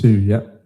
2, yep.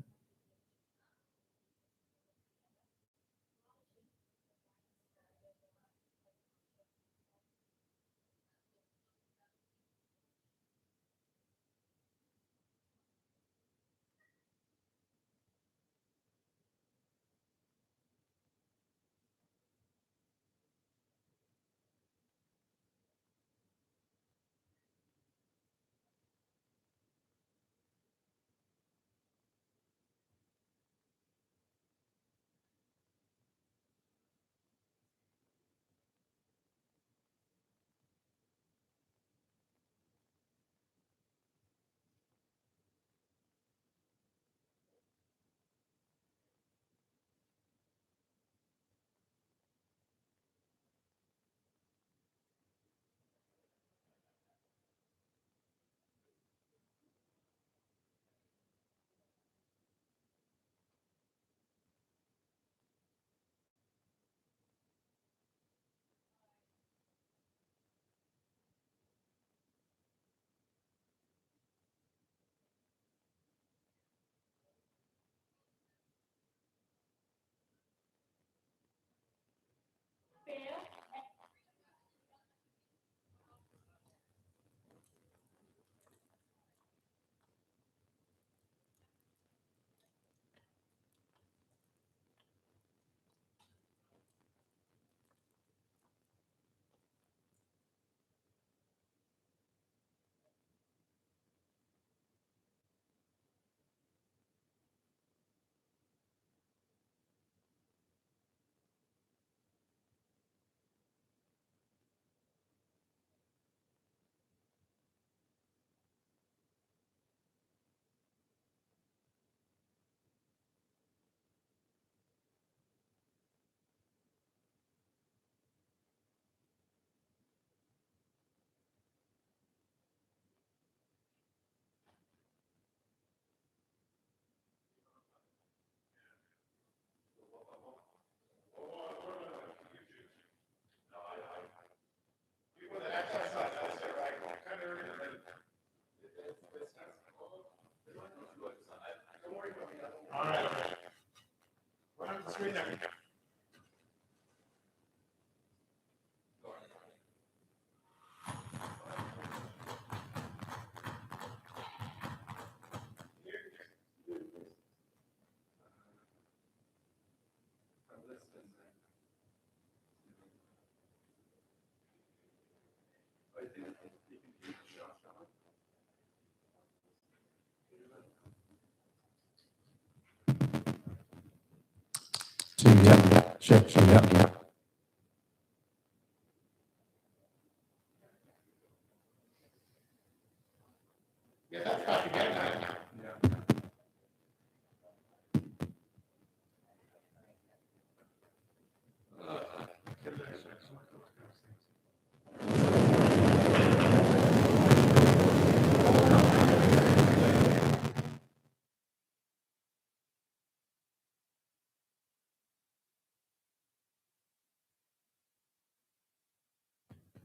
Two, yep. Check, yep.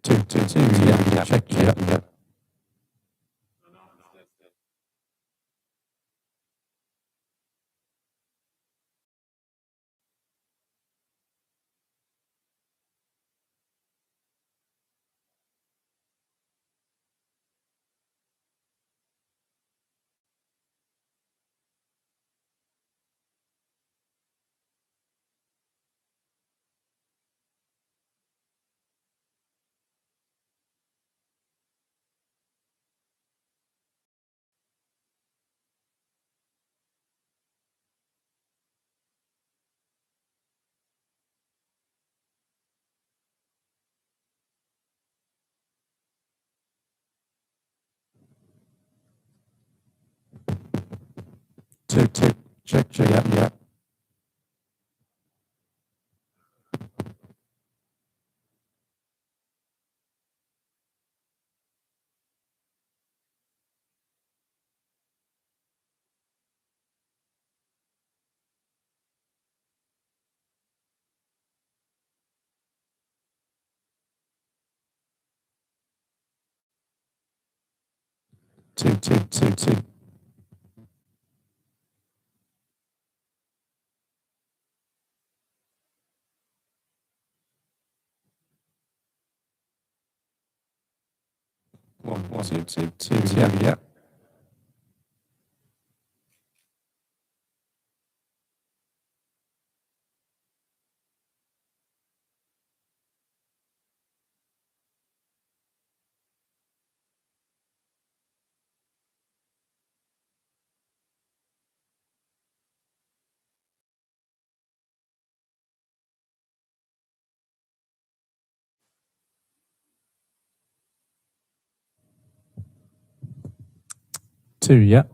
Two, yep. Check, yep. Two, check, yep. Two. One, two, yeah. Two, yeah.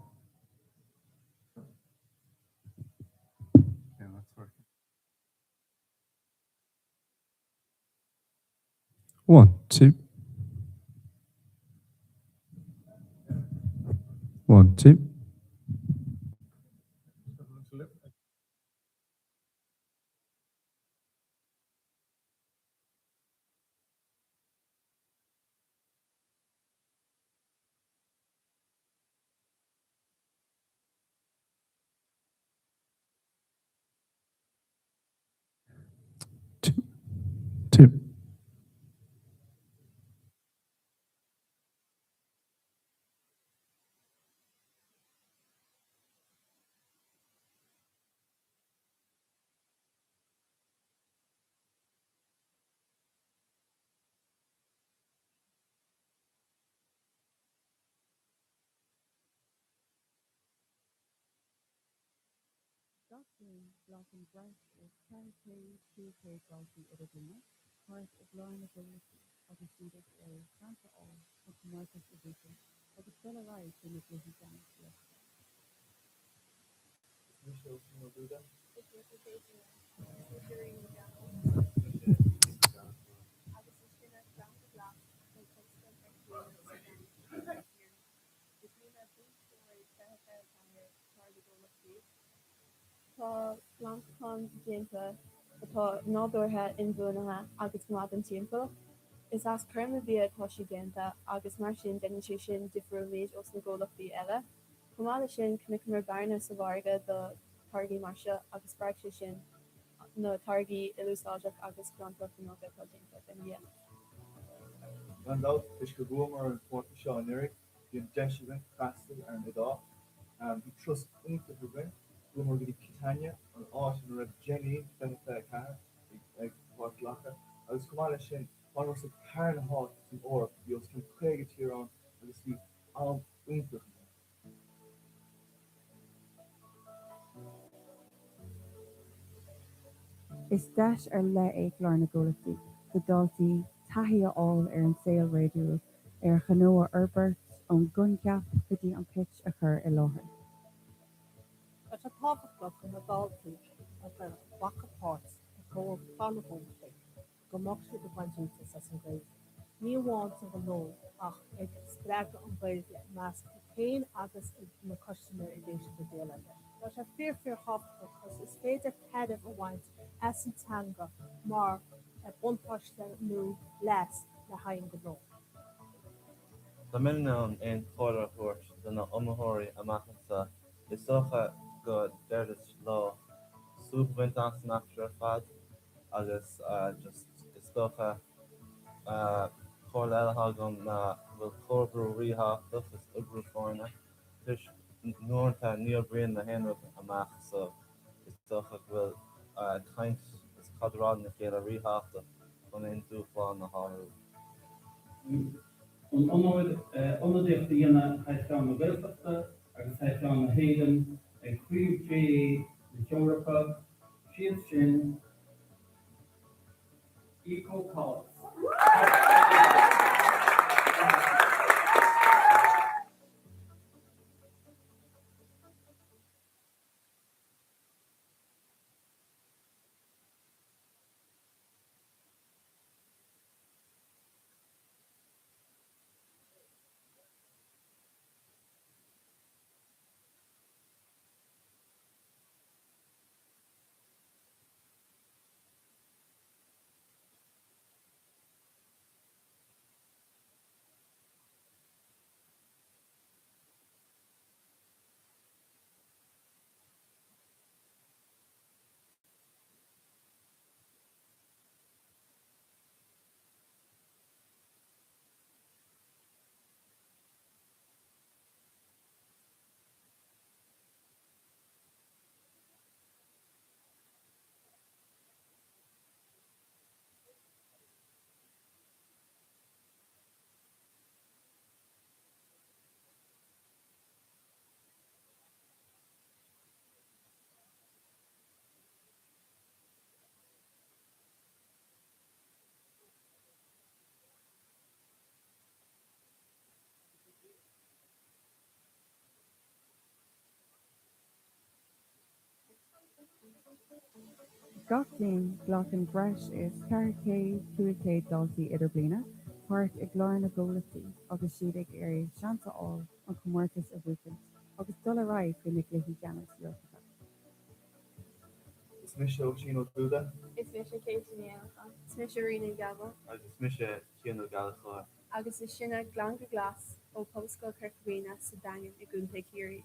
Yeah, that's working. One, two. One, two. Two. Tá Blanchán déanta atá nádúrtha inbhuanaithe agus mád an timpeall, is as chuirme bí atá si déanta agus mar sin déanann sé sin difriúil os na ggólachtaí eile. Cumála sin cnic mar bearna sa bharga do targaí mar seo agus spark sé sin na targaí ilusáideach agus grantacht nó atá déanta den bhíon. Gandalf is go bhfuil mar an fórta seo an Eric, bhíon deisiúin freastal ar na dá. Bhí trus únta go bhain, bhfuil mar go dtí Catania an áit an raibh Jenny fenithe ceathar ag gComhlachta. Agus cumála sin fan mar sa cairr na háit san orb, bhí os cin chuige tíorán agus bhí am únta. Is deis ar le é Clár na ggólachtaí, go dáltaí taithí aáil ar an saoil réidiúil ar chanóa Herbert ón gunceap go dtí an pitch a chur i láthair. At a tábhachtach go na dáltaí a go bhacapát a go fáilmhónta go mbeadh siad do bhainteantas as an gréibh. Ní bháin sa go nó ach ag spreag an gréibh meas céin agus na customer i dtéisi go déile. Tá sé fear hábhachtach cos is féidir ceidir a bhaint as an teanga mar a buntáiste nó leis le haon go nó. Tá minic an chóir thuairt donna iomthabhairí amachchanta is socha go deireadh lá súbhaint an san aftar fad agus just is socha chóir eile gan na bhfuil chorbrú ríthachtas is ubrú fáinne. Tuis nuairtá níor bríon na héanamh amach so is socha bhfuil caint is cadrád na chéile ríthachta chun aon dúchláán na háú. An onodécht dhéana heitán na Gaeltachta agus heitán na héan ag críomhdé na Teorapa siad sin gComhlachtaí. Gach líon ghlachan breis is cearcé cuaché daltaí idir bliana, páirt ag gláir na ggólaí agus siad ag éirí seantaáil an chomórtas a bhuachan, agus dul raibh go na gluichí ceannas Yorkta. Is mis sin ó dúda Is mis sé céit níanacha, is mis sé rina gabha, agus mis sé chéanú galachá. agus is sinna glan go glas ó póscail Kirkhuina sa dain i gúnta cíirí.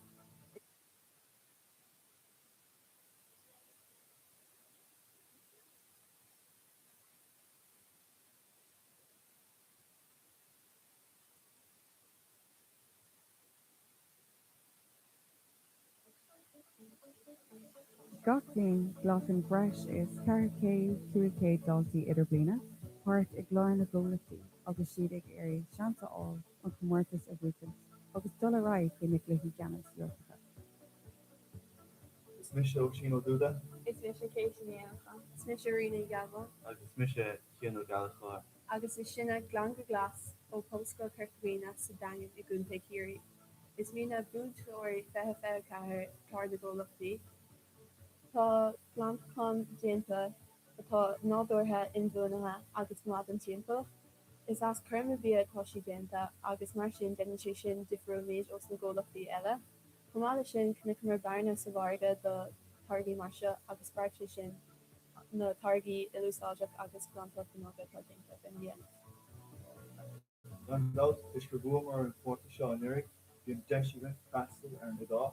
Gach líon ghlachan breis is cearcé cuaché daltaí idir bliana, páirt ag gláir na ggólaí agus siad ag éirí seantaáil an chomórtas a bhuachan, agus dul raibh go na gluichí ceannas Yorkta. is mis sin ó dúda Is mis sé céit níanacha, is mis sé rina gabha, agus mis sé chéanú galachá. agus is sinna glan go glas ó póscail Kirkhuina sa dain i gúnta cíirí. Is mí na búntóirí fethe chathair clár na ggólachtaí. Tá glanchán déanta atá nádúirtha inbhuanatha agus mád an timpeall. Is as chuirme bhí atá sí déanta agus mar sin déine sé sin difriúméid os na ggólachtaí eile. Chomáile sin cnic mar bearna sa bharga do targaí mar seo agus beirte sin na targaí ilusáideach agus glantacht nóga tá déanta den dhéana. an dat is go gomer an fort seo an Eric die deisigan castle ar na dá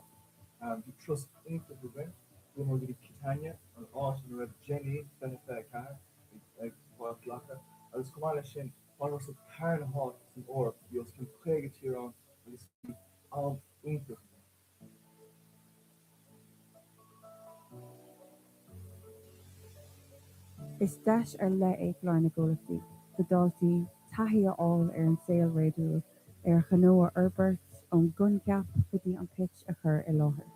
die trust inte goben gomer die Kitanya an á an rab Jenny ben fe kar ag lacha agus komala sin fan was kar ha an or jos kan kwege hier aan is al inte. Is deis ar le é gláir na ggólaí, go daltaí taithí áil ar an saoil réadú ar chanóa Herbert ón gunceap go dtí an pitch a chur i láthair.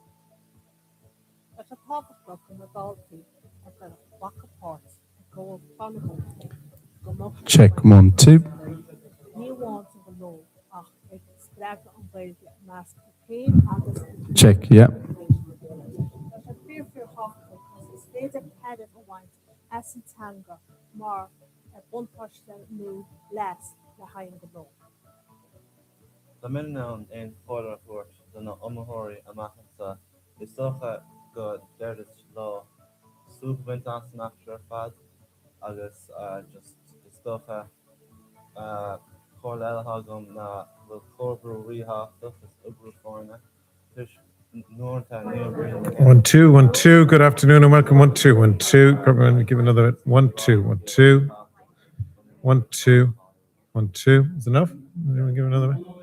Tá sé tábhachtach na daltaí ar go bhacapát go fannacht go Check 1, 2. Ní bháin go nó ach ag spreag an bhéilge meas céim agus Check, yeah. Tá sé fearfir hácha is féidir peidir a bhaint as an tanga mar ar buntáiste nó leis le haon go nó. Tá min an fóra thuirt donna amthirí amachchanta is socha go deireadh lá súbhaint an snachtar fad agus just is socha chóir eile hagam na bhfuil chorbrú ríthachtas is ubrú fórna tuis nuairtá níobhríon 1 2 1 2. Good afternoon and welcome. 1 2 1 2. Probably give another 1 2 1 2 1 2 1 2. Is enough? Anyone give another one?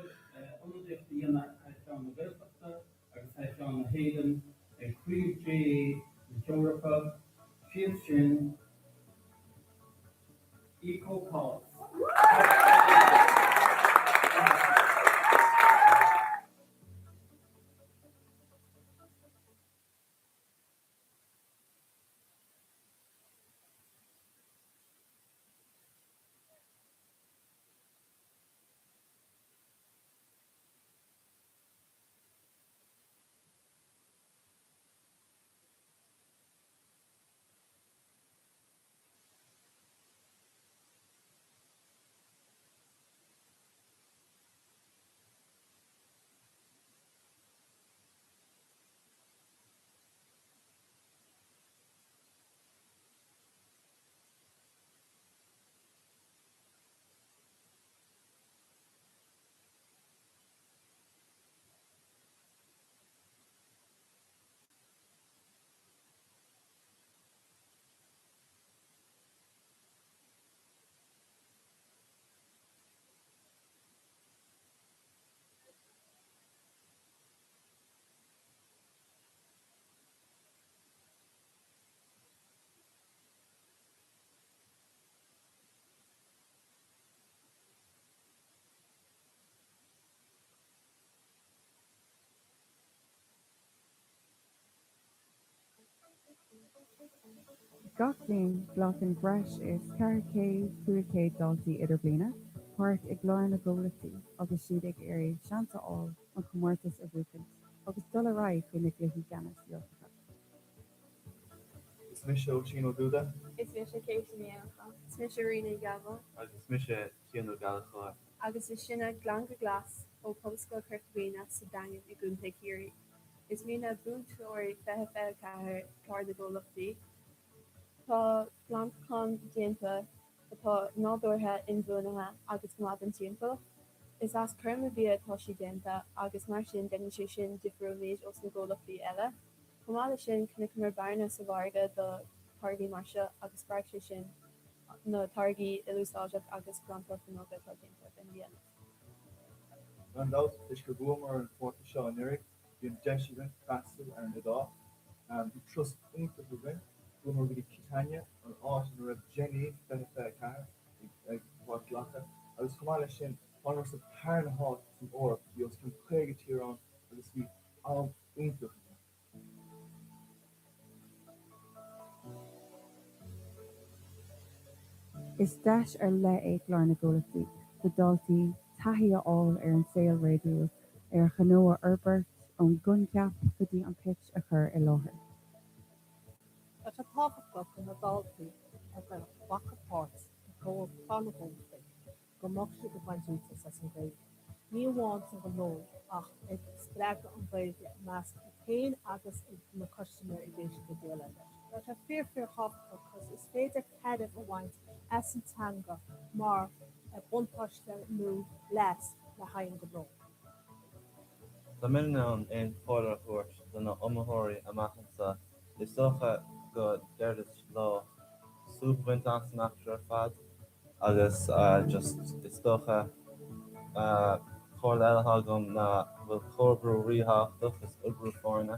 Gach líon ghlachan breis is cearcé cuaché daltaí idir bliana, páirt ag gláir na ggólaí agus siad ag éirí seantaáil an chomórtas a bhuachan, agus dul raibh go na gluichí ceannas Yorkta. Smisho Chino Duda, Is Misha Katie Is Misha Rina Gavel, agus mis sé cíanú galá. agus is sinna glanga glas ó Posco Kirkbina sa dain I gúnta Kiri. Is mína búntóir fethe fe cahar card na ggólachtaí. Tá glanchán déanta atá nádúirthe inbhuanathe agus gnád an timppla. Is as chuma bhí atá si déanta agus mar sin denisí sin difriúméid os na ggólachtaí eile. Cumála sin cnic mar barna sa bharga do targaí marse agus spraigse sin na targaí ilusáideach agus glanchán nó atá déanta in dhéana. Randolph, Ishkaboom or Forty Shaw Eric, the Jeshivan, Castle and the Dog, the Trust Uncle Ruben, Boomer with the Kitania, and Austin Red Jenny, Benefit Car, gComhlachtaí. I was Kamalation, honors of Parn Hot from Orp, the Oscar Craig Tiron, and the sweet Al Uncle. Is deis le é Clár na ggólachtaí, go dáltaí taithí all an saoil réidú Chanoa Herbert ón gunceap go dtí an pitch a chur I láthair. At a tábhachtach an adultaí a go bhacapát a go fánaghomtaí, go mochtú go bhaintúnta sa an gréid. Ní bháin an go nó ach ag spreag an gréide meas céin agus na customer I ggéisi go déile leis. At a fear hábhachtach cos is féidir ceidir a bhaint as an tanga mar a buntáiste nó leis na haon go nó. Tá min an fóra thuirt donna amthirí amachchansa is socha go deirlis lá súphaint an snaptra fad agus just is socha chóir eile gom na bhfuil chorbrú ríthachtas is ubrú fórna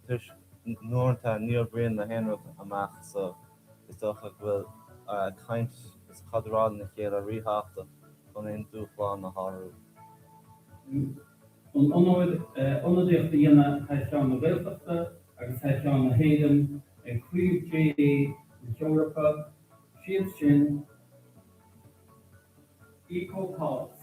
tuis nuairta níor brion na henrach amach so is socha bhfuil caint is cadrád na chéile ríthachta chun in dúchláán na háú. An onadíocht dhéana Taisceán na Gaeltachta agus Taisceán na Héireann an críomh na Teorpa siad sin gComhlachtaí.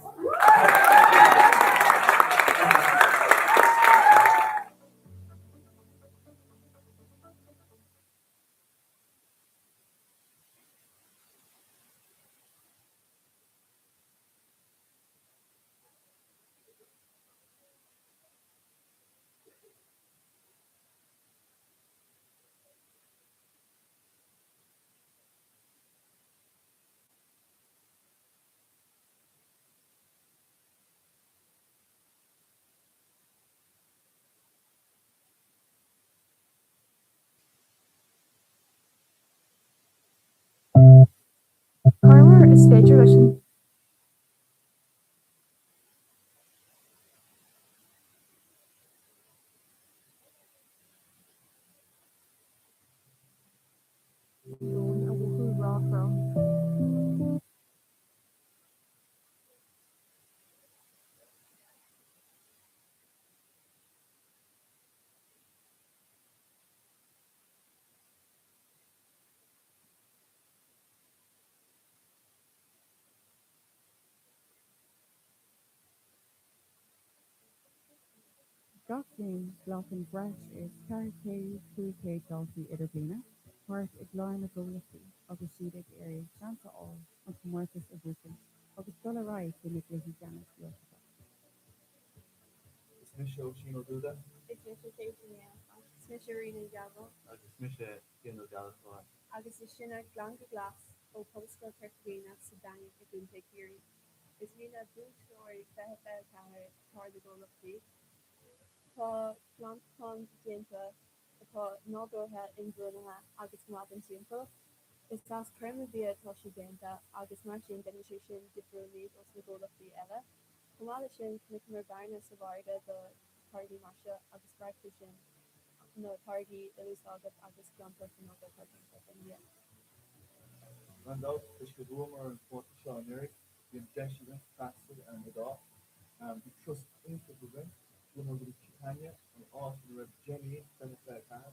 Carmar is féidir leis an Lún a bhfuil ráhrá. Gach léinn ghlachan breis is carcé cuaigé daltaí idirblina, páirt ag Clár na ggólachtaí agus siad ag éirí seanta all an comórtas a bhuachan, agus dul ráid go na gluthí Janis Gaeltachta. Smisho Chino Duda, Is Misha Katie Is Misha Rina Gavel, agus mis sé cíanú galá. agus is sinna glanga glas ó Posco Kirkbina sa dain I gúnta Kiri. Is mína búntóir fethe fe cahar card na ggólachtaí. Tá glanchán déanta atá nádúirthe inbhuanathe agus gnád an timppla. Is as chuma bhí atá si déanta agus mar sin denisí sin difriúméid os na ggólachtaí eile. Cumála sin cnic mar barna sa bharga do targaí marse agus spraigse sin na targaí ilusáideach agus glanchán nó atá déanta in dhéana. Randolph, Ishkaboom or Forty Shaw Eric, the Jeshivan, Castle and the Dog, the Trust Uncle Ruben, Boomer with the Kitania, and Austin Red Jenny, Benefit Car,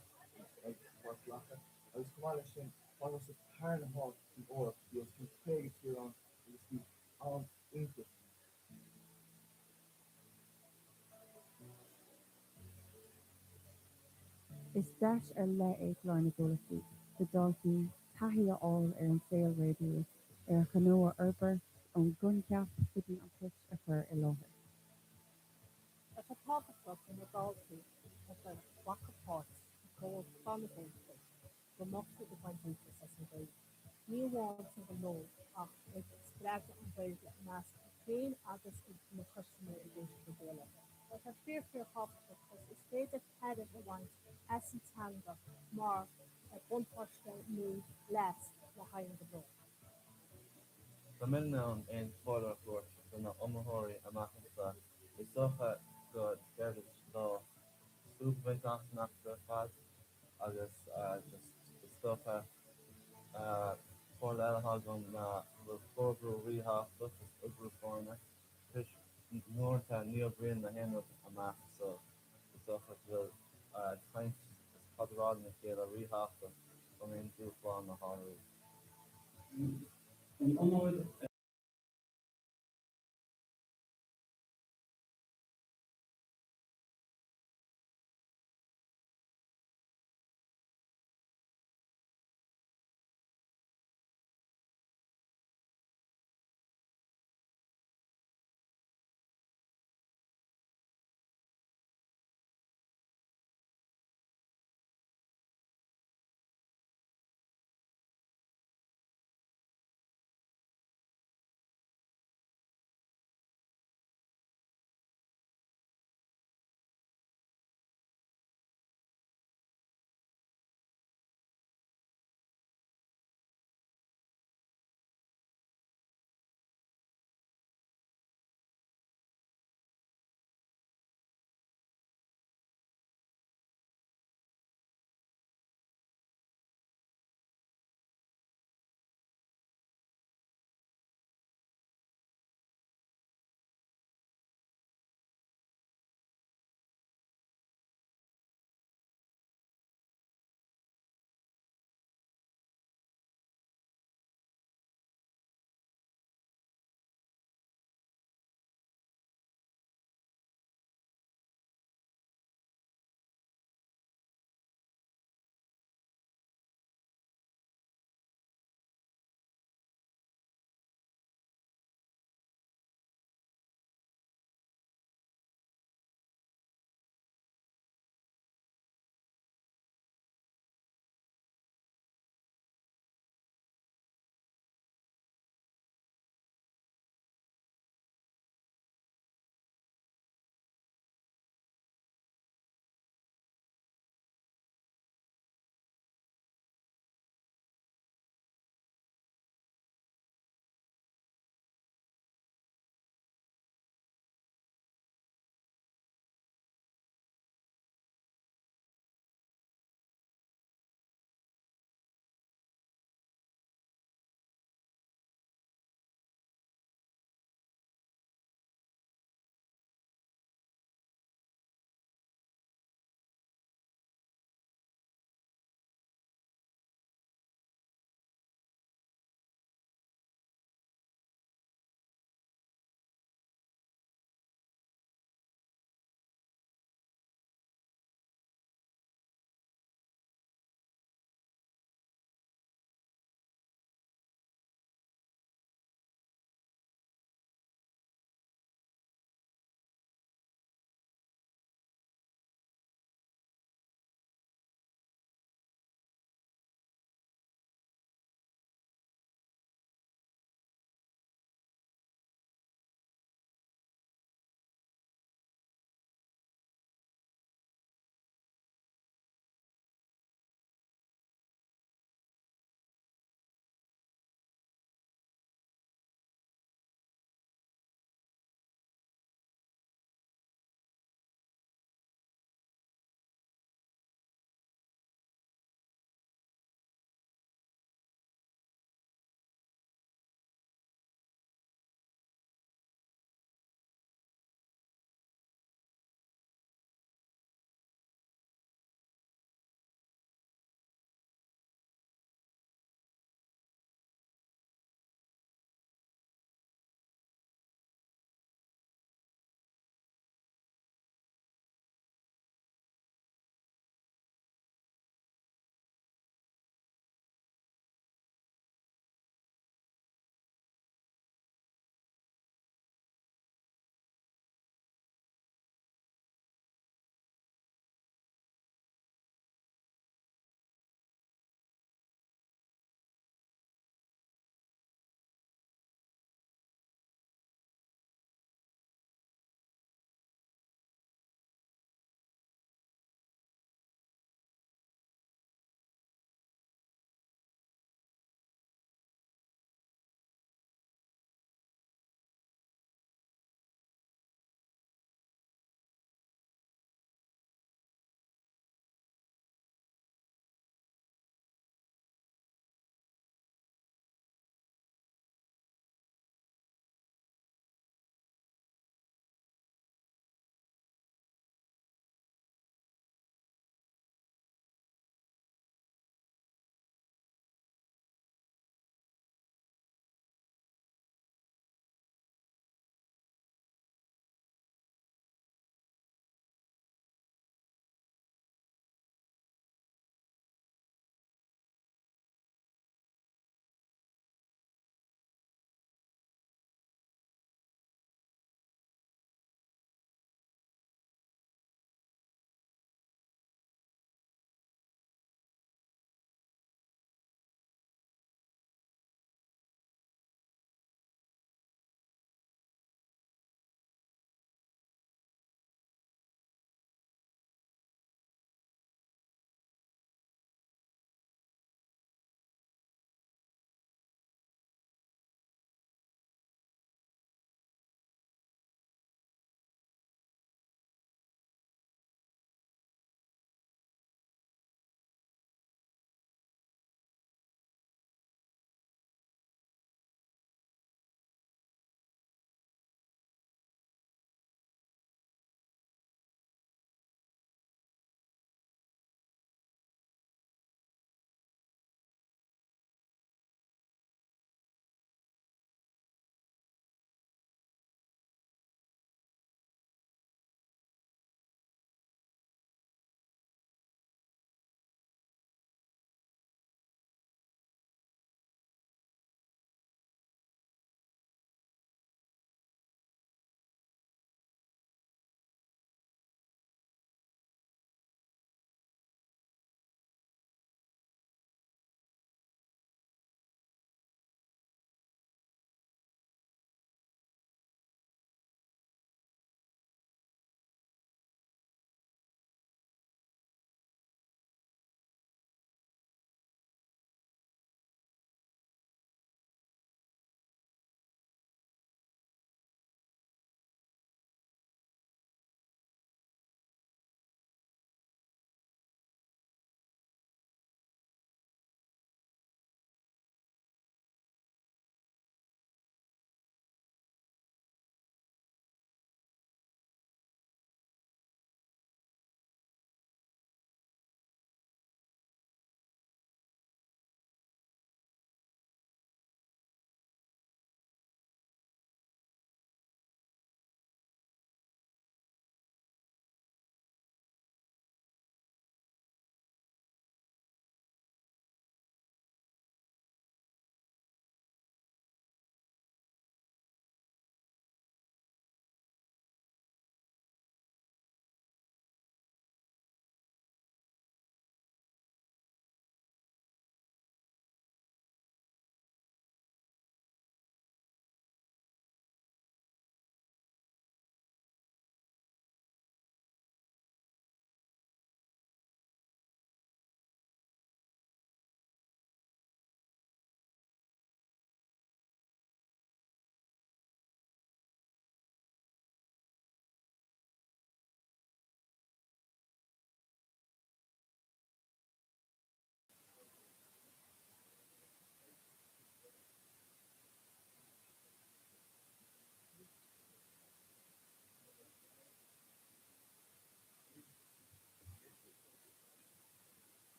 gComhlachtaí. I was Kamalation, honors of Parn Hot from Orp, the Oscar Craig Tiron, and the sweet Al Uncle. Is deis le é Clár na ggólachtaí, the Dalkey Tahia all an sail radio, Canoa Urber, on Gunjaf, Sydney on Pitch, for Eloha. At a top of an adult at a waka pot, a cold carnival thing, the moxie the bunch as a great. New wants of the law of extract and build mask clean others in the customer against the dealer. But a fear hospital was a state of head of the ones as in tanga, more at one touchdown new less behind the law. Tá mé ná an fáda chuirt donna omthirí amachchasa is socha go deir lá súbhaint nach fad agus just is socha fáil eile gom na bhfuil fórbrú ríthachta is ubrú fórna tuis nuairta níomhbríon na héanamh amach so is socha bhfuil taint is cadráil na chéile ríthachta go mbeon dúshlán na háirí. An onóid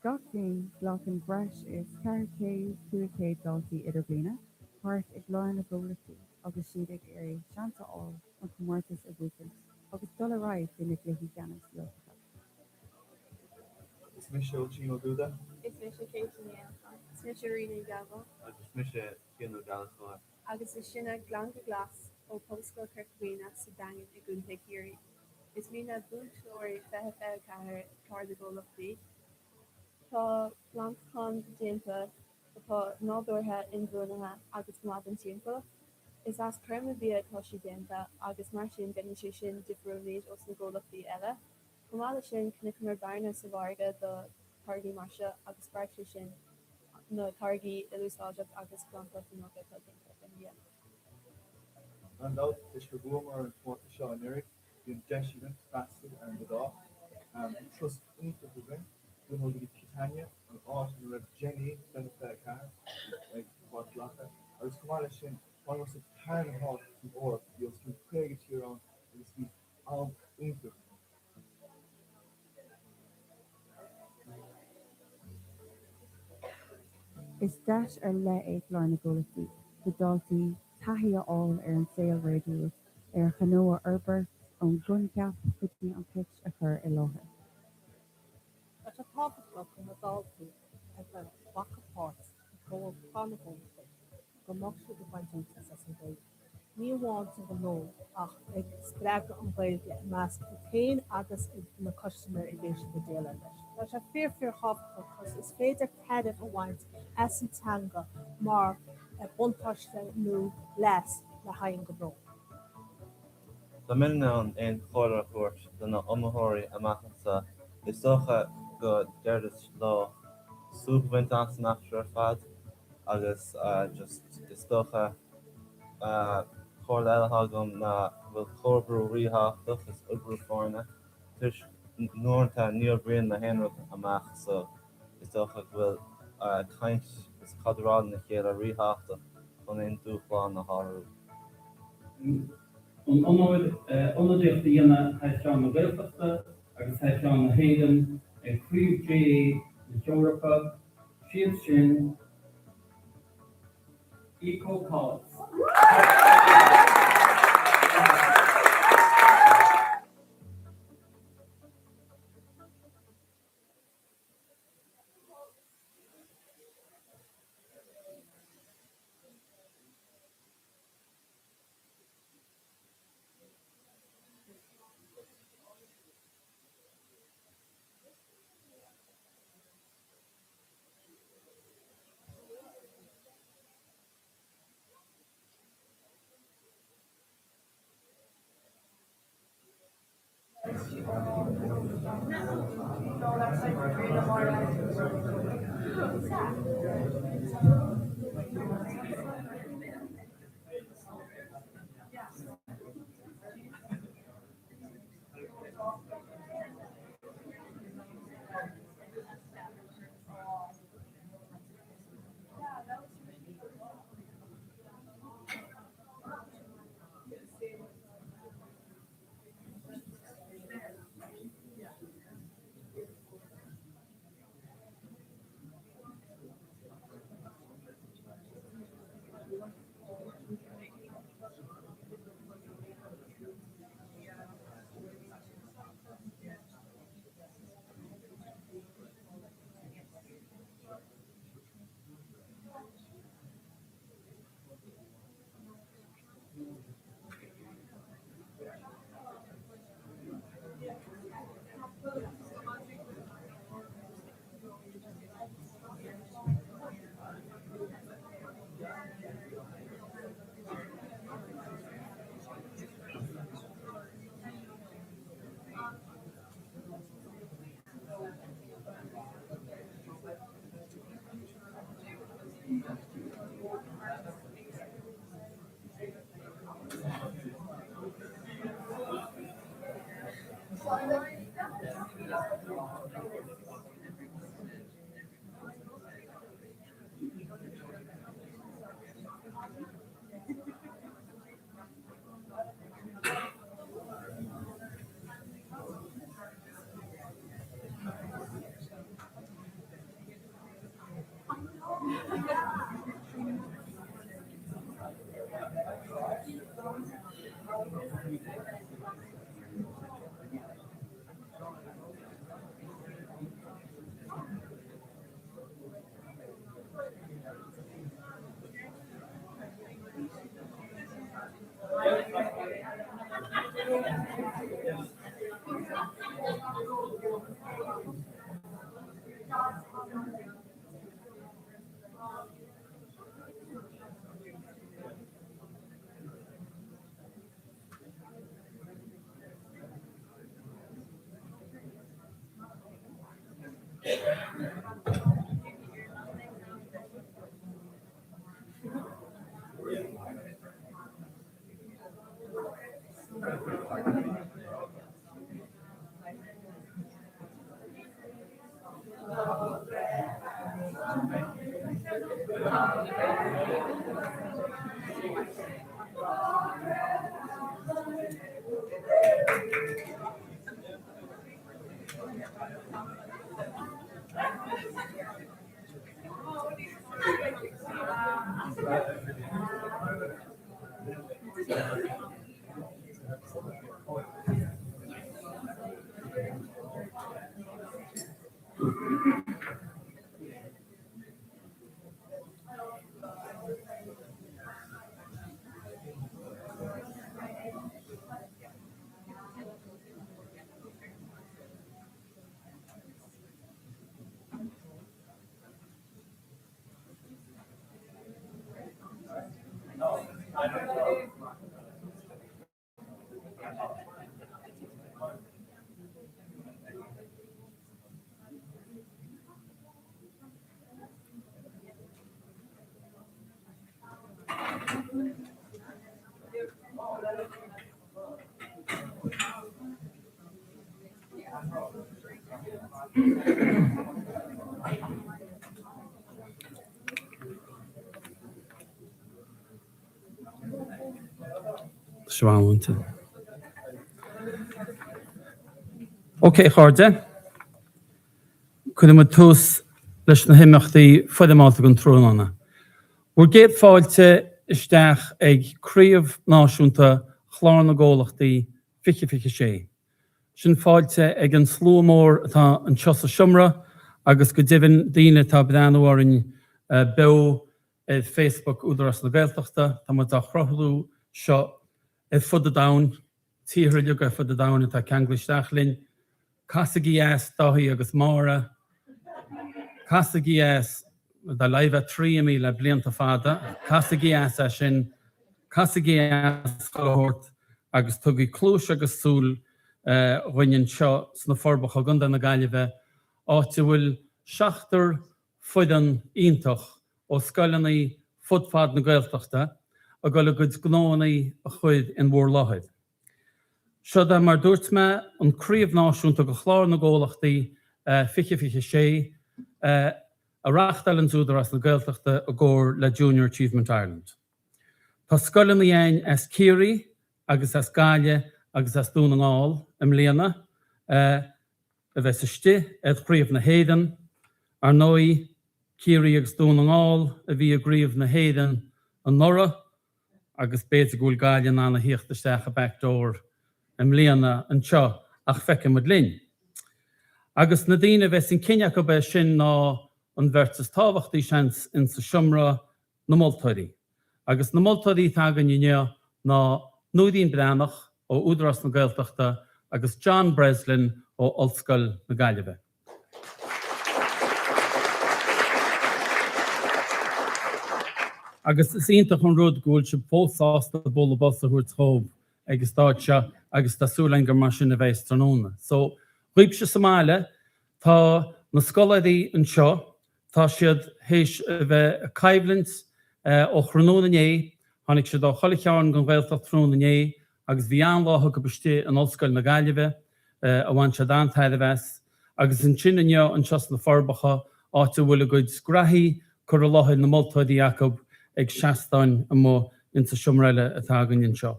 Gachtaí glachan breis is carcé cuacé daltaí idir bliana, páirt ag leor na ggólaí agus siad ag éirí seantaáil an chomórtas a bhuachan, agus dul a raibh in na cluichí ceannas leotacha. Is Michelle Chino Duda? Is mis Katie Is mis Rina Gabo agus mis sé cin galá. agus is sinna glanca glas ó postcail Kirkbuena sa dain i gúnta géirí. Is mí na búntóirí fethe fe cethir cár de ggólachtaí. Tá blancán déanta atá nádúirthe inbhuanathe agus mád an timppla. Is as cruim a bhí atá si déanta agus mar sin denisú sin difriúnéid os na ggólachtaí eile. Comála sin cnic mar barna sa bharga do targaí marse agus bartú sin na targaí ilusáideach agus blanca finocha tá déanta den bhíon. And out Ishkagomer and Fort Sean Eric, the Jeshivan, Fasted and the Dog, Trust into the Ring, we will be Kitania, and Art and Red Jenny, Senator Car, like gComhlachtaí. I was Kamalation, one was a tan hot or you'll see Craig here on the speak out into. Is deis ar le ag lear na ggólaí, go daltaí taithíáil ar an saoil réidiú ar chanóa arbert ón gunceap chutí an pitch a chur i láthair. At a top of look in the dalty at the back of parts, go on the home thing. Go mock to the bunching as a day. New wants of the low, ag spread on way mask contain others in the customer evasion the dealer. But a fear half because it's fader headed a wines as in tanga, more a one touch new less the high in the bro. Tá min an chóra chuirt donna amthirí amachcha is socha go deirdas lá súbhaint an snapshot fad agus just is socha chóir eile hagam na bhfuil chorbrú ríthach is ubrú fáinne tuis nuairtá níor bhríon na henrach amach so is socha bhfuil caint is cadrád na chéile ríthachta chun in dúchláán na háú. An onodicht dhéana heitseán na Gaeltachta agus heitseán na héileán ag críomh na Eorpa, siad sin gComhlachtaí. Siobhan. Okay, Chorda. Could we toast leis na himachtaí fudamálta gon trónana? We're gate fáilte isteach ag críomh náisiúnta Clár na gComhlachtaí fiche sé. Sin fáilte ag an slómór atá an tiosa siomra agus go divan daoine tá beanúharin bew Facebook Údarás na Gaeltachta tá mu tá chrothú seo fud dawn tíre luga fud dawn atá ceanglaisteach linn Casagí as dáhí agus mára Casagí as da leive 3 le blianta fada Casagí as sin Casagí as cohort agus tugi clúis agus súl rinnean seo sna forbacha gunda na Gaillimhe áte bhfuil 7 fudan iontoch ó scailanaí fudfad na Gaeltachta a go le go gnónaí a chuid in mhór láthid. Seo da mar dúirt me an críomh náisiúnta go Clár na gComhlachtaí fiche sé a rachtal an Údarás na Gaeltachta a gcóir le Junior Achievement Ireland. Tá scailanaí ein as Círí agus as Gaile agus as dún an áil im léana a bheits iste críomh na héidan ar nói Círí agus dún an áil a bhí a gríomh na héidan an nora agus béidir gúil Gaile ná na híochtasteach a backdoor im léana an seo ach feice mud linn. Agus na daoine bheits in cinneach go bheith sin ná an bhirtas tábhachtaí seans in sa siomra na moltóirí. Agus na moltóirí tá gan inne ná Núdín Breanach ó Údarás na Gaeltachta agus John Breslin ó Ollscoil na Gaillimhe. Agus is ionintach an rud gúil se pósásta bóla bosa chuirt chomh agus dáitse agus tásúlaingar mar sin a bheith tróna. So, riib se Somália, tá na scoláidí an seo, tá siad héis bheith a caibhlint ó chrúna né, tháinig siad ó cholacheáin go Gaeltacht tróna né, agus bhí an látha go bistí an Ollscoil na Gaillimhe a bhain siad an taide bheits, agus an sin inne an seas na forbacha áte bhfuil a gcuid sgrathí chur a láthaid na moltóidí Jacob ag seasteáin a mó inta siomraile atá gan seo.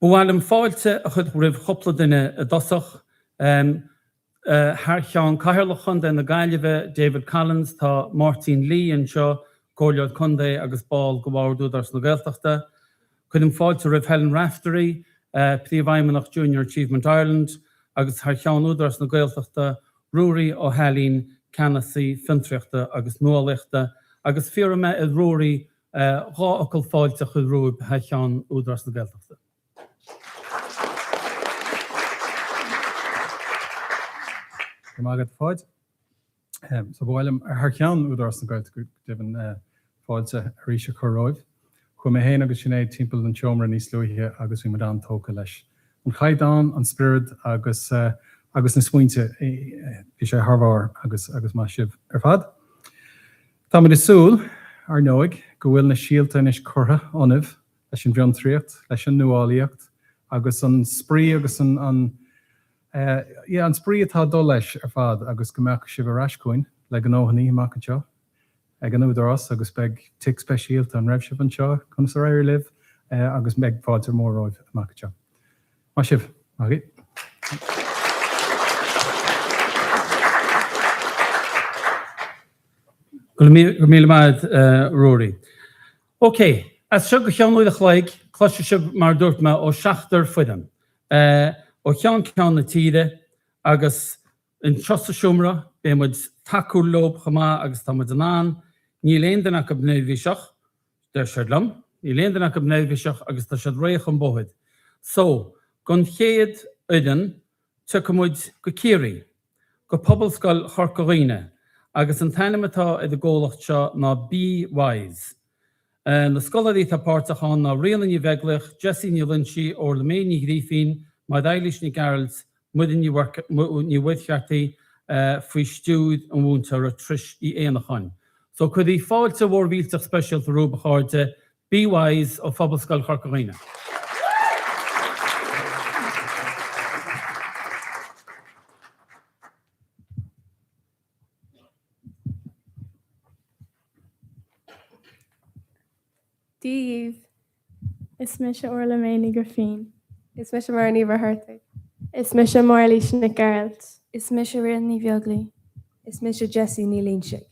Bhfuil fáilte a chud ribh chopla duine a dosach, Harcheán Cathairleachan den na Gaillimhe David Collins tá Martin Lee an seo Cóiliad Conde agus Ball go bhfar Údarás na Gaeltachta, Cuidim fáilte ribh Helen Raftery, Príomhaimeanach Junior Achievement Ireland, agus thar cheann údarás na Gaeltachta, Ruairi ó Hálín, Canasí, Fintriachta agus Nuailiachta, agus fiorime I Ruairi dhá ocail fáilte chud rúib ha cheann údarás na Gaeltachta. Magad fáid. So bhfuilm ar cheann údarás na Gaeltachta given fáilte aríise choróibh. Chu mé héana agus sinné timpeall an teomra níos luithe agus bhí an tóca leis. An chaidán an spirit agus na smuointe bhí sé tharbhar agus má sibh ar fad. Tá muid is súil ar nóig go bhfuil na síalta is curtha anmh leis an bhreon tríocht, leis an nuálaíocht, agus an sprí agus an sprí atá dul leis ar fad agus go mbeadh sibh ar aiscúin le an óhannaí amach anseo. Ag an údarás agus beag tic speisialta an raibh sibh anseo chun sa raibh libh agus beag fáilte mór roimh amach anseo. Má sibh, Maggie. Go míle maid Ruairi. OK, as seo go cheann uile chlaig, chluiste sibh mar dúirt me ó 7 fuidem. Ó cheann na tíre agus in trosa siúmra, bé muid taú lob chamá agus tá muid an an, ní léondanna go bnéadhíseach, der siadlam, ní léondanna go bnéadhíseach agus tá siad réach an bóid. So, gon chéad uidan, tu go muid go círi, go pobalscoil chorcaghine, agus an tainimetá I do gcomhlacht seo ná BeeWise. Na scolaí tá páirteachán ná Rianan ní bheaglaach, Jessie ní Lynchí ó le mé ní ghrífín, má Eilish ní Garals, muidir ní bhuicheartaí faoi stúd an bhúntar a tris I éanacháin. So could í fáilte bhór bhílteach speisial a rúba cháirte BeeWise ó pobalscoil chorcaghine. Díomh, is mis orla ménig go féin. Is mis mar ní bharthirte. Is mis mar lís na Gaelt. Is mis rian ní bheaglaí. Is mis Jessie ní Lynchí.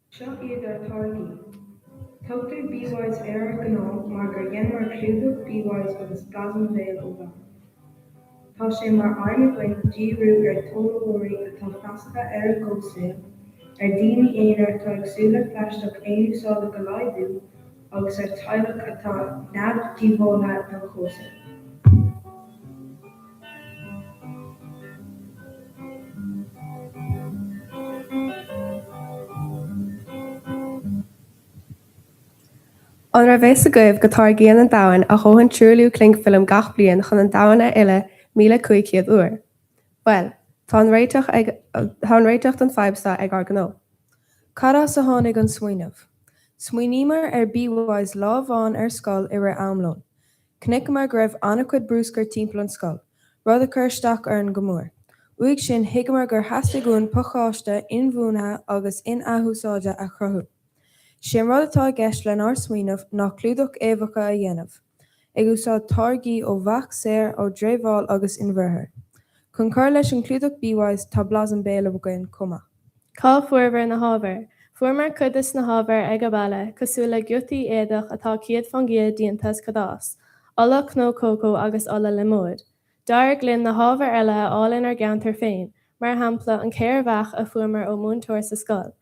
Seo iad a tarlaí. Tugtar BeeWise ar gná mar gur dhéanamar clúdach BeeWise agus blasan bhéal ó bhean. Tá sé mar airne buin díreú ar tóróirí atá freasacha ar a gcomhsail, ar daoine éonar tá agsúla pleisteach éanúsála go laidú agus ar teaghlach atá neamhdíbhóna do chósa. An ra bhéis a goibh go tar géan an dahan a chóhann trúlú clink film gach blian chun an dahanna ile 1500 uair. Well, tá an réiteach an feibhsa ag ar gnó. Cara sa tháinig an smaoinemh. Smaoinímar ar BeeWise lámháin ar scoil I ra amlón. Cnic mar go raibh annachcuid brúscar timpeall an scoil, rud a chuirteach ar an gomór. Uig sin higamar gur hastigún pocháiste inmhúnathe agus inathúsáide a chruthú. Sin rud atá gceist le ár smaoinemh nach clúdach éabhacha a dhéanamh. Ag úsáid targaí ó bhach séir ó dréibháil agus inmhirthir. Chun cur leis an clúdach BeeWise tá blasan béla bugainn cuma. Cá fuair na hábhar. Fuair cudas na hábhar ag go baile, cosúla gutaí éadach atá ciad fan giad díontas cadás, alla nó cócó agus alla le mód. Dar glynn na hábhar eile álinn ar geantar féin, mar hampla an céir bheach a fuair ó múntóir sa scoil.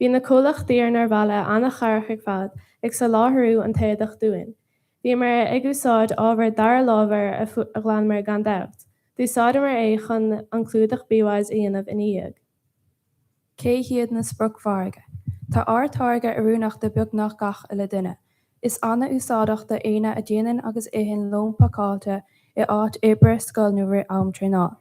Bhí na cólachtaí ar bhaile anna charach fad ag sa láthrú an téadach dúin. Bhí mar ag úsáid ábhar dar lábhar a glanmar gan dabht. D'úsáid mar é chun an clúdach BeeWise a dhéanamh in iag. Cé hiad na sprocmharga. Tá átarga arúnach de beagnach gach a le duine. Is anna úsáideachta aine a déanaan agus éhin lómpacáilte I áit ébre scoil nuair am tríná.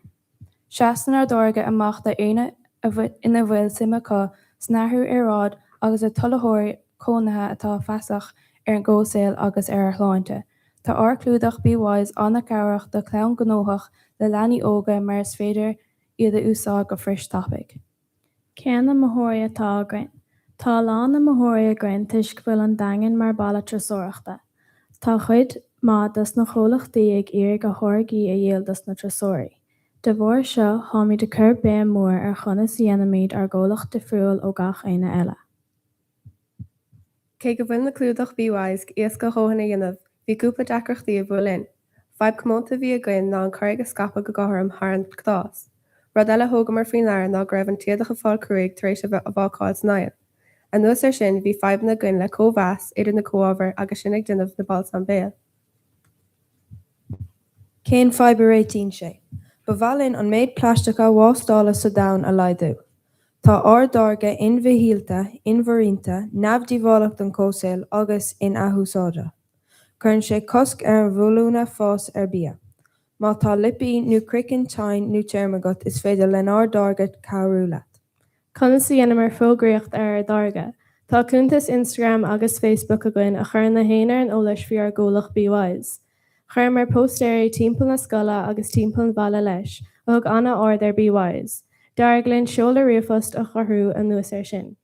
Seasan ar dorga amach de aine ina bhfuil simachá snathú ar rád agus a tullathóir cónathe atá feasach ar an ggósail agus ar chláinte. Tá clúdach BeeWise anna cabhraach do clann gnóthach le leanaí óga mar is féidir iad a úsáid go fris topic. Cean na mothirí atá againn. Tá lán na mothirí againn tuis go bhfuil an daingean mar balla trasóireachta. Tá chuid má dus na cholachtaí ag iar go thorgaí a dhéal dus na trasóirí. De bhór seo tháinig de cur béim mór ar chunas dhéanamid ar ggólacht difriúil ó gach aine eile. Cé go bhfuil na clúdach BeeWise éasca chóhanna dhéanamh, bhí cúpla deacrachtaí a bhfuilinn. Feib cumónta bhí a gcuin ná an chuir go scapa go gáthairm thar an pctás. Rud eile thóga mar faoin air ná go raibh an tíadacha fáil cuaig tar éis a bhácáid naid. An nuas ar sin bhí feib na gcuin le cómheas idir na cóábhar agus sin ag duinmh na báilsam béal. Cén fiber 18 sé. Bhálinn an méid pláisteacha bhástála sa domhan a laidú. Tá ardárga inmhíolta, inmhórínta, neamhdíbhálacht an cósail agus in athúsáide. Cuireann sé cosc ar an bhulúna fós ar bia. Má tá lipaí nó cricin tain nó teirmeagat is féidir len ardárga cabhrú leat. Conas a dhéanam ar fógraíocht ar darga. Tá cúntas Instagram agus Facebook a gcuin a chur na héanaar an ólas fi ar ggólach BeeWise. Chur mar postéir timpeall na scola agus timpeall bhela leis, a thug anna ard ar BeeWise. Darglinn seola riafost a chorthú an nuas ar sin.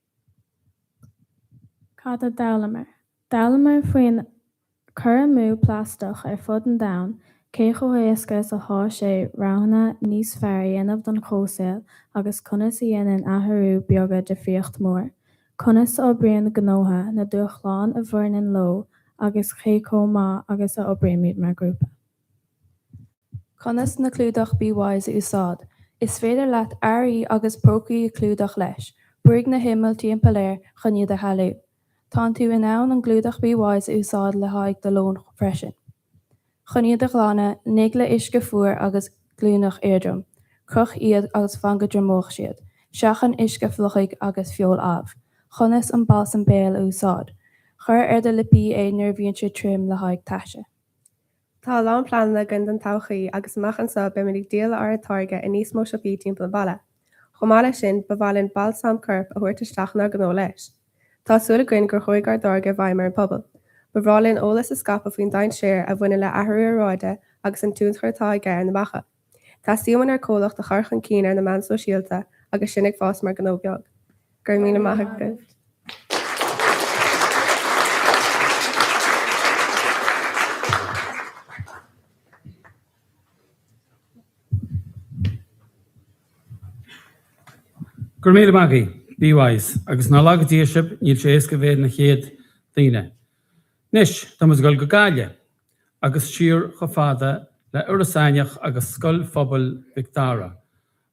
Cad a dalamar. Dalamar faoin chur mú plástach ar fud an domhan, cé go héascas a thá sé roghanna níos fearr dhéanamh don chósail agus conas a dhéanann athrú beaga de fríocht mór. Conas ó bríon gnótha na dúchláin a bhharnann ló agus ché comá agus a obréimiid mar grúpa. Conas na clúdach BeeWise úsáid. Is féidir leat airí agus prócaí clúdach leis, buig na himmel timpeall air chun iad a healú. Tá tú in ann an glúdach BeeWise úsáid le haig de lón freisin. Chun iad a glána, nigla isce fuair agus glúnach airdrum, cruch iad agus fanga dramóch siad, seachan isce fluchaig agus fiol ab. Chonas an balsam béal úsáid. Chur ar de lipaí é nervhíonn sé trim le haig taise. Tá lán planna gund an tauchaí agus machchan sa be munig déal ar a targa in níos mó siopí timpeall balla. Chomáile sin bhálinn balsam curb a thuirtaisteach na gó leis. Tá suala gcuin gur chuig ar darga bhaid mar an pobal. Bhrálinn ólas a scapa faoin dain séir a bhaine le athhrú ráide agus an túnchirtá gar na bacha. Tá siúman ar cólacht a charchan cín ar na man sosiálta agus sinnig fás mar gó beag. Gur mína maithag go. Gur míle magaí, BeeWise, agus ná lágad díosib níl sé éasca bhéad na chéad daoine. Nis, tá mus goil go gáile, agus siúr go fada le urasáineach agus scoil phobal Victara.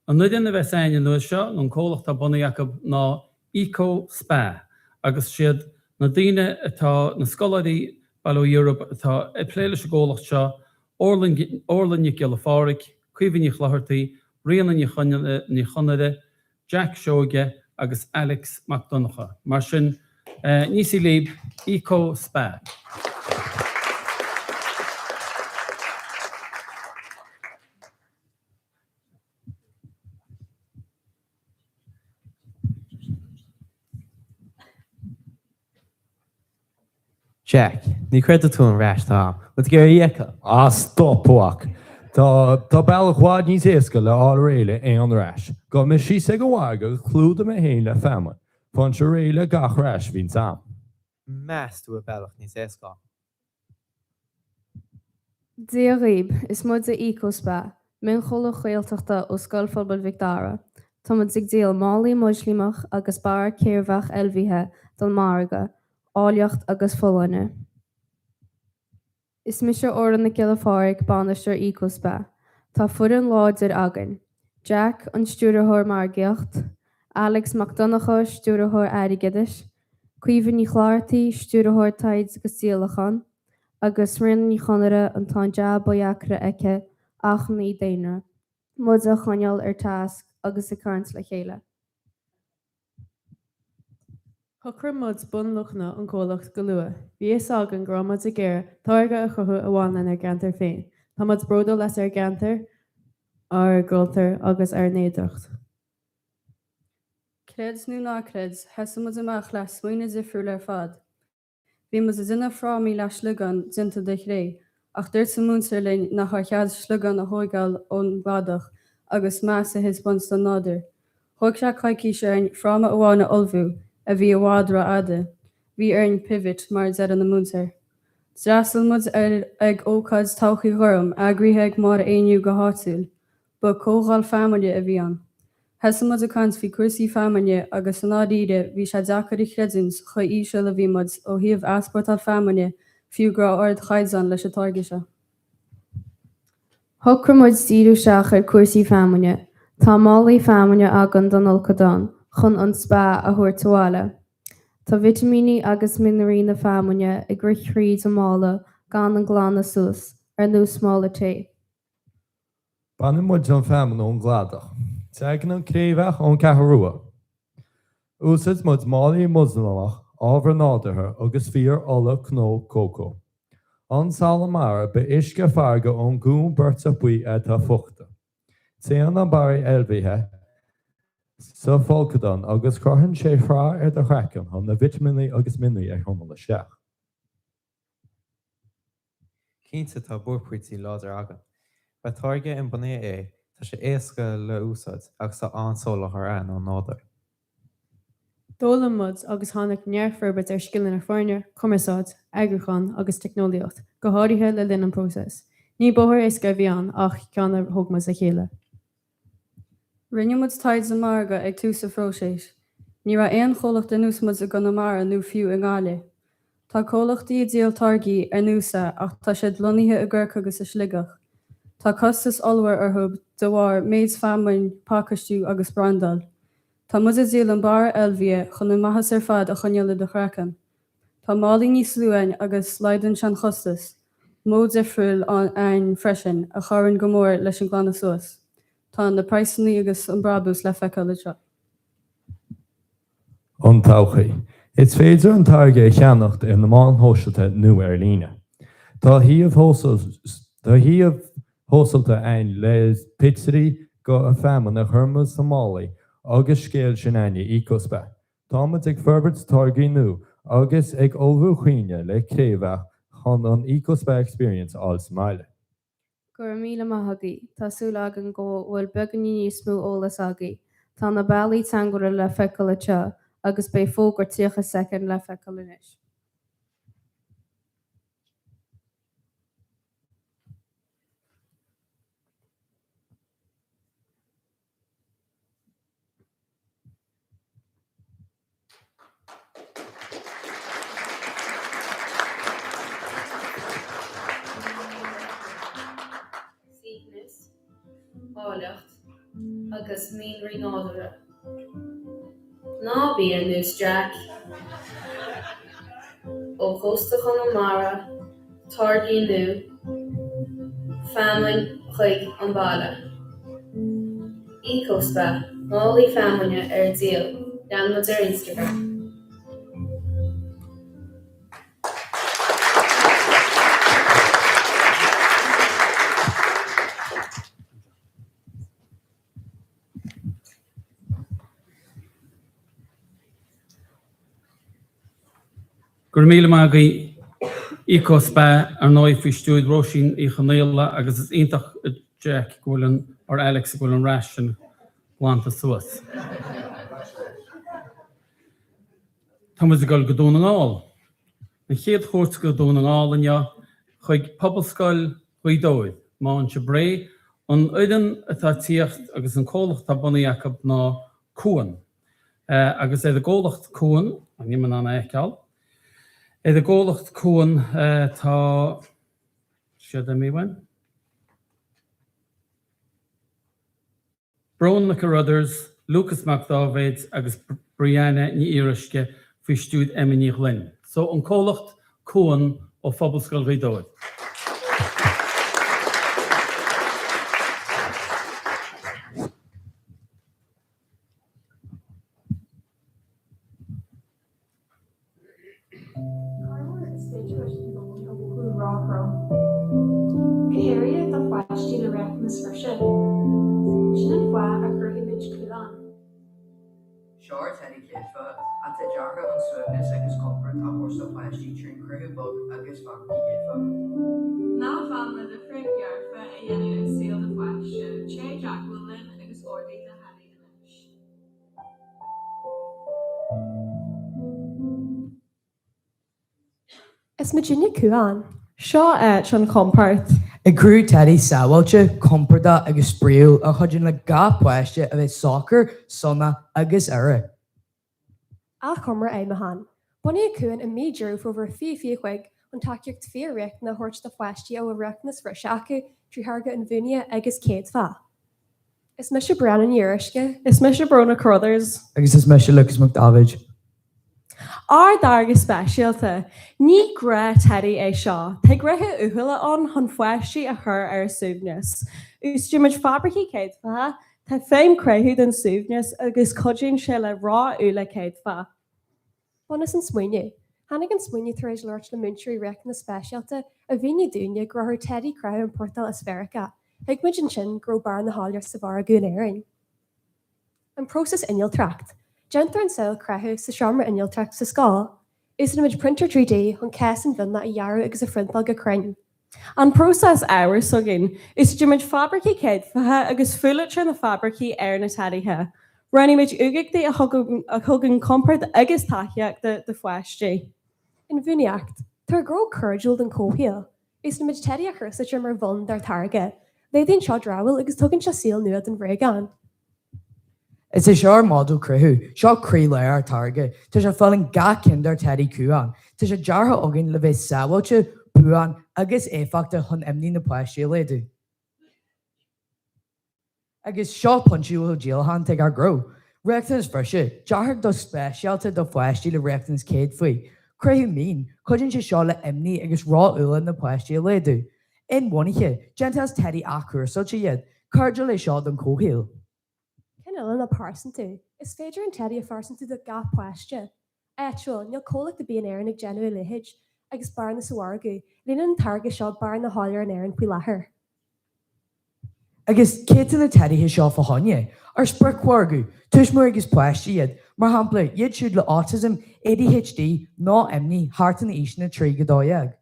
An nuidir na bheith sáine nuair seo nó cólacht tá bunaíocha ná eco-spa, agus siad na daoine atá na scoláirí bailó Europe atá i pléile se ggólacht seo, orlanne geal fáric, cuimhíní chlathairtaí, rianna ní chonada, Jack Shoge agus Alex McDonough. Mar sin níos í líb eco-spa. Jack, ní creid tú an ráis tá, let go dhécha. Stopach. Tá bailach bhád níos éasca le á réile é an ráis. Go me sí sé go bhága clúda me héin le fema. Fan se réile gach ráis hín sam. Meas tú a bailach níos éasca. Díoríb is mud a eco-spa, min chola Gaeltachta ó scoil phobal Victara. Tá mud sig díal málaí muslímach agus bar céirmhach elmhíthe don marga, áiliocht agus fólainne. Is mis ordan na geal fáric banisteir eco-spa. Tá fud an láidir agan. Jack an stúrathóir mar gceocht, Alex McDonough stúrathóir airigidis, cuimhíní chláirtaí stúrathóir taid agus síalachan, agus rinní chonara an tá deab baeachra aice achan í daoine, mud a choneal ar tasc agus a cairnt le chéile. Thuchar mud bunluchna an cólacht go lua. Bhí is agan gromad a ggéir táirge a chutha a bháin ar gantar féin. Tá mud bródal leis ar gantar, ar gultar agus ar néadrocht. Creds nó nácreds, hesamid amach le smuoine difriúil ar fad. Bhí mu a duine frámí leis slugan dinta de ré, ach dúirt sa múnsar linn nach chead slugan a thógáil ón bhadach agus meas a his buns don náidir. Thug se caiicí sé fráma amháinna olbhú, a bhí bhádra ada. Bhí ar an pivot mar dead an na múnsar. Drasal mud ag ócáid tauchaí thuram agríthe ag mar aoniu go háitiúil. ba cógáil famille a bhí an. Heasa mud a cant bhí cuasaí famille agus san ádaíre bhí sé deachar i chreidins chu ísio le bhí mud ó thaobh easpórtáil famille fiú gra ard chaidsan leis a táirge se. Thocra muid díú seach ar cuasaí famine. Tá málaí famine agan don olcadán, chun an spa a thuairtuála. Tá vitamíní agus minerí na famine i gcuir chríd a mála gan an gláán na suas ar nús mála té. Banna muid an feman ón gladach. Tegan an créomhach ón ceathrua. Úsad mud málaí Muslimach ábhar nádatha agus fíor ola cnó cócó. An Salamara be isce farga ón gún burta buí tá fuchta. Téan an barí elbhíthe sa fólcadan agus crohann sé frá ar do chreachan chun na vitamíní agus minerí ag thomla seach. Cínta tá burprítaí láidir agat. Ba táirge in buné é, tá sé éasca le úsad agus tá ansóla ar an nádar. Dóla mud agus tháinig nearfarbet ar skillan ar fáinne, cumarsáid, agrachan agus technoliacht, go háirithe le linn an prósas. Ní bóthir is go bhíán ach ceanna thugmas a chéile. Rinne mud taid sa marga ag tú sa fróséis. Ní ra éon cholacht a nús mud a ganamara nó fiú in gáile. Tá cólachtaí a díal targaí ar núsa ach tá sé dloníthe a ggurcha agus a sligach. Tá costas olhar ar thub do bhar méids famain, pácastú agus brandal. Tá mud a díal an bar elbhí chun na maithas ar fad a chuneala do chreachan. Tá málaí níos luúin agus leidan sean chostas. Mód ifriúil an freisin a charann go mór leis an glána suas. Tá na praisinaí agus an brabús le feiceáil le seo. An tauchaí. It's féidir an targe cheannacht in na mán hóisealte nu ar líne. Tá híomh hóisealta ein le pizzerí go a feman a churmas sa málaí agus scéal sin aine ícospa. Támad ag ferbert targaí nu agus ag olbhú chuoine le créomhach chun an ícospa experience all smaile. Gur míle maithagaí, Tásúla agan go bhfuil beganí níos smú ólas agaí. Tá na bailí teangaire le feiceáil le teo agus bé fógur tíocha second le feiceáil inis. Áileacht agus mianraí nádúra. Ná bíonn nús Jack ó chósta chun an mara, targaí nu, feamainn chuig an balla. Ícospa, málaí feamaine ar díal, leanmud ar Instagram. Gur míle maithagaí ícospa ar 9 faoi stúid Róisín í chanéala agus is iontach Jack gúilen ar Alex gúilen ration glánta suas. Thomas a goil go dún an áil. Na chéad chóirt go dún an áil an chuig pobalscoil chuig dóid, má an se bré an uidan atá tíocht agus an cólacht tá bunaí Jacob ná cuan. Agus é a ggólacht cuan, an níman an éiceáil. É a ggólacht cuan tá siad a míhain. Brona Carruthers, Lucas McDavid agus Brianna ní Irisce faoi stúd Emily Lynn. So an cólacht cuan ó Phobalscoil Gaí Dóid. Is Virginia cuan. Seo Sean compart I cruú Teddy sábailte, comporta agus spríú a chuidir le gá poiste a bheith soccer, sonna agus ara. A chumra é mahan. Bunny cuan a méidir over fichuig an takeocht féric na hort de foiistí ó recnas for seacu trí harga an bhuine agus céad fa. Is mis se brenn an dheiriske? Is mis se brona Crothers? Agus is mis se Lucas McDavid. Ar darga speisialta, ní gra Teddy é seo, Tá grethe uhuila an chun foiistí a chur ar súbneas. Ús Jimid fabricí céad fa, Tá féim creithú den súbneas agus codín se le rá ula céad fa. Bunas an smuoine. Hannig an smuoine tar éis leirt le muintúí rec na speisialta a bhíine dúine grothir Teddy crowd an Portal Asferica. Ag muid an sin gro bar na háir sa bar a gún éiring. An prósas inal tracht. Gentar an saoil crethú sa seomra inal tracht sa scá. Is an imid printer 3D chun ces an bhina a dhearú agus a frontal go crain. An prósas áhar sugin, is Jimid fabricí céad fathe agus fuilatre na fabricí ar na Teddythe. Runimid ugaigtaí a thugann compart agus taithíochta de foiistí. In bhuineacht, tar gro curjúil den cóhial. Is na mid Teddy a chusa mar bhun dar targa. They didn't shot Rawell agus tugan se seal nuad an Reagan. It's a sure model crew, shot cree lair target, tis a falling ga kinder Teddy Kuan, tis a jarha ogin leve sawoche, puan, agus factor hun emni na poisty ledu. Agus shot punchy will jailhan take our grow. Rectons for shit, jar does specialty the poisty the rectons kid free. Crew mean, couldn't she shot le emni agus raw ul in the poisty ledu. In one here, Gentiles Teddy Akur such a yet, cardinally shot on Cohill. Ken a parson too. Is Phaedra and Teddy a farson to the gap question? Actual, you'll call it the be an air in a genuine lihage, agus bar in the Suargu, lean and target shot bar in the holler and air and Pilaher. Agus kids in the Teddy his shot for Honye, or Sprick Wargu, Tushmurgus Plashy yet, Marhample, yet should le autism, ADHD, no emni, heart in the East in a tree godoyag.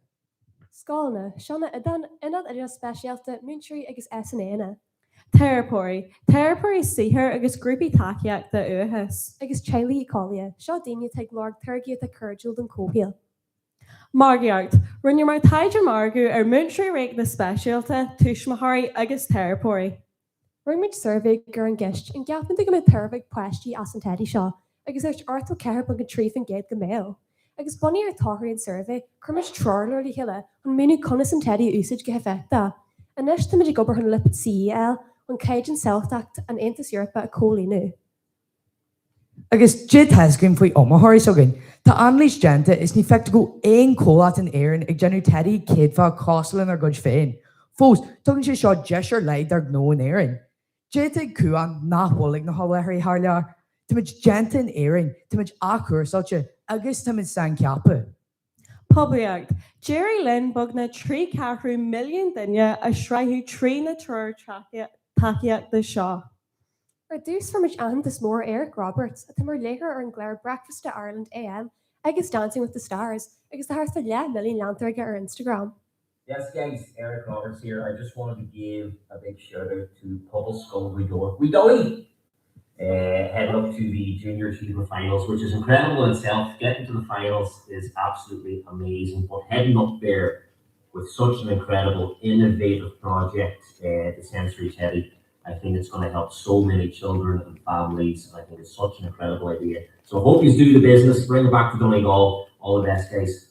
Scalna, Shana Edan, Enad Ida Specialta, Muntry agus SNA. Terrapori sihir agus grúpi takiak the uhas. Agus Charlie Ecolia, Shaw Dania take Lord Turgi at the Curjul and Cohill. Margiart, run your mouth tiger margu or Muntry rake the specialta, Tushmahari agus Terrapori. Rumage survey Gurn Gish and Gapin to give a terrific plashy as and Teddy Shaw, agus there's Arthur Carabug and Treef and Gate the mail. Agus bunny ar táthraí survey, chumid trorlóir heile an mínú conas an Teddy úsid go hefecta. An eis tá muidir gobar an lipid CEL an Cajun Seltacht an Aintas Europa a cólíú. Agus jid hesgin faoi omahari sogin, tá anlís genta is ní fect go ein cólat an éireann ag genú Teddy céadfa coslan ar gud féin. Fós, tugann sé seo jeisir leid ar gno an éireann. Jid ag cuan nachhólig na hallairí harlear, Timid genta an éireann, timid acur such agus tamid san ceapa. Pobliacht, Jerry Lynn bugna 3 million duine a shraiú trí na trúr takiak the Shaw. Reduce from which and this more Eric Roberts, a timor later or in Glare Breakfast to Ireland AM, agus Dancing with the Stars, agus the hearth of million Lanthorga or Instagram. Yes guys, Eric Roberts here. I just wanted to give a big shout out to Public Skull We Dowie! Heading up to the junior achievement finals, which is incredible in itself. Getting to the finals is absolutely amazing, but heading up there with such an incredible, innovative project, the Sensory Teddy, I think it's going to help so many children and families. I think it's such an incredible idea. So I hope you do the business, bring it back to Donegal. All the best, guys.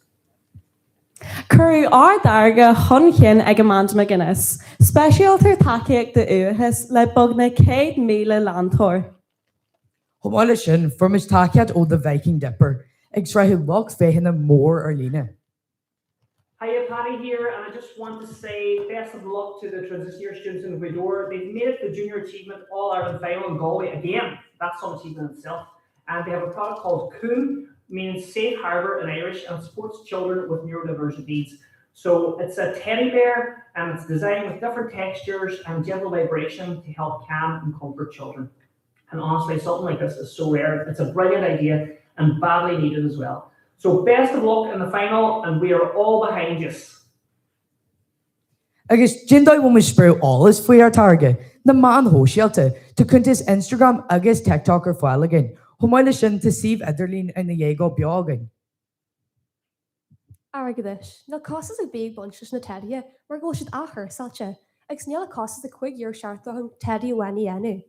Curry ar darga chun ag Amanda McGuinness, Specialtar takeíocht de uhas le bugna 100 míle landthór. Homáile sin formis takeíocht ó the Viking Dipper, ag sraithú loch féhanna mór ar lína. Hiya, Patty here, and I just want to say best of luck to the transition year students in Ecuador. They've made it to the Junior Achievement All-Ireland Final in Galway again. That's some achievement in itself. And they have a product called Coom, means Safe Harbour in Irish, and supports children with neurodivergent needs. So it's a teddy bear, and it's designed with different textures and gentle vibration to help calm and comfort children. And honestly, something like this is so rare. It's a brilliant idea and badly needed as well. So best of luck in the final, and we are all behind you. Agus jindai when we spray all is for our target. The man ho shelter to kuntis Instagram agus TikTok or file again. Homáile sin to save Ederlín in the Jago Biogan. Argadis, na costas a big bunches na tedia, mar go siad achar salcha, ag sneal costas a quig year shart on tedia wani anu.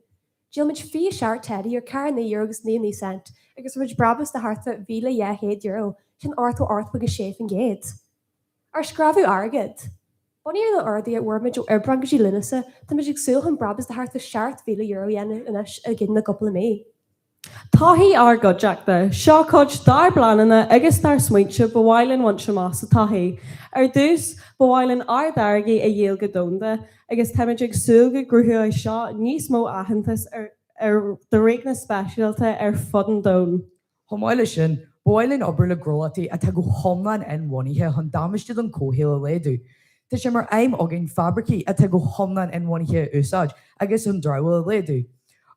Jill mich fee shart teddy or car na euros na ni cent, agus rich brabus the heart that vila ya head euro, shin artho with a shave and gate. Ar scravu argad. Bonnie the ardi at wormage or brangashi linisa, the magic soul and brabus the heart of shart vila euro yen and ash again a couple of me. Táhí ar gComhlachta, seo coach dar blanana agus dar smuintse bhhailinn want sem más a táhí. Ar dús bhhailinn ar dargaí a dhéal go dónda, agus taimeigh suúga grúthú é seo níos mó ahantas ar do réicna speisialta ar fud an dón. Thomáile sin, bhhailinn obair le grolataí a tá go thomlan an bhainithe chun damaistead an cóhéal a léadú. Tá sé mar aim agin fabricí a tá go thomlan an bhainithe úsáid agus an dráhfuil a léadú.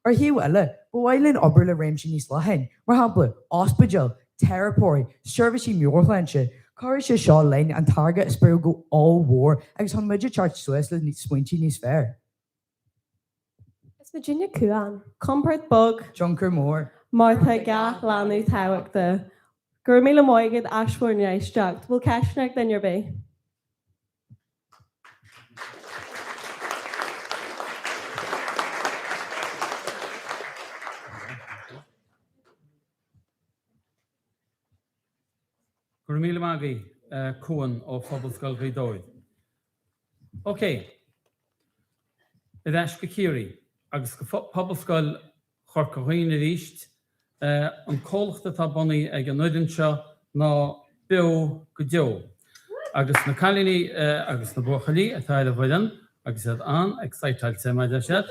Ar hiú eile, bhhailinn obair le réimsí níos leithin, mar hapla, ospidal, terrapóí, servicí miorchlanse, Cáir sé seo lein an targa is beir go all-war agus an muidir teart suas le smuintí níos fearr. Is Virginia Cuan. Compart bug. Junker mór. Martha ga lanú táhachta. Gur mí le móigad asfuair neaisteach, bhfuil ceisneach den your bé. Gur míle magaí cuan ó phobal scoil Ghaeltachta. OK. I dheis go cíirí, agus go phobal scoil chur go dhaoine ríist, an cóhlachta tá bunaí ag an nuireann seo ná beo go deo. Agus na cailíní agus na buachalaí atá le bhaileann, agus iad an ag saitailte maidide siad.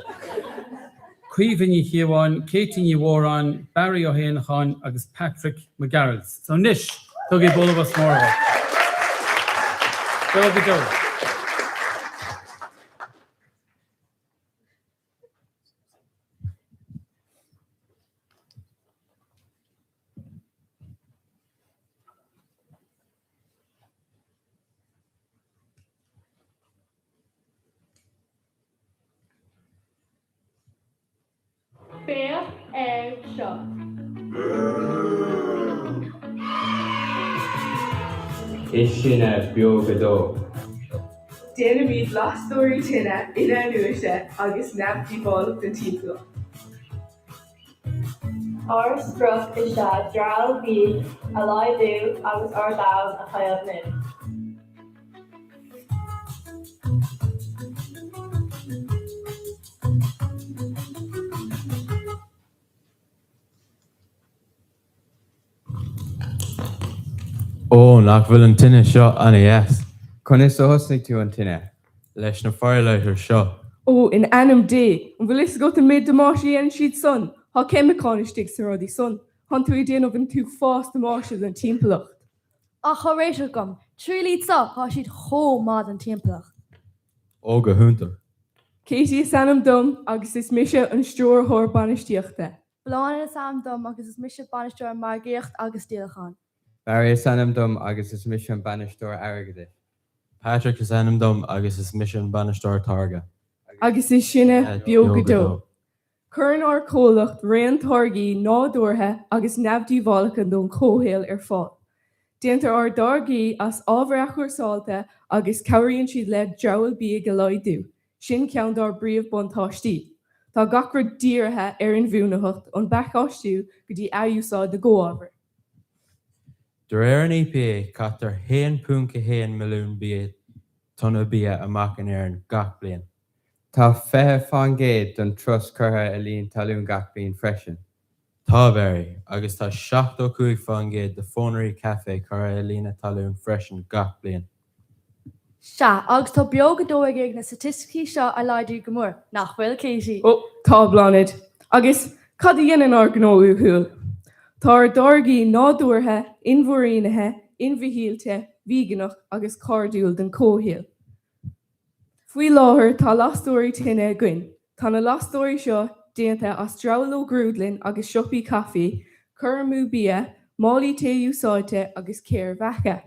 Cuomhaní Chiaháin, Katie Warán, Barry O'Hanachan agus Patrick McGarrels. So nish, tugí bola was mór. Go go go. Bear shot. Is sin a biogadó. Déanamh iad lastóirí tine ina nuaiste agus neamhtí ball den tímpla. Ar struch is se dral bhí a laidú agus ar dáil a chailh nu. Ó, nach bhfuil an tine seo anna yes. Chun is ósnig tú an tine, leis na firelighter seo. Ó, in anam dé, an bhfuil is go an méid demáisí an siad son, há cemicánistig sa rodí son, han tú I déanamh an tú fás demáisiad an timplacht. A cha réisio gom, trílíd sa, há siad chó mád an timplacht. Ó go húntar. Katie is anam dom agus is mise an stúr thór banistíochta. Bláin is am dom agus is mise banisteir mar géocht agus díalachan. Barry is anam dom agus is mission banistóir airgade. Patrick is anam dom agus is mission banistóir targa. Agus is sinne biogadó. Curran ar cólacht réan targaí nádúirthe agus neamhtí bhálachan don cóhéal ar fáil. Déantar ar dargaí as ábhreachúir sáilta agus cabhraíonn siad le dreabhal bí go laidú. Sin ceann dar bríomh bontáistí. Tá gachar díorthe ar an bhúnachacht an beáistú go dtí aúsáid de ggóábhar. Der an EPA catar 1.1 milliún bí tonna bí amach an éireann gach bliain. Tá fethe fan géad don trus curtha a líon talún gach bliain freisin. Tá bhéirí, agus tá 75 fan géad de Fónaí Café curtha a líon talún freisin gach bliain. Se, agus tá biogadó ag na statisticí seo a laidú go mór, nach bhfuil Katie. Ó, tá bláid. Agus cad dhéanaan ar gnóú thuúil. Tá ar dargaí nádúirthe, inmhóraonathe, inmhíhíalte, víganach agus cardúil den cóhéal. Fuoi láthair tá lastóirí tine gcuin. Tá na lastóirí seo déanta as dreabhló grúdlinn agus siopaí cafaí, curmú bia, málaí taobh úsáidte agus céir bhecha.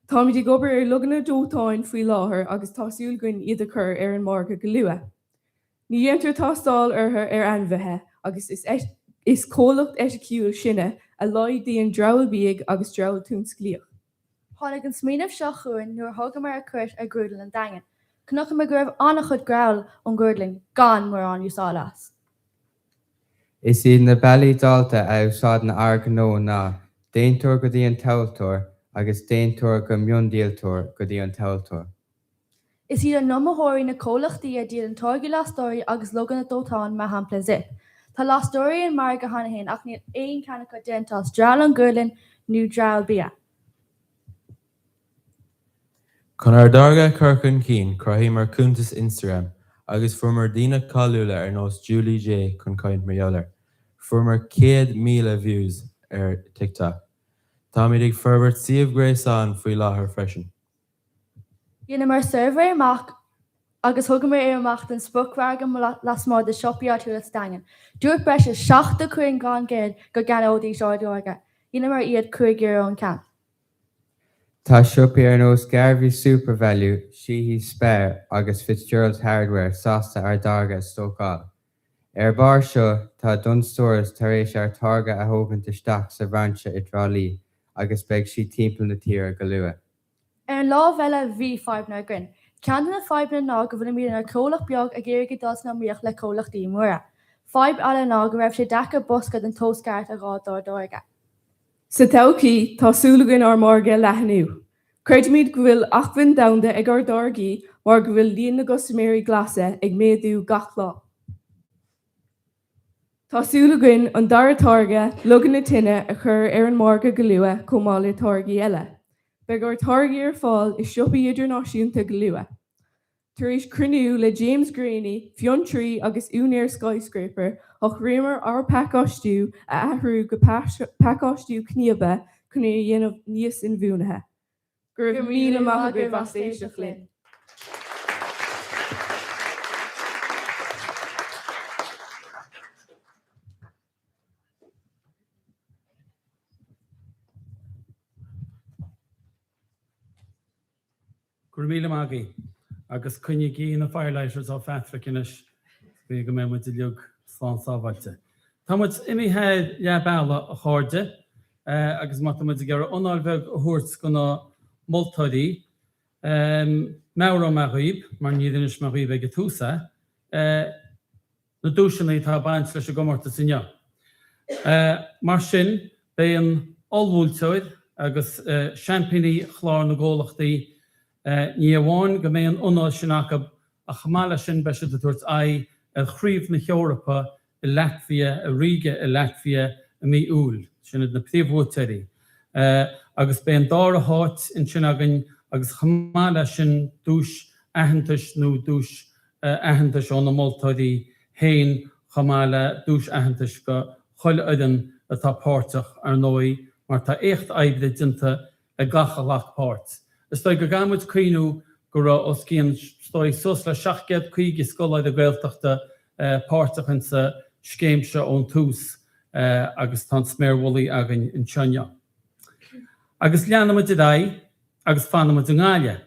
Tá muid gobar ar luganna dótáin faoi láthair agus tásúil gcuin iad a chur ar an marga go luath. Ní dhéantar tástáil artha ar anmhethe agus is cólacht eisiciúil sinne a laidíon dreabhal bíag agus dreabhal tún sclíoch. Tháinig an smaoinemh seo chuain nuair thugam mar a cuirt ar grúdal an daingean. Cnocam me gurbh annach chud grail ón gúdling gan mar an úsáideas. Is iad na bailí dalta a úsáid na argó ná déontóir go dtí an tailtóir agus déontóir go miondíaltóir go dtí an tailtóir. Is iad an nómathirí na cóhlachtaí a díad an táirgí lastóirí agus logan na dótáin me hampla zip. Tá lastóirí an mar go hanahéin ach níl aon ceannacha déantás dreal an gúdlinn nó dreal bia. Chun ar darga curcan cín croithí mar cúntas Instagram agus fuair dína cáúla ar nós Julie J chun caint marheolar. Fuair mar 100,000 views ar TikTok. Tá muid ag forbairt siomh gréasán faoi láthair freisin. Dhéanam mar survey amach agus thugam mar ar amach den spocragam las mór de siopí áitiúla daingean. Dúirt breis 65 gan géad go gan ódaí seoidóga. Dhéanam mar iad 5 euro an camp. Tá siopí ar nós Garvey Supervalue, Sheehy Spare agus Fitzgerald Hardware sásta ar darga stócáil. Ar bar seo tá Dunn Stores tar éis ar targa a thógann isteach sa bhaintse i Drálí agus beidh si timpeall na tíre go luath. Ar an lá bheile bhí 5 na grin. Ceann na 5 na ná go bhfuil míad ar cólach beag a ggéir go dás na míoch le cólachtaí móra. 5 eile ná go raibh sé decha boscad an tósceart a rádá dóirga. Sa taucí tásúlagan ar mórga lehanú. Creid míad go bhfuil achhain damda ag ar dargaí mar go bhfuil líon na gosaméirí glasa ag méadú gach lá. Tásúlagan an dar targa lugan na tine a chur ar an mórga go luath comála targaí eile. Beag ar targaí ar fáil is siopaí idirnáisiúnta go luath. Tar éis cruniú le James Graney, Fionn Tree agus Únair Skyscraper ach réimar ar pacáistú a athrú go pacáistú cníoba chun é dhéanamh níos in bhúnathe. Gur míle maith go bhastéisteach linn. Gur míle mágaí agus cynnig í na firelights á fetricinnis bhí go mé mu i leog slán sábhailte. Tá muid imithe leabála a cháde agus má muid gur onáilbeh thuirt go ná moltaí mera me riomh mar níidir mar riomh ag túsa na dúisinaí tá baint leis a gomarta sinne. Mar sin bé an allhúlteid agus champagní chlár na ggólachtaí ní bháin go mé an onáil sin a chamála sin be de tuairt a chríomh na Eorpa i Latvia, a Riga i Latvia a mí úl, sin na príomhúteirí. Agus bé an dár a háit in sin agan agus chamála sin dúis ahantais nó dúis ahantais ó na moltaí héin chamála dúis ahantais go choil aidan atá páirteach ar nói mar tá écht aibre dinta a gacha lachpáirt. Is go gamut cuiinú go os cían stoi sus le 7 chuig scoláid a Gaeltachta páirteach sa scéimse ón tús agus tá sméirholaí agan in Tseanna. Agus leanana dá agus fanna an gáile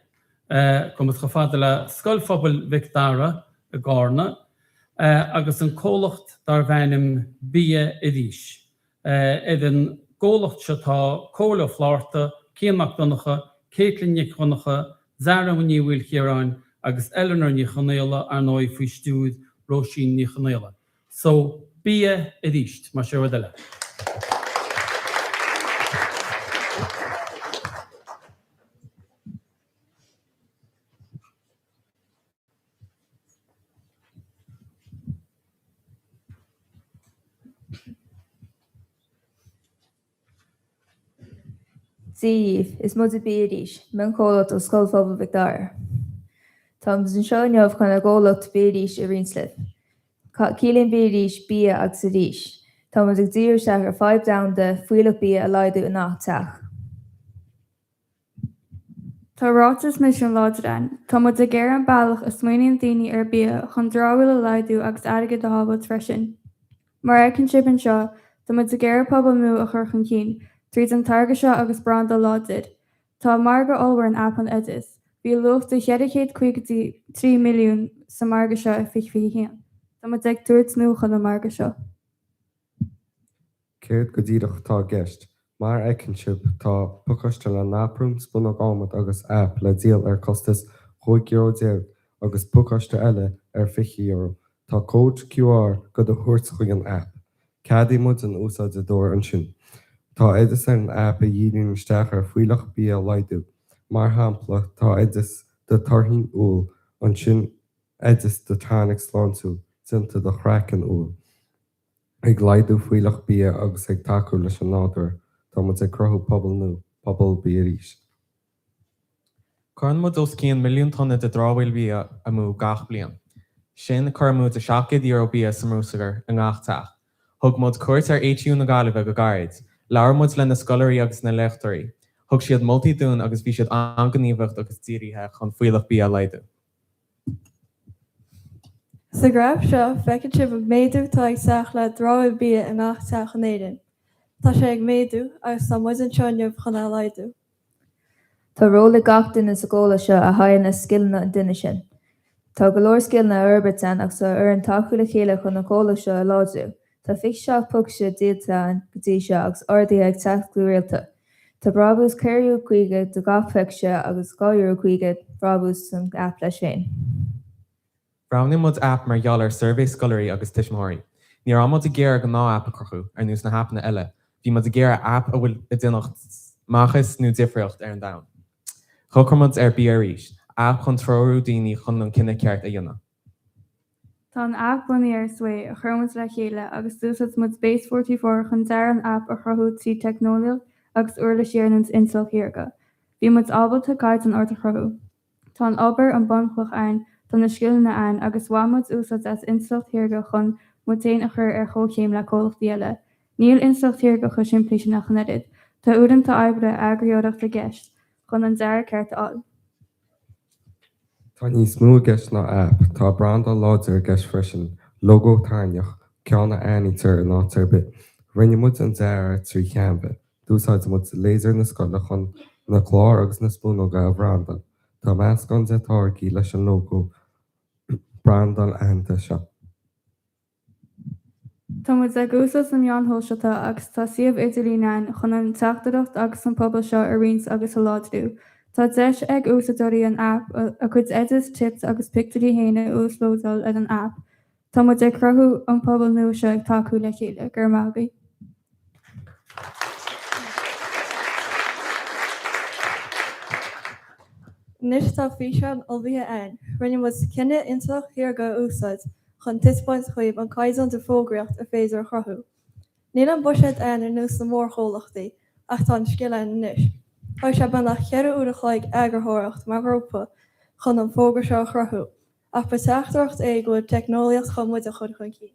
chum go fada le scoilphobal Victára a gána agus an cólacht dar bhainim bí i ríis. Idir cólacht se tá cóla fláirta, céamach donnacha, Caitlin ní chunacha, Zara ní bhfuil chéaráin agus Eleanor ní chanéile ar nói faoi stúd Róisín ní chanéile. So bí i ríist mar sé bhile. Díomh is mud a béiris, man cólat ó scoilphobal Victára. Tá an seo neamh chun a ggólacht béiris a rinslih. Cílíonn béiris bí agus a ríis. Tá ag díirteach ar 5 damda fuileach bí a laidú in nachteach. Tá rátas me sin láidirein, Tá mud a ggéir an bailach a smaoiníonn daoine ar bí chun drábhfuil a laidú agus aige do hábhad freisin. Mar ag an siban seo, Tá mud a ggéir pobal mú a chur chun cín, tríd an targa seo agus branda láid. Tá marga olhar an apan edis. Bhí luachta 3 milliún sa marga seo a fichhí chéan. Tá mu ag tuairt nucha na marga seo. Céirt go dtíadach tá gceist, Mar ecinship tá pucaiste le náprúm spúna gámad agus app le díal ar costas €5 agus pucaiste eile ar €50. Tá cód QR go do thuirt chuig an app. Cadí mud an úsáid a dóir an sin. Tá idir an app a dhéanann isteach ar fuileach bí a leidú. Mar hampla tá idir de tarthaín úl an sin idir de tánic sláintú sinnta do chreacan úl. Ag leidú fuileach bí agus ag taú leis an nádúir. Tá mu ag crothú pobl nó, pobl bí arís. Corn mud os cían milliún tonna de dráhfuil bí a mú gach blian. Sin chur mú a €7 bí sa mrúsagar an gachtaach. Thug mud cuairt ar éitiú na Gaillimh go gairid. Leabhar mud le na scoláirí agus na leachtarí. Thug siad multidún agus bhí siad anganíomhacht agus tíorithe chun fuileach bí a leidú. Sa gráibh seo feicid sibh méadú tá ag seach le dráibh bí an gachtaach an éideann. Tá sé ag méadú agus tá muid an teoinneamh chun á leidú. Tá róla gach duine sa ggóla seo a haigh na scialna an duine sin. Tá go leor scialna Urbatan agus ar an taú le chéile chun na ggóla seo a láidú. Tá fic seo pucse díalta go dtí seo agus ordaí ag teachú réalta. Tá brabús 4 do gachfeice agus 2 brabús san app leis féin. Browning mud app mar gheall ar survey scoláirí agus tuismitheoirí. Ní amad a ggéar go ná app a crochú ar nús na hapna eile. Bhí mud a ggéar app a bhfuil a dunacht machas nó difriocht ar an dam. Chocramod ar bí arís, app chun trórú daoine chun an cinenne ceart a dhéanana. Tá an app bunaí ar sué a churmas le chéile agus dúsas mud Space 44 chun dear an app a chrothú trí technolial agus uirla séarnans instal chéirga. Bhí mud ábalta caiid an orta chrothú. Tá an obair an bunchlach ein don na scialna ein agus bhámod úsas as instal chéirga chun mutain a chur ar chóchéim le cólachtaí eile. Níl instal chéirga chu siimplí nach chunedid. Tá údanta aibre agriúdacht a gceist chun an dear ceart áil. Tá níos mú gceist ná app, tá brand á láidir gceist freisin, logo tarneach, ceanna anítar an átar bit. Rinne mud an deir trí cheamba, dúsáid mud léidir na scoile chun na Clár agus na spúnaga a bhrandan. Tá meas gan táircí leis an logo brandal aanta seo. Tá mud ag úsas an meánthóiseata agus tá siomh idirlínein chun an teachtaíocht agus an pobal seo a rins agus a láidú. Tá deis ag úsadóirí an app a chud edis tips agus picturí héine úslódal ar an app. Tá mud ag crothú an pobal nua seo ag taú le chéile gur mágaí. Nis tá físe an olbíthe ein, rinne mu cinenne intach hir go úsáid chun tispáint chuoibh an caiisan de fógraíocht a féidir chrothú. Níl an buisiid ein ar nús na mór chólachtaí ach tá sciile níis. Tá se ban nach cheadú úra chláig agurthireacht mar grúpa chun an fógra seo chrothú, ach ba teachtacht é go technoliacht chun muid a chud chun cí.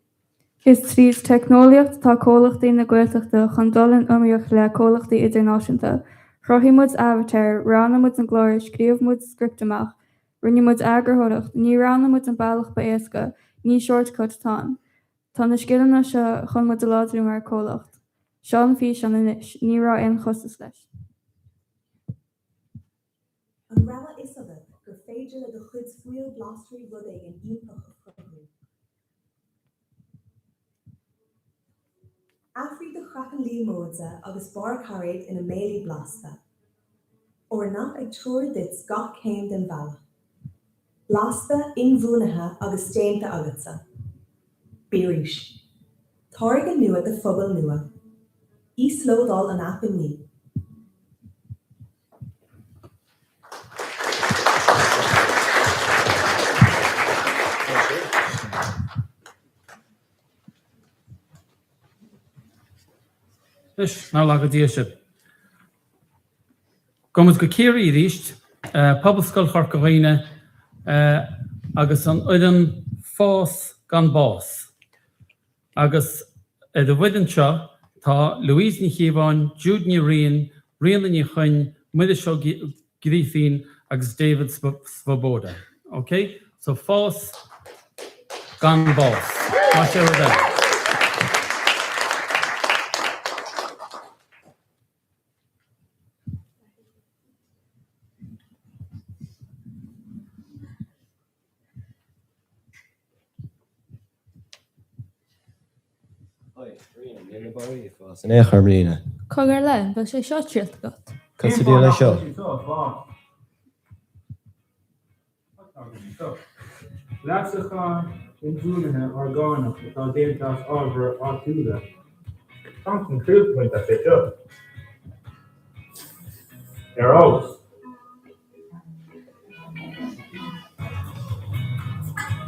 Is tríos technoliacht tá cólachtaí na Gaeltachta chun dolan umíocht le cólachtaí idirnáisiúnta. Chrothí mud avatar, ranna mud an glóir, scríomh mud scriptamach, rinne mud agurthireacht, ní ranna mud an bailach ba éasca, ní shortcut tá. Tá na scileanna seo chun mud a láidrú mar cólacht. Seo an fís an inis, ní rá aon chostas leis. An rama is of it, gur féidir le do chud fuil blastrií rud ag an íompach a chrothú. Afrí do chrachan límóidsa agus bar carried ina méli blasta. Or nach ag trúir dit gach céim den bhealach. Blasta inmhúnathe agus déanta agatsa. BeeWise. Táirge nua de phobal nua. Íslódal an app in ní. Is ná le go dtí sib. Gomas go céirí ríist, pobl scoil chorcaghine agus an uidan fás gan bás. Agus do bhuidan seo tá Louise ní Chéabháin, Jude ní Rian, Rianna ní Chuin, muide seo Grífín agus David Svoboda. Okay? So fás gan bás. Má sé bhfuil. San éach Armlína. Cogur le, bhil sé seo tríocht got. Considera lei seo. Leatachta inbhuanaithe orgánach atá déantas ábhar áitiúla. Tá an cruúpaint a fitte. Ós.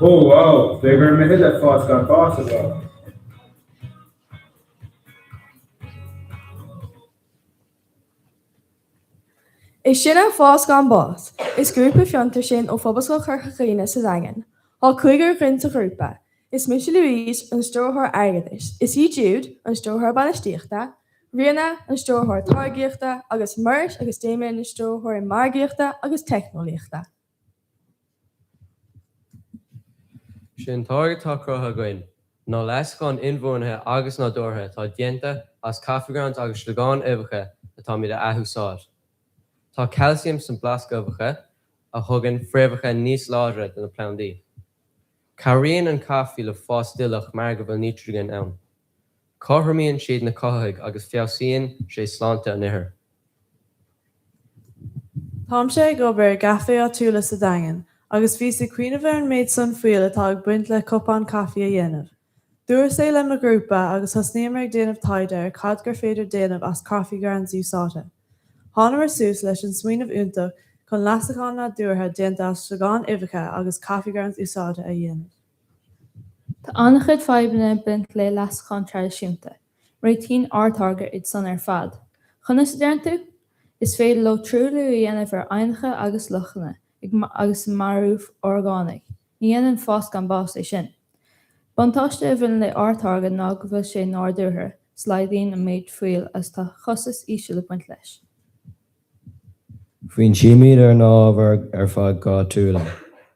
Oh wow, bigger me hit that fast gone possible. Is sin an fás gan bás, is grúpa fiontar sin ó phobal chucha chéine sa dagan. Tá chuigur chun sa grúpa. Is Miss Louise an stróthir agadis. Is í Jude an stróthir banistíochta, Rihanna an stróthir targaíochta agus Murs agus Damien an stróthir margaíochta agus technolíochta. Sin táirtá crutha goin. Ná leascán inbhuanaithe agus ná dúirthe tá déanta as cafigrant agus slagán uibhecha atá míad a athúsáid. Tá calcium san blasca uibhecha a thugann fréamhacha níos láidre den na plandaí. Caríonn an cafi le fás duilleach mar go bhfuil nitrogen ann. Cóthraíonn siad na cothaigh agus feabhsaíonn sé slánta an ithear. Tám sé go bar gafe áitiúla sa dagan, agus bhí sa cuiineh an méid san fuil atá ag buint le cupán cafi a dhéanamh. Dúir sé le na grúpa agus thosnéimar ag déanamh taidir cad gur féidir déanamh as cafi gar an zúsáta. Tháinig mar sús leis an smaoinemh únta chun leasacháin na dúirtha déanta as slagán uibhecha agus cafi gar an úsáta a dhéanamh. Tá annach chud feibanna buint le leasacháin tradiisiúnta, réitín átarga id san ar fad. Chuna sa dearn tú? Is féidir le trúla a dhéanamh ar aoncha agus luchanna agus marúh orgánig. Ní dhéanann fás gan bás é sin. Bantáiste a bhfuil le átarga ná go bhfuil sé nádúrtha, slaidíonn a méid fuil as tá chosas ísio le buint leis. Bhíonn siimiad ar nábhar ar fad gá túla.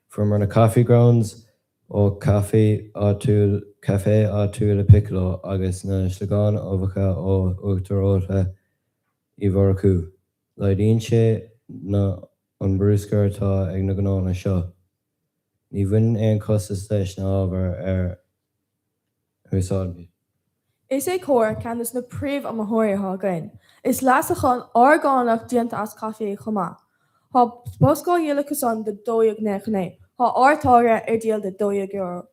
From na coffee grounds ó café átúla piccolo agus na slagán uibhecha ó uachtaróta I bhorcú. Laidíonn sé na an brúscar atá ag na gnána seo. Ní bhain aon costas leis na ábhar ar úsáidí. Is é cóir ceannas na príomh am thóirtha gain. Is leasacháin orgánach déanta as cafi chumá. Tá boscá dhéalachas an de 2.99. Tá átáire ar díal de €2.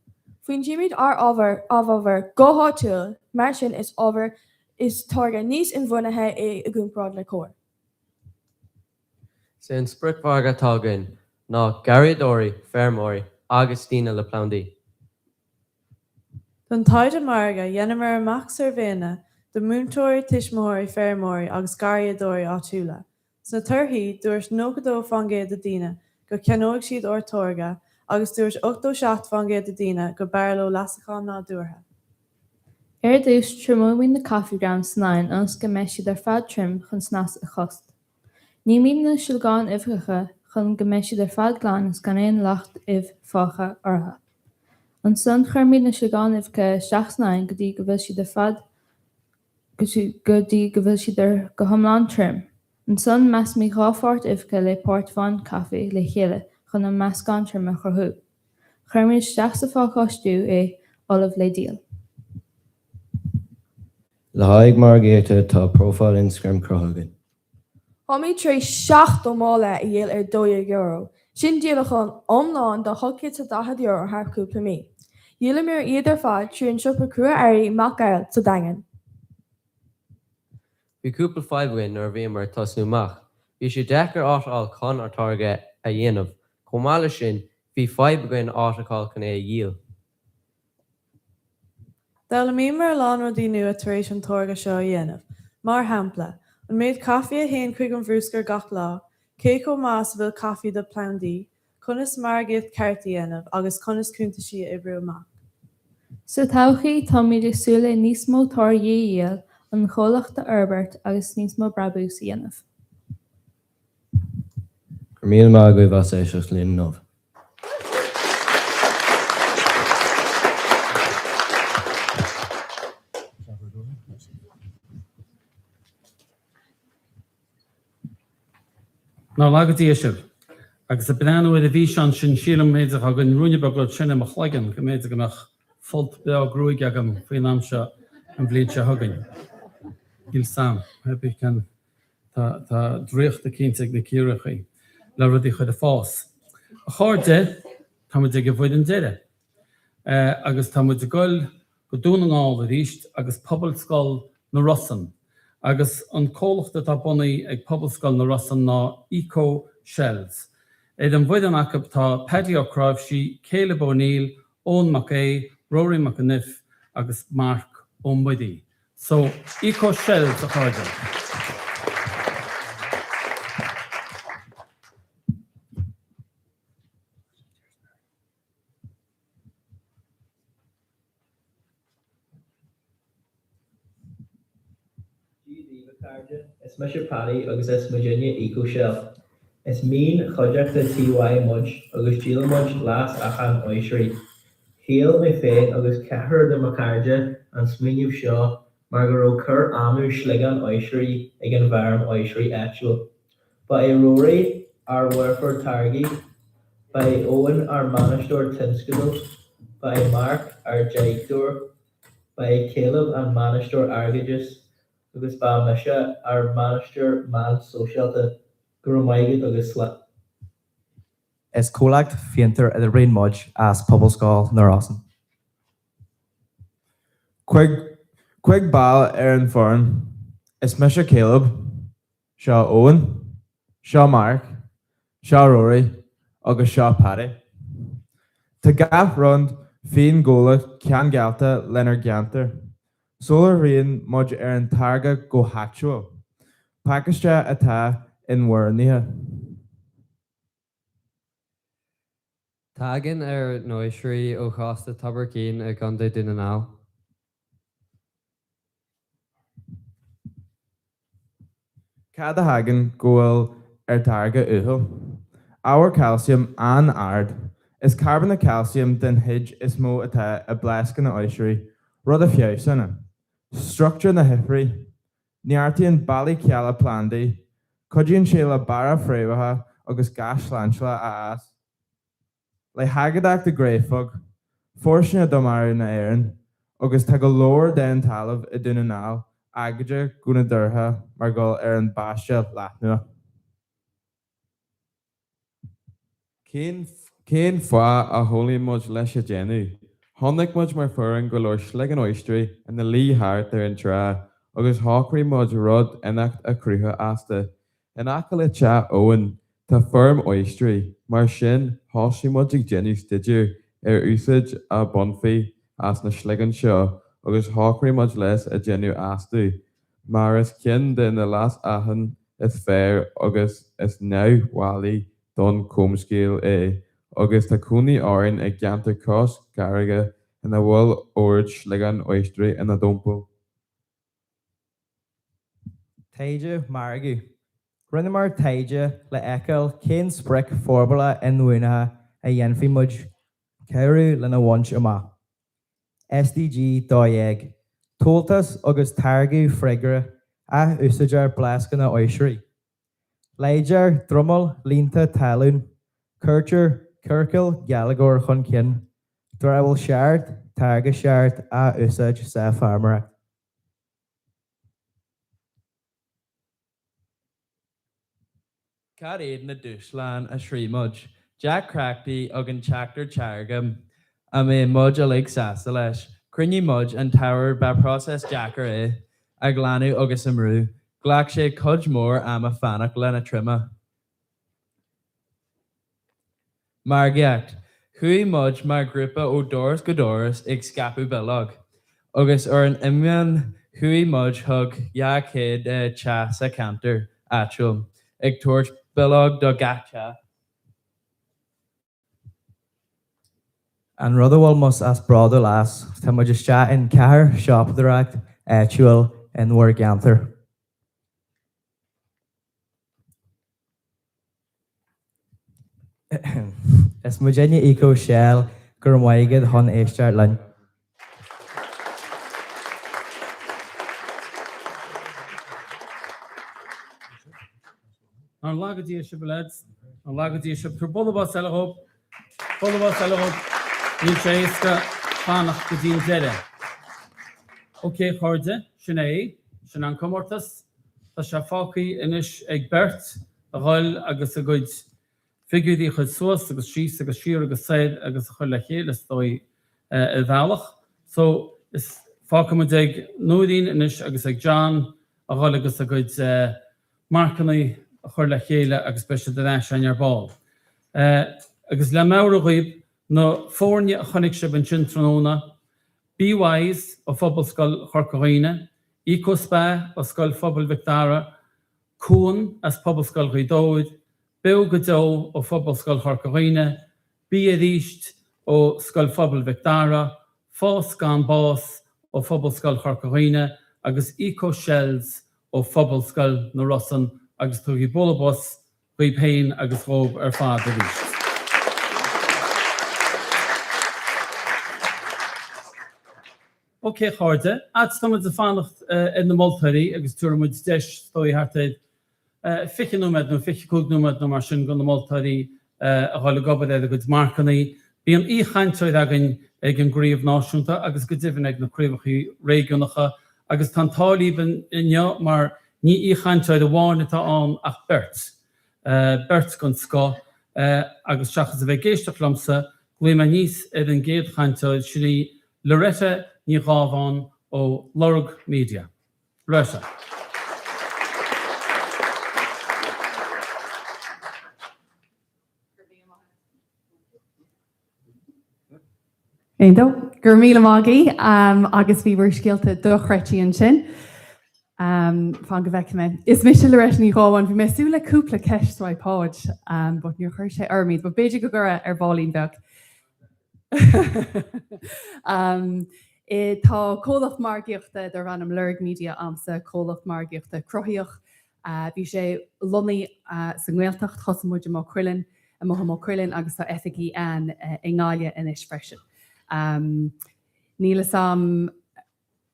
Faoin díimiid ar ábhar gothátúil, mar sin is ábhar is táirge níos inbhuanaithe é a gúnprád le cóir. Sin spricmharga tágain ná gariadóirí, fearmóirí agus tína le plandaí. Don taide marga dhéanamar amach sarvéna, de múntóirí tiismóirí fearmóirí agus gariadóirí áitiúla. Sna tuirthaí dúirs 9 fangéad a dtíine go ceanóg siad ortóga agus dúirs 8 fangéad a dtíine go bearló leasacháin ná dúirtha. Ar dús trimóimín na cafigram snáin ans go meisiad ar fad trim chun snas a chost. Ní mín na slagán uibhecha chun go meisiad ar fad glánas gan éon lecht fácha ortha. An son chuirmíad na slagán uibhecha 69 go dtí go bhfuil siad ar fad go bhfuil siad ar go thomláin trim. An son meas mí gáfort uibhecha le pórtfán cafi le chéile chun an meascán trim a chorthú. Chuirmíad 6 fáchastú é olah le díal. Le haig margéite tá profile Instagram cruthagan. Táimid trí 7 mála a dhéal ar €2. Sin díalachán omláin do thuciid sa €10 thúpla mí. Díala mé iad ar fad trí an siúpa crua airí mac gail sa dagan. Bhí cúpla 5 win ar bhí mar tasnúach. Bhí sé dechar átáil chun artága a dhéanamh. Comála sin bhí 5 win átáil chun é a díal. Dála mí mar lánradí nua tar éis an tóga seo a dhéanamh. Mar hampla, an méid cafi a héin chuig an bhrúscar gach lá, cé có más bhfuil cafi de plandaí, conas margad ceirtaí dhéanamh agus conas cúnta si i bhrú amach. Sa todhchaí tá míad súla níos mó tóir dhéal an chomhlachta Herbert agus níos mó brabús dhéanamh. Gur míle maith go bhas é seos líon nómh. Ná lágadtí isir, agus a bananúid a bhí sean sin sílam méidir a gan rúnebagil sinna a chhlagan go méidir goach fult be grúig agam faoin am seo an bbliad se thugain. il sam, heb ik kan ta dricht de kintig de kirche. La rudi chud a fós. A chorde, tá mu dige fwyd yn dere. Agus tá mu digol go dún an áil a ríist agus pobl scoil na Russan. Agus an cólachta tá bunaí ag pobl scoil na Russan ná eco-shells. Éid an bhuid an acab tá Paddy O'Croft si Caleb O'Neill, Owen McKay, Rory McAniff agus Mark O'Muddy. So, eco-shells a chorde. Is Mr. Paddy agus is Virginia eco-shell. Is mean chojach the TY mudge agus Gila mudge last achan oishri. Hail me féin agus cehar de macarja an sminiuv shaw margaro cur amu shligan oishri ag an varm oishri actual. By Rory our Werford Targi, by Owen our Manastor Tinskadal, by Mark our Jaiktor, by Caleb and Manastor Argages, agus ba Misha our Manastor Man Socialta. Gurmaigid agus sla. Is cólacht fiantar a rain mudge as pobl scoil na Rossan. Quig ball an foreign. Is Misha Caleb, Shaw Owen, Shaw Mark, Shaw Rory, agus Shaw Paddy. Ta gaff rund fian gola can galta Leonard Ganter. Solar rain mudge an targa go hatcho. Pakistan ata in Warnia. Tagan noishri o chasta tabarkin a ganda dinanau. Cada hagen goel targa uhu. Our calcium an ard is carbon of calcium den hidge is mo ata a blaskin a oishri rud a fiausana. Structure na hifri. Niartian bali kiala plandi. Codíonn sé le bara fréimhethe agus gas lansla a as. Le hagadaach de gréifog, fórsin a domaru na éireann, agus tá go leor den talamh I dúna náil, agaide gúna dortha mar gol an baiste leathnua. Cén fá a holy mud leis a déanú. Honnig mud mar furan go leor slig an oistrí in na lí háart ar an trá, agus hácraí mud rud inacht a crutha asta. In acala cha Owen, ta firm oistry, mar sin hoshi mudjig genu stidju, usage a bonfi as na schligan seo, agus hawkry much less a genu astu. Maris kin den the last ahan is fair, agus is now wali don comscale agus ta kuni orin a ganter cross gariga in a wool orge schligan oistry in a dompo. Taiju Margu. Rinnemar taide le ekel cén spric forbala in nuinaha a yenfi mudge Ceru le na wanch ama. SDG dóieg. Toltas agus targu frigre a usajar blascana oishri. Leijar drummel linta talun. Kircher Kirkil Gallagher chunkin. Drawel shard targa shard a usaj sa farmer. Cad éad na dúslan a srí mudge, Jack Crackty agan chapter chargam, a mé mudge a lig sasa leis, crinny mudge an tower ba process Jacker a glanu agus amrú, glach sé cudge mór am a fanach lena trimma. Margiacht, hui mudge mar grúpa ó doras go doras ag scapu belog, agus an imian hui mudge hug ya kid chas a canter, actual, ag torch Belog do gacha. An rudderwall must as brother las, ta mu just chat in car shop the rack, actual in work ganther. Es Virginia Eco Shell, Gurmaigid Hon Eistart Lin. An lagadí se beleds, an lagadí se tur bolba selhop, ní séisca fannach go dín zere. Oké, chorde, sinné, sin an comórtas, Tá se fácaí inis ag bert a gháil agus a gcuid figurí chud suas agus síos agus siar agus said agus a chuir le chéile dói i bhealach. So is fáca mu ag nódaín inis agus ag John a gháil agus a gcuid marcannaí a chuir le chéile agus beiste den eis an ar ball. Agus le meabhar a ghaoib nó fórne a chonig se ban sin tróna, BeeWise ó phobal scoil Chorcaghine, Ecospa ó scoil phobal Victara, Cún as phobal scoil Ghaidóid, Bill Godó ó phobal scoil Chorcaghine, BeeRíist ó scoil phobal Victara, Fós gan Bás ó phobal scoil Chorcaghine, agus Ecoshells ó phobal scoil na Rossan agus tugi bolabos, Ghaib Hain agus Rob ar fad a ríist. Oké, Chárde, stomad a fannacht in na Moltarí agus túramid deis stói hartaid fiche númad nó fiche cúg númad nó mar sin go na Moltarí a gháil gobad a gud marcannaí. Bí an chainteoid agin ag an gríomh náisiúnta agus go dibhan ag na críomhaí réigiúnacha agus tá tálíban inne mar ní chainteoid a bháin atá an ach bert. Bert gon sco agus seachas a bheith géisteach lomsa gluim a níos ar an géad chainteoid sinní Loretta ní gábhán ó Lorg Media. Loretta. Éindó, gur míle mágaí agus bhí bhar scialta do chreití an sin. Fan go bheice me. Is mis le réis ní gáháin bhí meú le cúpla ceistráid páid, but níor chuir sé armíd, but beidir go gura ar bálín beag. Tá cólacht margaíochta ar bhanam Lorg Media amsa cólacht margaíochta crothaíoch. Bhí sé lonaí sa Gaeltacht chosamúid má cuileann a má cuileann agus tá ethicí an i ngáile inis freisin. Níla sam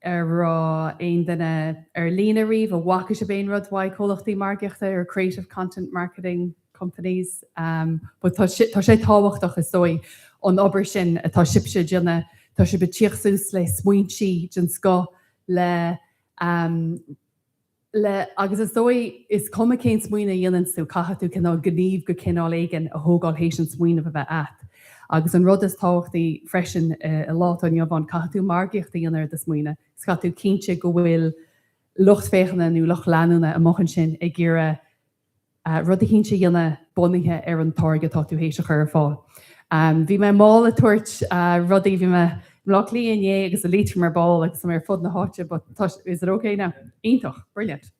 rá aon duine ar lína riomh a bhaca sé béon rud bhaid cólachtaí margaíochta ar creative content marketing companies. But tá sé táhachtach is dói an obair sin atá sibse déanna tá sé be tíochsús le smuointí den sco le agus is dói is cuma cén smuoine dhéanaan sú caitheú cinná gníomh go cinál éigen a thógáil hééis an smuoine a bheith at. Agus an rud is táhachtaí freisin a lá an neamhán caitheú margaíochta dhéanaar de smuoine. Scatú cínte go bhfuil lucht féchanna nó lucht leanúna a mochan sin ag ggéire rud a cínte dhéanana bunaithe ar an táirge tá tú hééis a chur fáil. Bhí me mála tuairt rudaí bhí me mlachlíí inné agus a lítar mar ball agus mar fud na háte, but is it okay now? Iontoch, brilliant.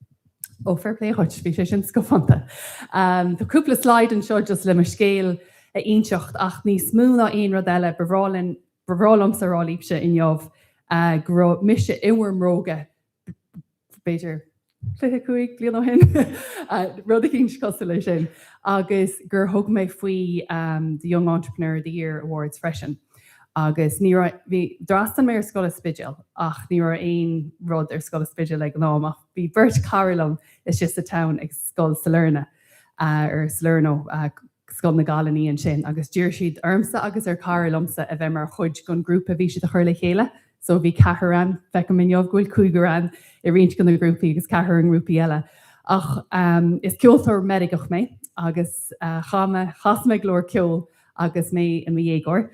Ó fair play chuit, bhí sé sin scofanta. Tá cúpla slide an seo just le mar scéal a ionseocht ach ní smúna aon rud eile bhrálam sa rálíbse in jobh gro mise ihuir mróga beidir Pluthe cuaig blian hin rud a cín scosta lei sin agus gur thug méid faoi the Young Entrepreneur of the Year Awards freisin. Agus ní bhí drastan mé ar scola spideal ach ní aon rud ar scola spideal ag ná ach bhí Bert Carolum is just a town ag scoil Salerno ar Salerno scoil na Galaní an sin agus dúir siad armsa agus ar Carolumsa a bheith mar chuid gon grúpa bhí siad a chuir le chéile. So bhí cearan fecha minneomh gúil cúigeran I riint gan na grúpaí agus cearan grúpaí eile. Ach is ceoltóir medigach mé agus chasma glór ceol agus mé in dhéagóir.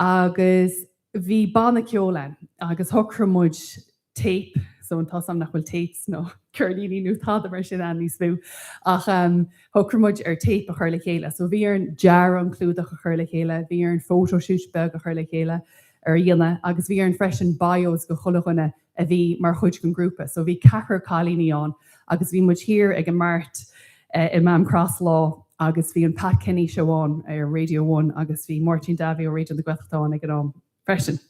Agus bhí banna ceolain agus thocramúid tape, so an tasam nach bhfuil tapes nó curlíní nó táda mar sin an níos bú. Ach thocramúid ar tape a chuir le chéile. So bhí ar an dear an clúdach a chuir le chéile, bhí ar an photoshoot beg a chuir le chéile. Ar dhéanana agus bhí ar an freisin bios go chulaganna a bhí mar chuid gon grúpa. So bhí cethir cálíní an agus bhí muid hir ag an mart I Mam Cross Law agus bhí an Pat Kenny seoán ar Radio 1 agus bhí Martin Davy ó Radio na Gaeltachta ag an freisin.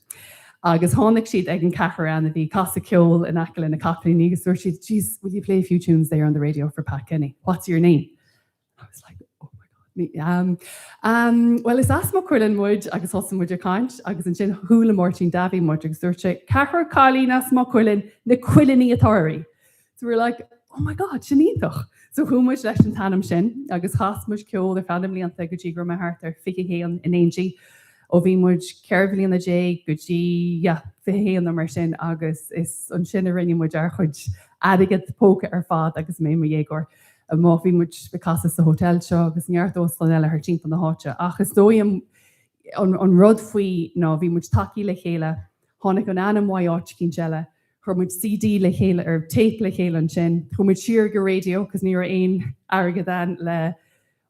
Agus tháinig siad ag an cethir an a bhí Casa Ceol in Acail in na Caplaí agus dúir siad, geez, will you play a few tunes there on the radio for Pat Kenny? What's your name? I was like, well, is asma cuileann muid agus thosa muid ar caint agus an sin thuúla Martin Davy muid agus dúirte cethir cálín asma cuileann na cuileaní atáirí. So we're like, oh my God, sinítach. So chuúmuid leis an tanam sin agus chasmuid ceol ar fadam líanta go dtí gur me hart ar fichihéan in éintí ó bhí muid ceirblíon na dé go dtí fihéan na mar sin agus is an sin a rinne muid ar chuid aigad póca ar fad agus mé dhéagor a má bhí muid becas sa hotel seo agus neartdóstal eile ar timp na háte. Ach is dói an rud faoi ná bhí muid taí le chéile, tháinig an anam maiáit cin seile, chur muid CD le chéile ar tape le chéile an sin, chu muid siar go radio, cos ní aon airgedan le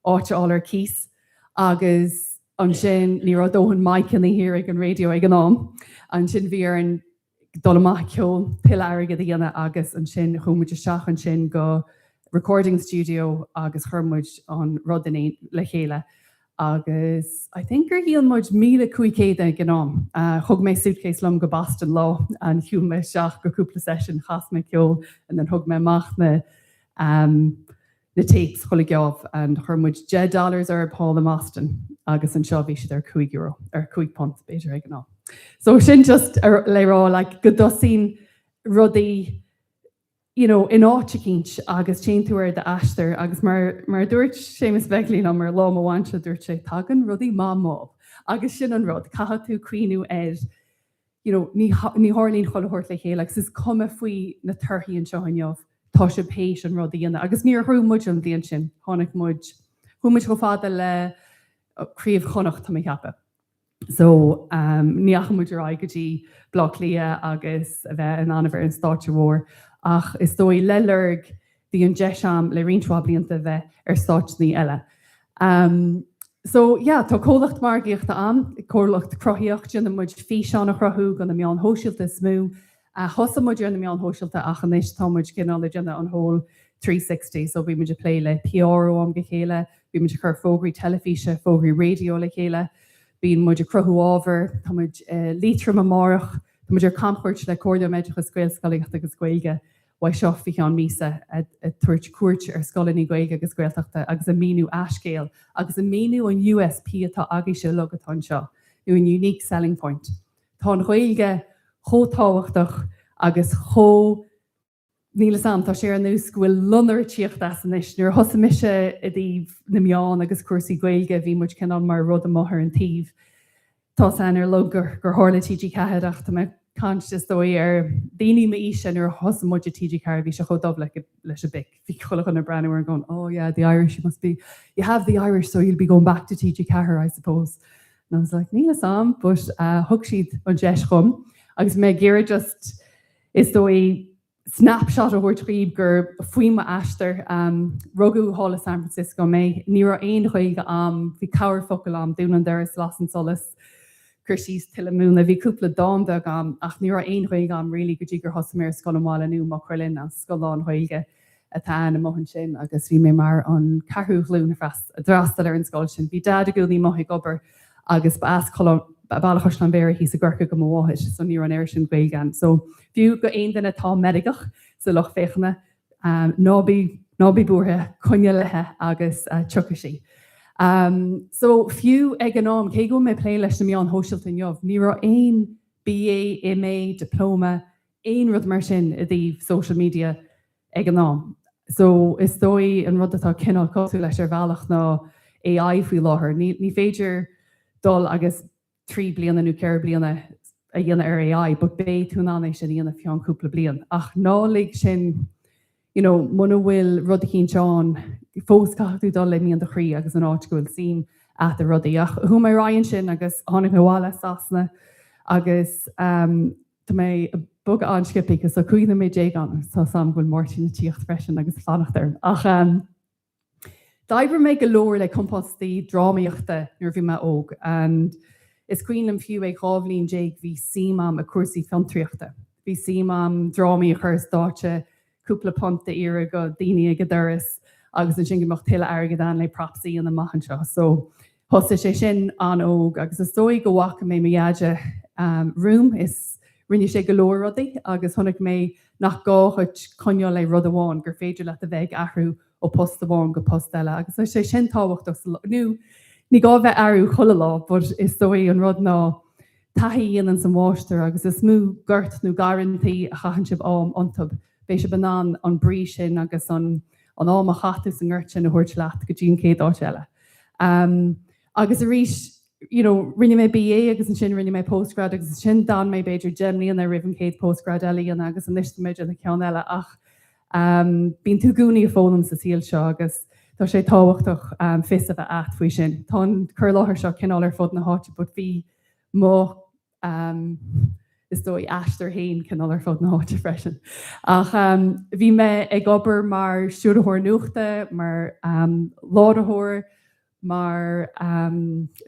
áte all ar cís, agus an sin ní dóhan maicin hir ag an radio ag an am, an sin bhí ar an dolamach ceol pil airgad dhéana agus an sin chumuid seach an sin go recording studio agus churmuid an rudaní le chéile. Agus I think gur híal muid 1500 gnám. Thug mé suitcase lom go Boston lá an hiú me seach go cúpla session chas me ceol and then thug me mach na tapes chola geamh an churmuid $10 ar Paul the Boston agus an seo bhí siad ar €5 ar 5 pont beidir ag ná. So sin just le rá like go dosín rudaí in áiticinint agus chéan túir de aisteir agus mar dúirt Seamus Begley ná mar lá amháinte dúirt sé tagan rudaí má mób. Agus sin an rud caitha tú cuiinú ní hálín cholathirt le chéile, agus is cuma faoi na turthaí an seo hainneamh tá sé péis an rud dhéana. Agus níor thrú muid an dhéon sin, tháinig muid chumuid go fáda le críomh chonacht tá cheappa. So níach muid ar aigedí blog lia agus a bheith an anamhar an státe mhór. Ach is dói lelerg the an jeisham le rintrá blianta bheith ar stáitní eile. So yeah, tá cólacht margaíochta an, cólacht crothíocht na muid fí seán a chrothú gan na meán hóisiilta smú, thosa muid ar na meán hóisiilta ach an éis támuid cinál le déanana an whole 360, so bhí muid a play le PR am go chéile, bhí muid a chur fógraí telefíse, fógraí radio le chéile, bhín muid a crothú ábhar, tá muid lítrum a marach, tá muid ar campchairt le códa méideach a scoil scoileachta agus Gaeilge, wai seo fi an mísa a tuairt cuairt ar scoilení Gaeilge agus Gaeltachta agus a míú ascéal, agus a míú an USP atá agaise legatá seo, nó an unique selling point. Tá an Gaeilge chótáhachtach agus níla sam tá sé an nús bhfuil lunar tíocht as an is, nuair thosa mise i dtíobh na meán agus cuasaí Gaeilge bhí muid ceann mar rud amáthair an taobh. Tá san ar logur gur tháirla TG Ceheadach tá me conscious dói ar daoine ma íse nuair thosa muid a TG Ceheadach bhí se chodómh leis a bic. Bhí chulach an na breanú ar going, oh yeah, the Irish, you have the Irish, so you'll be going back to TG Ceheadach, I suppose. And I was like, níla sam, but thug siad an deis chum. Agus me ggéire just is dói snapshot a tríb gur faoime aisteir rugú hála San Francisco mé ní aon chuige am bhí cabhar focail am dún an deras las an solas gur síos til múna bhí cúpla dámda am ach ní aon chuige am rilí go dtí gur thosaméir scolámála nú má chuirlinn a scoláin chuige atá na mohan sin agus bhí mé mar an carthú glún a drastal ar an scoil sin. Bhí dad a gúnaí maithaigh obair agus bailachas an béir hís a ggurcha go mháis so ní an air sin Gaeilgean. So fiú go aon den atá medigach sa loch féchna nábí búthe coine lethe agus tucaisí. So fiú ag an nám cé go mé plé leis na meán hóisiilta neamh, ní aon BA, MA, diploma, aon rud mar sin a dtíobh social media ag an nám. So is dói an rud atá cinál cosú leis ar bhealach ná AI faoi láthair. Ní féidir dul agus 3 bliana nó 4 bliana a dhéana ar AI, but bé túnáéis sin dhéana fián cúpla blian. Ach nálaigh sin muna bhfuil rud cín seán fós caithú dul le míon de chrí agus an áit gohfuil sim at a rudaí. Ach thu mé raonn sin agus tháinig bhála sasna agus tá mé bug anskipi agus a cuiine mé dé an tá sam bhfuil mórtin na tíocht freisin agus fanachtar. Ach D'aibre mé go leor le compostí drámaíochta nuair bhí me óg, and is cuiinem fiú ag chábhlín déag bhí simam a cuasaí filmtríochta. Bhí simam drámaí a chur státe cúpla ponta ire go daoine go doras agus an sin gomach tuile airgad an le propsaí an na maihan seo. So thosa sé sin an óg agus is dói go bhacha mé méiade room is rinne sé go leor rudaí agus tháinig mé nach gáchuid coinneáil le rud amháin gur féidir le a bheith ahrú ó post amháin go post eile. Agus sé sin táhachtach nu ní gá bheith airú chola lá, but is dói an rud ná taithí dhéanaan san mháistear agus is smú gurt nó garantaí a chachann sibh am antab. Béis se banán an brí sin agus an am a chatú san ggurt sin a thuirt leat go dtíon céad áit eile. Agus a rís rinne mé BA agus an sin rinne mé postgrad agus sin dan mé beidir gemlíon a ribn céad postgrad eile agus an list méid an cean eile ach Bín tú gúnaí a fólam sa síl seo agus tá sé táhachtach fis a bheith at faoi sin. Tá chur láthir seo cinál ar fud na háte, bud bhí má is dói eistar hain cinál ar fud na háte freisin. Ach bhí me ag obair mar siúdathóir nuachta, mar ládathóir, mar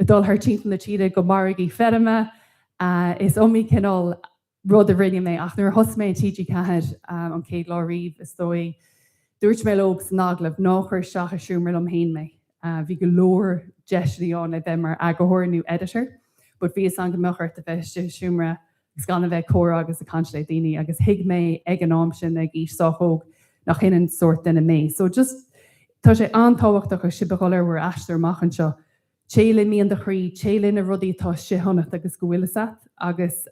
dul haar tíint na tíide go margaí ferime is omí cinál rud a rinne mé ach nuair thos mé TG cead an céad lá riomh is dói dúirt mé lobs náglah náchir seach a siúmar am hain mé. Bhí go leor deisíán a bheith mar agathir nó editor, bud bhí an go meachart a bheith siúmra gus gan a bheith córa agus a canslé daoine agus hiig mé ag an am sin ag ís sáthóg nach chinan sort duna mé. So just tá sé antáhachtach a sibeáir bhar eistar machchan seo. Chéile míon de chrí, chéile na rudí tá sé honnacht agus go bhfuil sa agus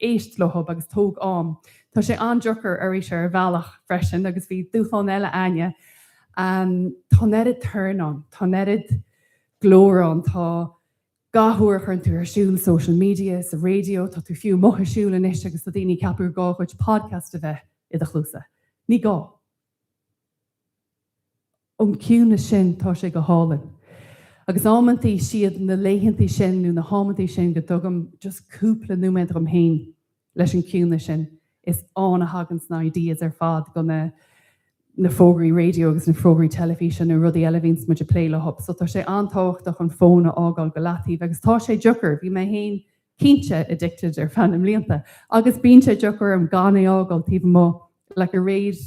éist lothb agus tóg am. Tá sé androchar ar éis ar bhealach freisin agus bhí dúfáin eile aine. Tá nerid turn-on, tá nerid glórán, tá gathúir chun tú arsúil social media, sa radio, tá tú fiú mothasúil in is agus tá daoine capú gá chuid podcast a bheith i a chlúsa. Ní gá. Ciúna sin tá sé go hálan. Agus ámantí siad na léhantí sin nó na hámantí sin go dugam just cúpla núméid am hain leis an ciúna sin is an a hagans na ideas ar fad go na fógraí radio agus na fógraí telefísin na rudí eile víns muid a pléile hop. So tá sé antáhachtach an fóna ágáil go latíh agus tá sé jucar, bhí mé hain cínte addicted ar fannim líanta. Agus bín sé jucar am gána ágáil tíh mó le a réid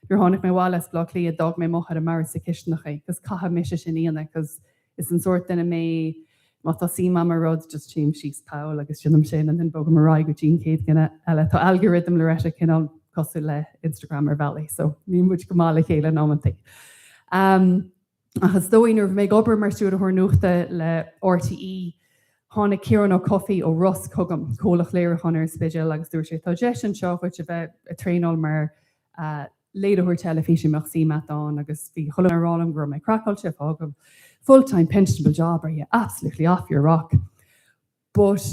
gur tháinig mé bháil blog lí a dog mé mochad a mar sa kisnacha, gus caitha mis sin íana, cos is an sort duna mé má tá sí mam a rud just tím síos Paul agus sinnam sin an bog marrá go tín céad gine eile tá algoritm le reise cinál cosú le Instagram ar bhelí, so ní muid go mála chéile námantí. Agus dóinar mé obair mar siúdathóir nuachta le RTE tháinig cearan ó cofií ó Ross cogam cólach léir chunar spidil agus dúir sé tá deis an seo chuid a bheith a tréáil mar léadúir telefísin meach sí meán agus bhí chola arrálam gur mé crackáilte fágam full-time pensionable job are you absolutely off your rock. But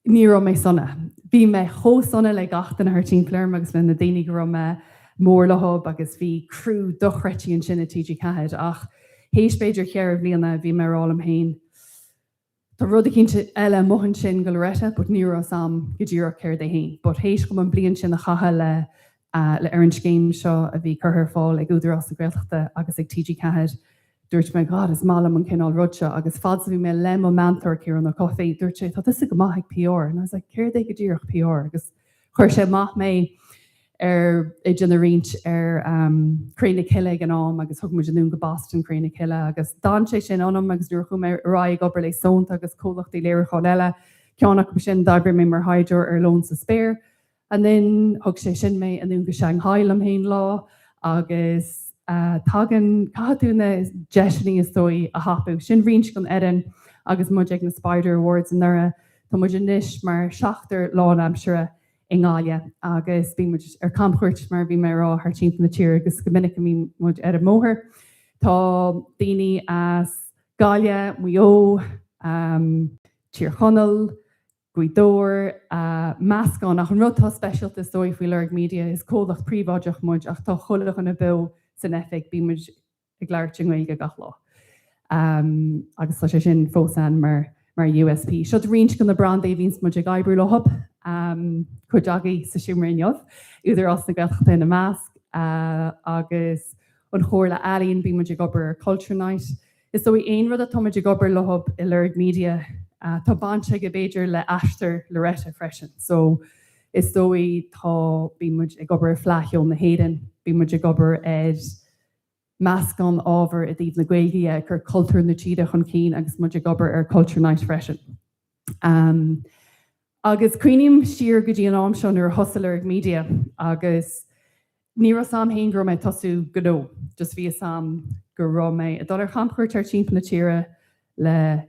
ní ra mé sonna. Bhí mé thó sonna le gachtain ar timpplair agus le na daoine go me mór lethb agus bhí crú dochreití an sin na TG cead ach hééis beidir chear bbliana bhí marrálam hain. Tá rud a cinnte eile mohan sin go leirete, bud ní ra sam go dtíach ceir é hain. But hééis go an blion sin na chatha le ar an scéim seo a bhí chuthir fáil ag údarás na Gaeltachta agus ag TG cead. Dúirt mé God is málam an cinál rudse agus fad bhí mé le mantar céar an cofií dúirt sé tá is go maithaigh PR and I was like céir é go dtíoch PR agus chuir sé maith mé ar i dna riint ar créna ciile an am agus thug muid anún go Boston créna ciile agus dá sé sin anm agus dúir chu mé rá gobar lei sonta agus cólachtaí léir chuáil eile ceannach go sin dagur mé mar haidir ar lón sa spéir and then thug sé sin mé anún go Shanghai am hain lá agus tagan caúna deisinaí is dói a hapú sin rins gon erin agus muid ag na Spider Awards an nura tá muid níis mar seachtar lá amsere in gáile agus bí muid ar campchuirt mar bhí mé rá th timp na tíir agus go minic mí muid ar a móthir tá daoine as gáile muo tír chonal Guidóir meascán ach an rudtá specialtas dói faoi leir media is códach príomháideach muid ach tá choladach an a bil san efik bí muid ag leirting go gach lá. Agus tá sé sin fósan mar USP. Seo rint gon na brand é víns muid ag ebrú lehab chuideagaí sa siúmar inneomh, úidir as na Gaeltachta na measc agus an chóir le alíonn bí muid ag obair Culture Night. Is dó aon rud a tá muid ag obair lehab i leir media tá banse go béidir le eistar le réite freisin. So is dói tá bí muid ag obair flaithol na héan, bí muid ag obair ed meascán ábhar a dtíobh na Gaeilge gur cultúr na tíide chun cín agus muid ag obair ar Culture Night freisin. Agus cuioinim siar go dtí an am seo nuair thosail media agus ní sam haon gur mé tosú godó, just bhí sam gur rá mé a dul ar champchuirt ar timp na tíre le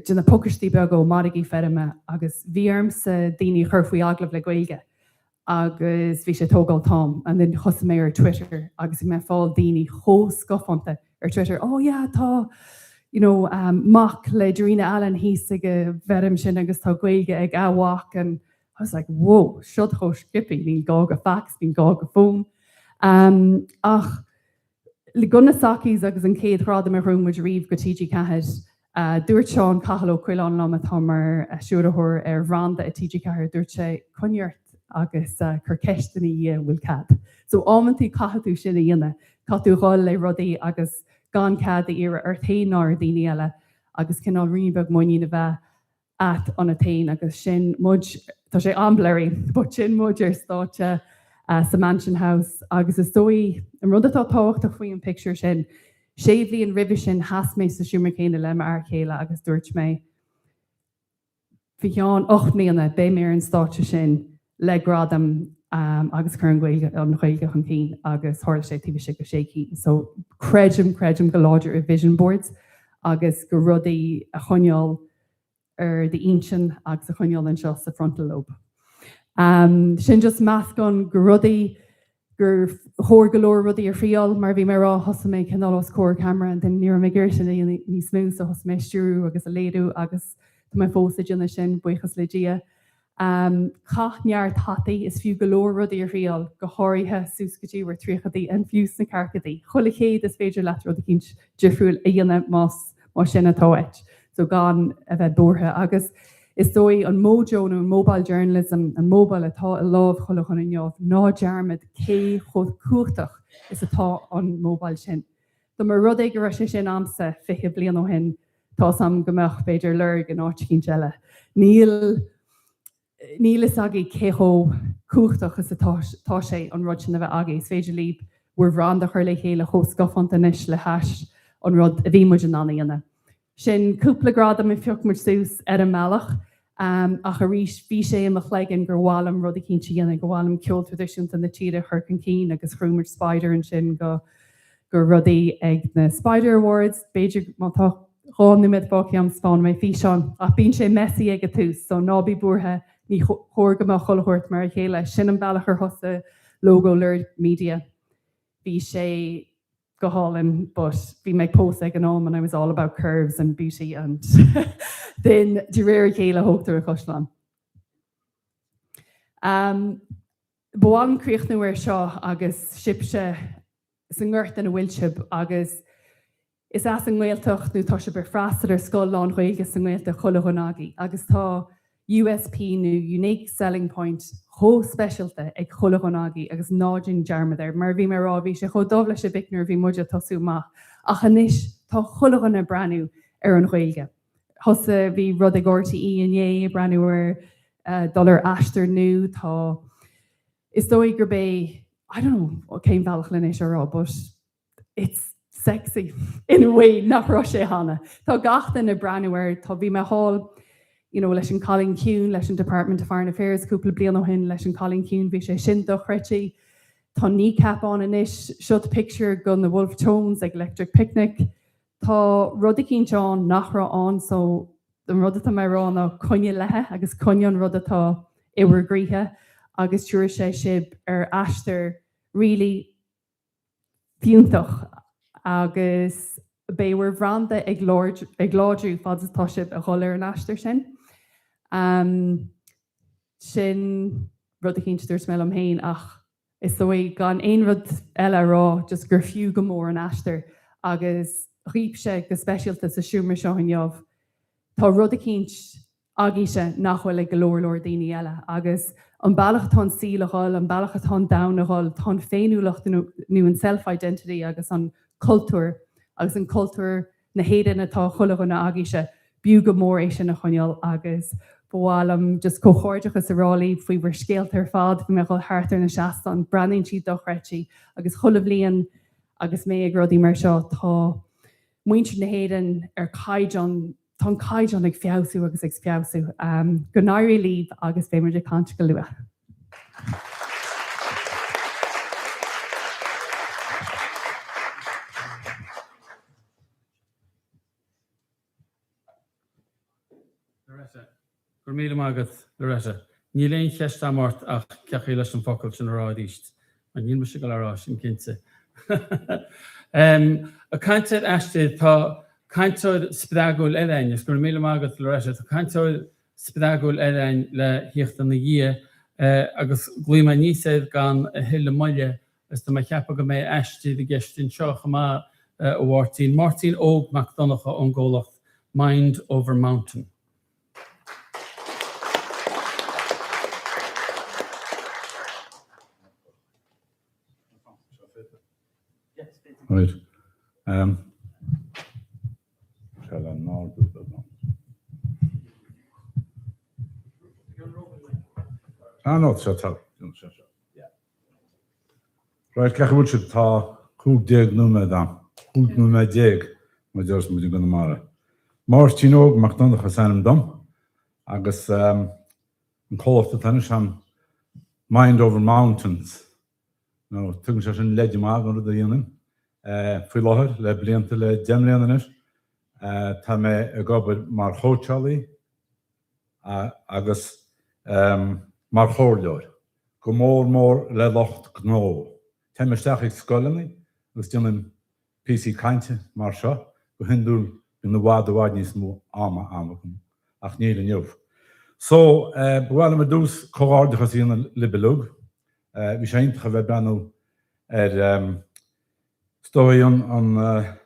duna pócastí be go margaí ferime agus bhíarm sa daoine churfuí aglah le Gaeilge agus bhí sé tógáil tám an then chosa mé ar Twitter agus me fáil daoine chó scofananta ar Twitter tá mac le Dorina Allen híos ag bherim sin agus tá Gaeilge ag áhhaach an was like, whoa, shut ho skippy, níl gog a fax, níl gog a phone. Ach, le gunna sakis agus an céad rád am room muid riomh go tíG cahead. Dúirt Seán cahalló cuileán lom a tamar siúrthór randa a tíG cahead dúirt sé coniart agus chur ceistení bhfuil cad. So ámantí cahatú sin a dhéine, catú gáil le rudaí agus gan cad a ire ar tainár daoine eile agus cinál riomh muoí na bheith at an a tain agus sin mud tá sé ambléirí, but sin muidir státe sa Mansion House agus is dói an rudatá tácht a faoi an picture sin sé bhí an ribh sin has mé sa siúmar céine le mar chéile agus dúirt mé bhí teán 8 mbliana bé mé an státe sin le gradam agus chur an ghaeilge an ghaeilge an cín agus thuir sé tíbh sé go sé cín. So creidum go láidir ar vision boards agus go rudaí a choneáil ar the insin agus a choneáil an seo sa frontal lobe. Sin just meas gan go rudaí gur thór golóir rudaí ar friáil mar bhí mé rá thosa mé cinál os cóir camera an den níor mé ggéir sin ní smú sa thos mé stúrú agus a léadú agus tá mé fósa dúna sin buchas le dia. Cachnear tataí is fiú golóir rudaí ar friáil go háirithe súscatí war tríchadaí an fiús na carcadaí. Chola chéad is féidir leat rud a cinint difriúil a dhéanamh más sin atáit. So gan a bheith bortha agus is dói an mojo nó mobile journalism an mobile atá a láh chola chun inneomh ná dearmid cé chud cuachtach is atá an mobile sin. Tá mar rud ag go raibh sin amsa fiche blian ó hin tá sam gomach beidir lerg an áit cín teile. Níl is agé céó cuachtach is atá sé an rud sin a bheith agé is féidir líb bhuair bhranda chuir le chéile cho scafanta inis le heis an rud a bhí muid an anna. Sin cúpla grad am fioch mar sús ar an mealach ach a rís bhí sé am a chléigen gur bhálam rud a cín dhéana go bhálam ceol tradiisiúnta na tíide chuir an cín agus chrúmar Spider an sin go rudaí ag na Spider Awards, Beiidir mátá ráimid báci am spáin mé fhí seán ach bíonn sé messí ag a tús, so nábí búthe ní chóirga a cholathirt mar chéile sin an bailachar hosa logo Lurd Media. Bhí sé go hálinn, but bhí me post ag an am and I was all about curves and beauty and then de réir chéile hoogtar a Coislan. Bháin críochnú ar seo agus sibse san gghirt in a bhfuilsib agus is as an Gaeltachta nó tá sé bar freastal ar scoil lán Gaeilge san Gaelta chola chunágaí agus tá USP nó unique selling point cho specialta ag chola chunágaí agus nádin dearmad mar bhí mar rá bhí sé cho dómh leis bicnar bhí muide tosú má ach anis tá chola chuna breanú ar an Gaeilge. Thosa bhí rud a gComhlachtaí inné breanú ar dollar astar nu tá is dóigh gur bé I don't know céim bailach leis ará, but it's sexy in a way nach rá sé hana. Tá gachta na breanúir tá bhí me hall leis an Colin Cún leis an Department of Foreign Affairs cúpla blian ó hin leis an Colin Cún bhí sé sin do chreití tá kneecap an inis shot picture gun na Wolf Tones ag Electric Picnic tá rudí cín John nach rá an so den rudatá mé rá ná coine lethe agus coine an rudatá ihar gríthe agus túir sé sib ar astar really fiúntach agus béhar bhranda ag láidrú fad atá sib a choir an astar sin. Sin rud a cínte dúirt mé am héin ach is dói gan éon rud eile rá just gur fiú go mór an astar agus riomh sé go speisialta sa siúmar seo inneomh. Tá rud a cínt agéise nachhfuil ag go leor daoine eile agus an bailachatá sílaáil an bailachatá danaáil tá féinúlacht nó an self-identity agus an cultúr agus an cultúr na héidir atá chola chuna agéise bú go mór éis sin na choneal agus bhálam just cóchóirdeachas a rálaí faoi bhar scéalt ar fád bhí me go háartar na seaán breainn siad do chreití agus chola bblion agus mé ag rudaí mar seo tá muintir na héidir ar caiideán tá caiideán ag fiabhsú agus ag fiabhsú go náirí líb agus féidir de cant go luath. Gur míle agus lereise. Ní léon cheistá mát ach ceachí leis an focail sin ráidíist. An níl se go lerá sin cinnte. A caiintead eiste tá caiintead sprágúil eilein, gur míle agus lereise, tá caiintead spedagul erein le hiocht an na agus glúma níosaid gan hiile muile is do ceappa go mé eistí de gestin seo chama bhhartín Martin Óg MacDonacha an ggólacht Mind Over Mountain. Right. Shall I now do that now? No, shut up. Yeah. Right, cach bhúil siad tá 15 núma dá. 15 núma 10 má dears muid go na mara. Martin Óg MacDonacha sanam dom agus an cólacht a tan Mind Over Mountains. No, tugann sé sin leidir má gan rud a dhéanam. Fui láthir le blianta le deimléananis tá mé a gobar mar chótealaí agus mar chóirleoir. Go mór le locht gnó. Tá mé isteach ag scoilení agus deanam PC cainte mar seo go hindúil in na bhád níos mó ama ach níl an jobh. So, bhfuil me dús cóárdachas íana libelúg. Bhí sé intacha bheith benú stoi an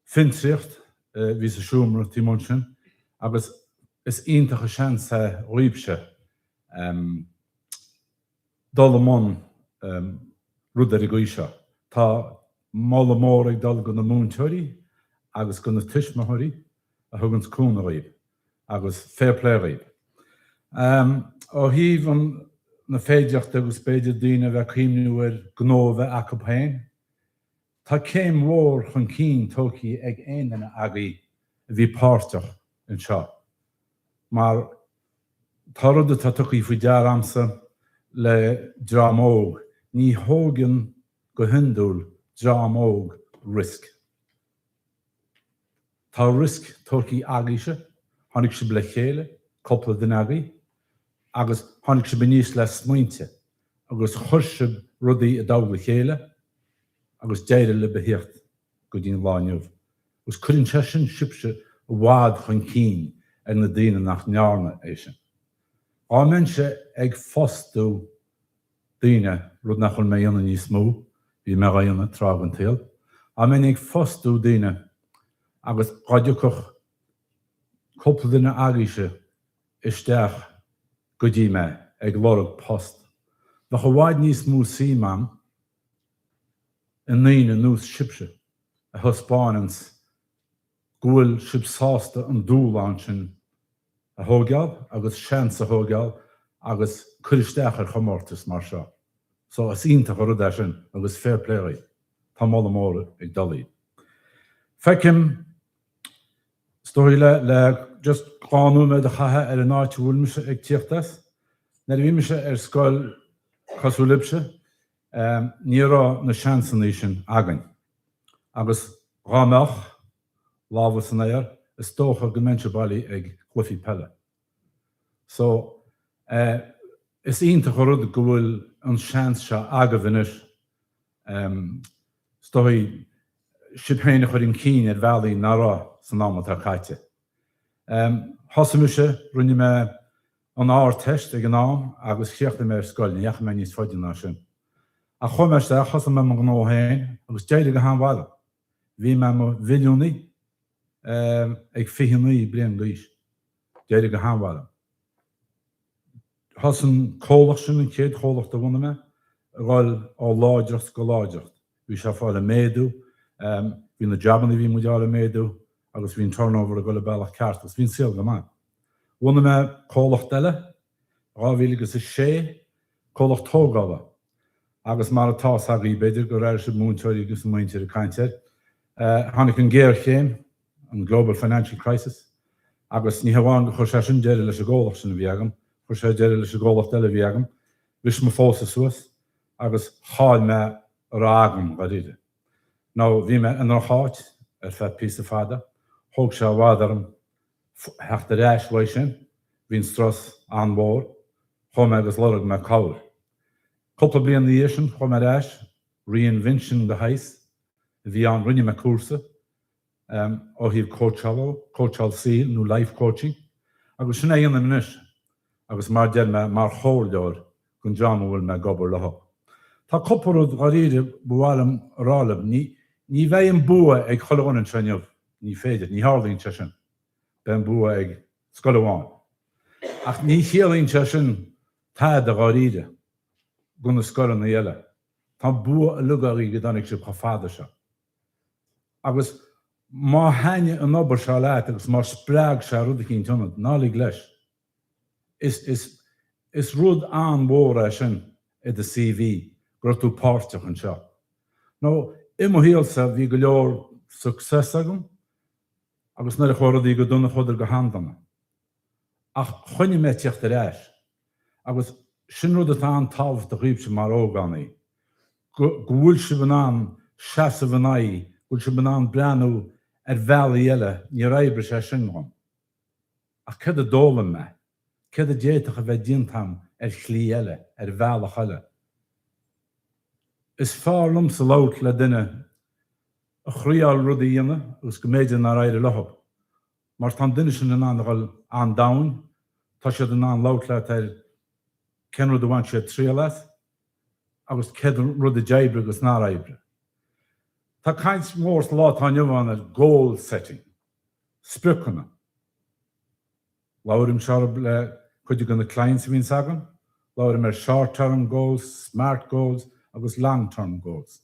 fintricht wie se Schumer Timonchen, aber es intige chance riebse dollemon Ruderigoisha. Tá malle mór ag dal gon moon thuí, agus gon tiisma thuí a thugans cúna riib, agus fair play riib. Ó hí van na féideocht agus beidir dína bheith cíimniúir gnóbh acu péin. Tá céim mór chun cín tócaí ag aonanna agaí bhí páirteach an seo. Mar tá rud atá tucaí faoi dear amsa le drámóg, ní thógann go hindúil drámóg risk. Tá risk tócaí agaise, tháinig si le chéile, coppla den agaí, agus tháinig si níos le smaointe, agus chuirse rudaí a dagla chéile, agus déire le behécht go dtíon láinmh. Gus chuann sé sin sibse bhád chun cín ar na daine nach nearna é sin. Á mense ag fostú daine rud nach chun mé dhéanana níos mó, bhí me dhéanana trágan taal. Á men ag fostú daine agus gaideoch coppla duine agaise isteach go dtí me ag lorg post. Bach go bháid níos mó síman in naine nús sibse a thuspáinans gúil sibsásta an dúláin sin a thógeal agus seans a thógeal agus chuiristeach ar chomórtas mar seo. So as ionta chu rud é sin agus fair play tá mála móra ag dalí. Feiceim stóí le just gánúme de chathe ar an áit bhfuil me ag tíochtas. Na bhí me ar scoil cosú libse, ní rá na seansaní sin agan. Agus rámeach lábhas san éir is tócha go mense bailí ag chlufií pelle. So, is ionta chu rud go bhfuil an seans se aga bhanis stóí sibhéine chuir an cín ar bhealaí nárá san námat ar caite. Thosamise rinne me an áir teist ag an nám agus chiochta mé ar scoilna, dheach me níos foiidir ná sin. A chumeiste chosam me an gnó héin agus déide go hábhile. Bhí me mo bhiliúnaí ag fihinnaí blian líis. Déide go hábhile. Thosan cólacht sin an chéad chólacht a bhna me, gáil á láideacht go láideacht. Bhí se fáil a méadú, hí na jabanna bhí muideáil a méadú, agus bhín turnover a go le bailach ceart, agus bhín síl go má. Bhna me cólacht eile, rábhílagus is sé, cólacht tógála. Agus mar atá agaí beidir go rair se múntóirí agus an muintear a caiintear. Tháinig an géir chéim, an Global Financial Crisis, agus ní hamháin go chuir sé sin deireadh leis a ggólacht sin a bhí agam, chuir sé deireadh leis a ggólacht eile bhí agam, bhís me fósa suas, agus cháil me rágam go riide. Ná bhí me an cháit ar feith písa fada, thóg sé bhádarm heachta réis bhaid sin, hín stras an bhór, chum agus lorg me cáil. Coppla blian na sin chum me réis, reinvention go heis, bhí an rinne me cuasa, ó híh coachal síl nó life coaching, agus sinna dhéanana muis, agus mar deal mar chóirdeir gon John bhfuil me gobar leth. Tá cupúd garíide bhálam rálam ní bheith an bua ag choláin treneamh ní féidir, ní hálíonn te sin ben bua ag scoláin. Ach ní chéalaonn te sin tá a garíide gona scolan na eile. Tá bua a lugarí go dánig se chofáda se. Agus má haine an obair se leat agus mar sprág se rud cinn tunad nálaigh leis. Is rud an mhór sin i de CV gur tú páirteach an seo. nó imhéalsa bhí go leor success agam agus na a choradí go duna chuidir go handanna. Ach chuine mé teocht a réis agus sin rud atá an tábhacht a ghríbse mar ógánaí. Go bhfuil se bhanán seasa bhanaí, bhfuil se bhanán breanú bheala eile ní raibbre sé sin gham. Ach cad a dólan me, cad a déiteach a bheith diontam chlí eile, bheala chaile. Is fálum sa lát le duine a chríáil rudaí dhéanana agus go méidir na raire lethb. Mar tá duine sin an an dain, tá siad an lát le cen rud a bhaint sé trí leat, agus ced rud a deibre agus ná raibre. Tá caint mór lá tá neamháin goal setting, sprucanna. Láirim seo le chuidir gona clients a bhín sagan, láirim short-term goals, smart goals, agus long-term goals.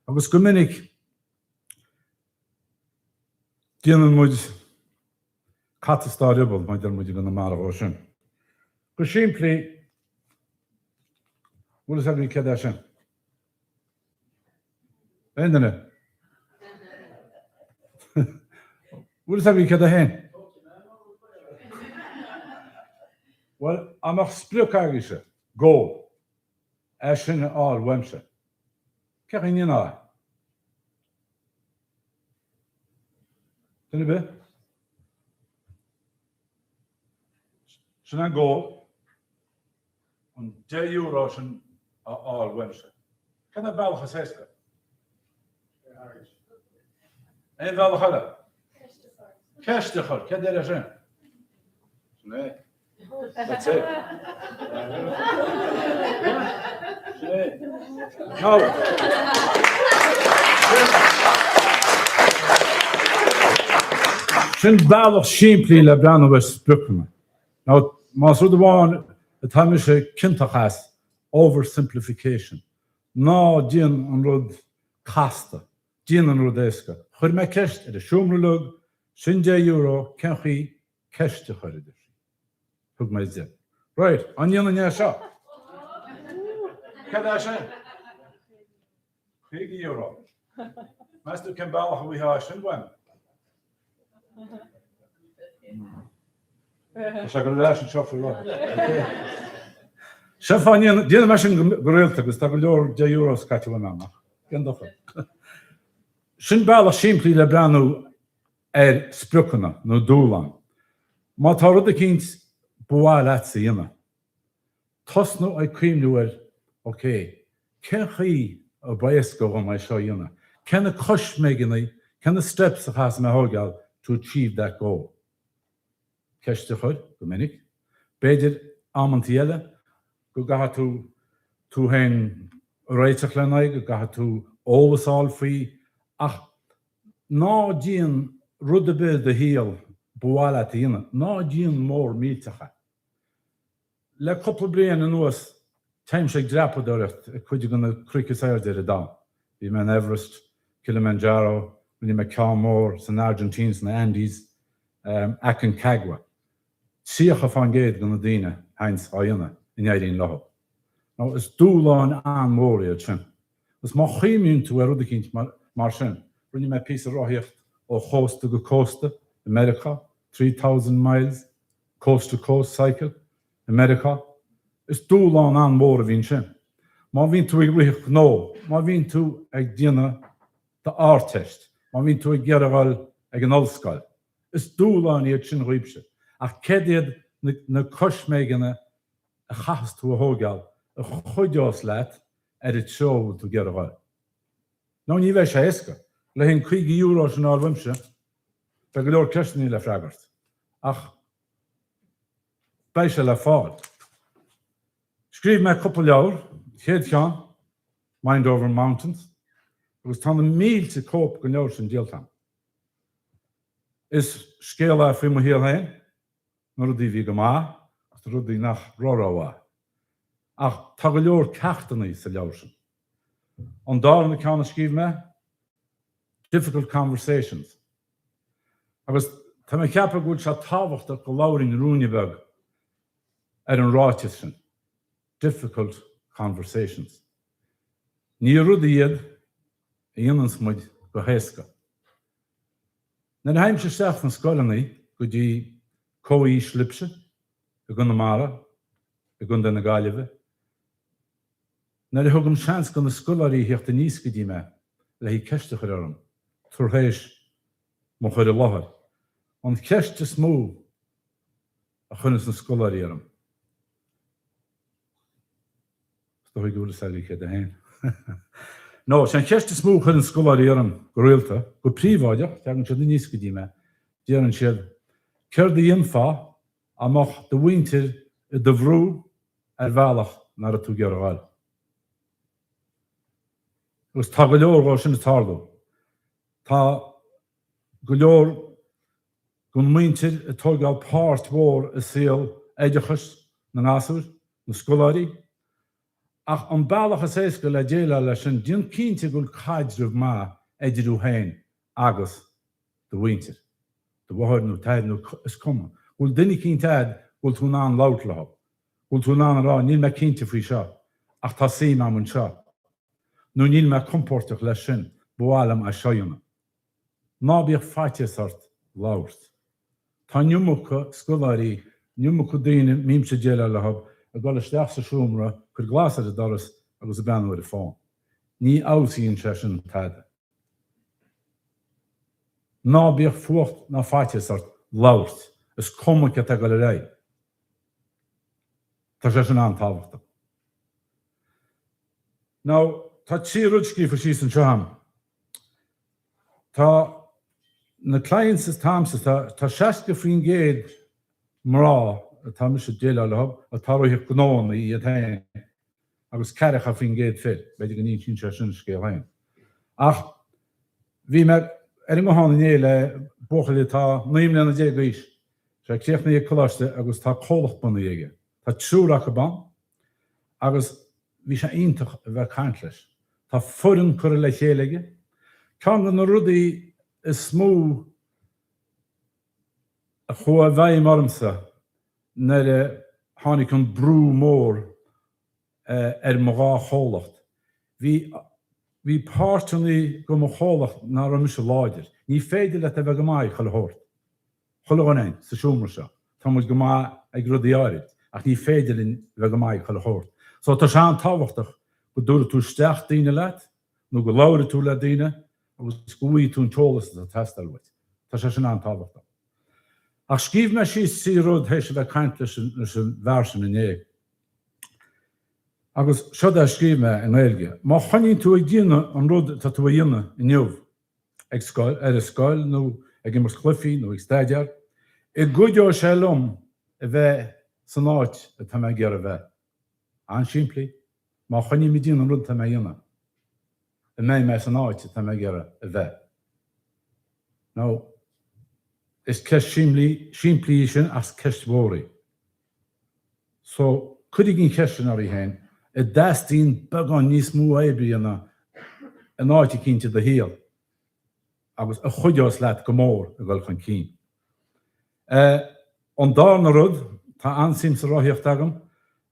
Agus go minic díanaan muid catastáidebal mai muidir gona mar ó sin. Go siimplí bhfuil is agam céad sin. Éanana. Bhfuil is agam céad a hain. Well, amach spruc aige goal. Sin áil weimse. Ceachain níon á. Duna be? Sin an ggóil an €10 sin áil weimse. Cena bhealachas héasca? Éon bhealach eile? Ceistechar, cé déir sin? Sné. That's it. No. Sin bhealach siimplí le breanú bheith sprucanna. Ná más rud amháin atá me sé cinnteachas oversimplification. Ná díon an rud casta, díon an rud éasca. Chuir me ceist ar a siúmra lug, sin €10 cenchaí ceiste chuir idir. Thug mé zin. Right, an dhéanana seo. Cad é sin? €50. Meistú cin bailach a bhí sin bhain. Se go leis an seo lá. Se fáin díana me sin go réalta agus tá go leor €10 caite bhain amach. Cin dofa. Sin bailach siimplí le breanú ar sprucanna nó dúlan. Má tá rud a cinnt buá leat sa dhéanana. Tosnú ag cuimnú oké, cén chaí a bhaas go bhfuil mai seo dhéanana. Cén a cos mégannaí, cén a steps a chas me thógáil to achieve that goal. Ceiste chuir, go minic. Beidir amantí eile, go gatha tú hain réiteach lenaid, go gatha tú ólasáil faoi, ach ná díon rud a bit de híal buá leat a dhéanana, ná díon mór míteacha. Le coppla bliain an nuas Time sé dreapadóireacht a chuidir gona cruchas airdir a dá. Bhí me Everest, Kilimanjaro, bhí me Cámór, san Argentín, san Andes, Aconcagua. Síocha fan géad gona daoine hains á dhéanana in éiríonn lethb. Ná is dúláin an mór iad sin. Is má chuimún tú ar rud a cinnt mar sin. Rinne me pí a ráthíocht ó chósta go cósta, America, 3,000 miles, coast to coast cycle, America. Is dúláin an mór a bhín sin. Má bhín tú ag rith nó, má bhín tú ag díana de árteist, má bhín tú ag gearabháil ag an ollscoil. Is dúláin iad sin roiimse. Ach céad na cosméigeanna a chas tú a thógáil a chuideás leat ar it seo tú gearabháil. Ná ní bheith sé éasca, le hén €50 an ábhaimse, be go leor ceistnaí le freagart. Ach Beishe le fáil. Scríb me couple leabhar, chéad ceann, Mind Over Mountains, agus tá na mílte cóp go leabhar sin díoltam. Is scéala faoi mo híal hain, na rudí bhí go má, as na rudí nach rórá. Ach tá go leor ceachtaí sa leabhar sin. An dála na ceanna scríb me, difficult conversations. Agus tá mé ceappa gúil se tábhachta go labhraí na rúne beg ar an ráite sin. Difficult conversations. Ní rudí iad a dhéanann smuid go héasca. Na heimse seach na scoilanaí go dtí cóí slipse, a gun na mara, a gun na gáileheh. Na thugam seans go na scoilarí heachta níos go dtí me le hí ceiste chuir orm, turthéis mo chuir a láthar. An ceiste smó a chunas na scoilarí orm. Stohi gúla sagí chéad a hain. No, sean ceiste smó chuir an scoilarí orm go réalta, go príomháideach, teagann siad níos go dtí me, déanann siad ceir de dionfá amach do bhaintir i do bhrú ar bhealach nar a tú gear gháil. Agus tá go leor gá sin na tardó. Tá go leor go muintir a tógáil páirt mhór a síl éidechas na ngásúr, na scoilarí. Ach an bailachas éasca le déile leis sin dion cínte gúil caidrúh má éidirú hain agus do bhaintir. Do bhhairnú taidnú is cuma. Gúil duine cínte aid gúil tú ná an lát lehab. Gúil tú ná an rá, níl me cínte faoi seo, ach tá sí am an seo. Nó níl me compórtach leis sin, bhálam a seoiúna. Ná bíoh faiite sort láhairt. Tá niumucha scoilarí, niumucha daoine mímse déile lehab, a gáil isteach sa siúmra chur glasad a doras agus a beanúir a fáin. Ní ásaíonn sé sin taide. Ná bíoh fuacht ná faiite sort láhairt, is cumacha a go le ré. Tá sé sin an tábhachta. Now, tá tí rudcí fa síos an seoham. Tá na clients is tamsa, tá 60 faoin géad mrá a tá mis déile lehab a táróidh gnóna í a tain agus ceiricha faoin géad fit, beidir go ní cinn sé sin scéal hain. Ach, bhí me ar go hána né le bóchaile tá 9 lena 10 gais, sé chéachna ag choláiste agus tá cólach buna dhéige. Tá trúracha ban, agus bhí sé ionintach a bheith caint leis. Tá furan chuir le chéalaige. Ceann na rudaí is smó a chu a bheith marmsa nar a tháinig an brú mór ar mo gá cholacht. Bhí páirteannaí go mo cholacht ná ra mis láidir. Ní féidir le a bheith go maiid chola hort. Chola ghain sa siúmar seo. Tá muid go maiid ag rudaí áirid, ach ní féidir in bheith go maiid chola hort. So tá sé an tábhachtach go dúra tú steach daoine leat, nó go labhra tú le daoine, agus scuí tún teolalas a testalhaid. Tá sé sin an tábhachtach. Ach scíb me sí rud hééis bheith caint leis an bhharsan in éag. Agus seo a scríb me an éilge. Má chaíonn tú ag díana an rud tá tú a dhéanana in neamh ag scoil, ar a scoil nó ag immar clufií nó ag staidear, i gcuideá sé lom a bheith san áit a tá me ggéar a bheith. An siimplí, má chaíonn mi díana an rud tá me dhéanana. I mé me san áit a tá me ggéar a bheith. Nó, is ceist siimplí sin as ceist mhóraí. So, chudig ginn ceistin ar í hain, i d'astíonn beagán níos mú ébrianna an áit cínte de híal, agus a chuideás leat go mór a bhfuil chun cín. An dána rud, tá ansím sa ráthíocht agam,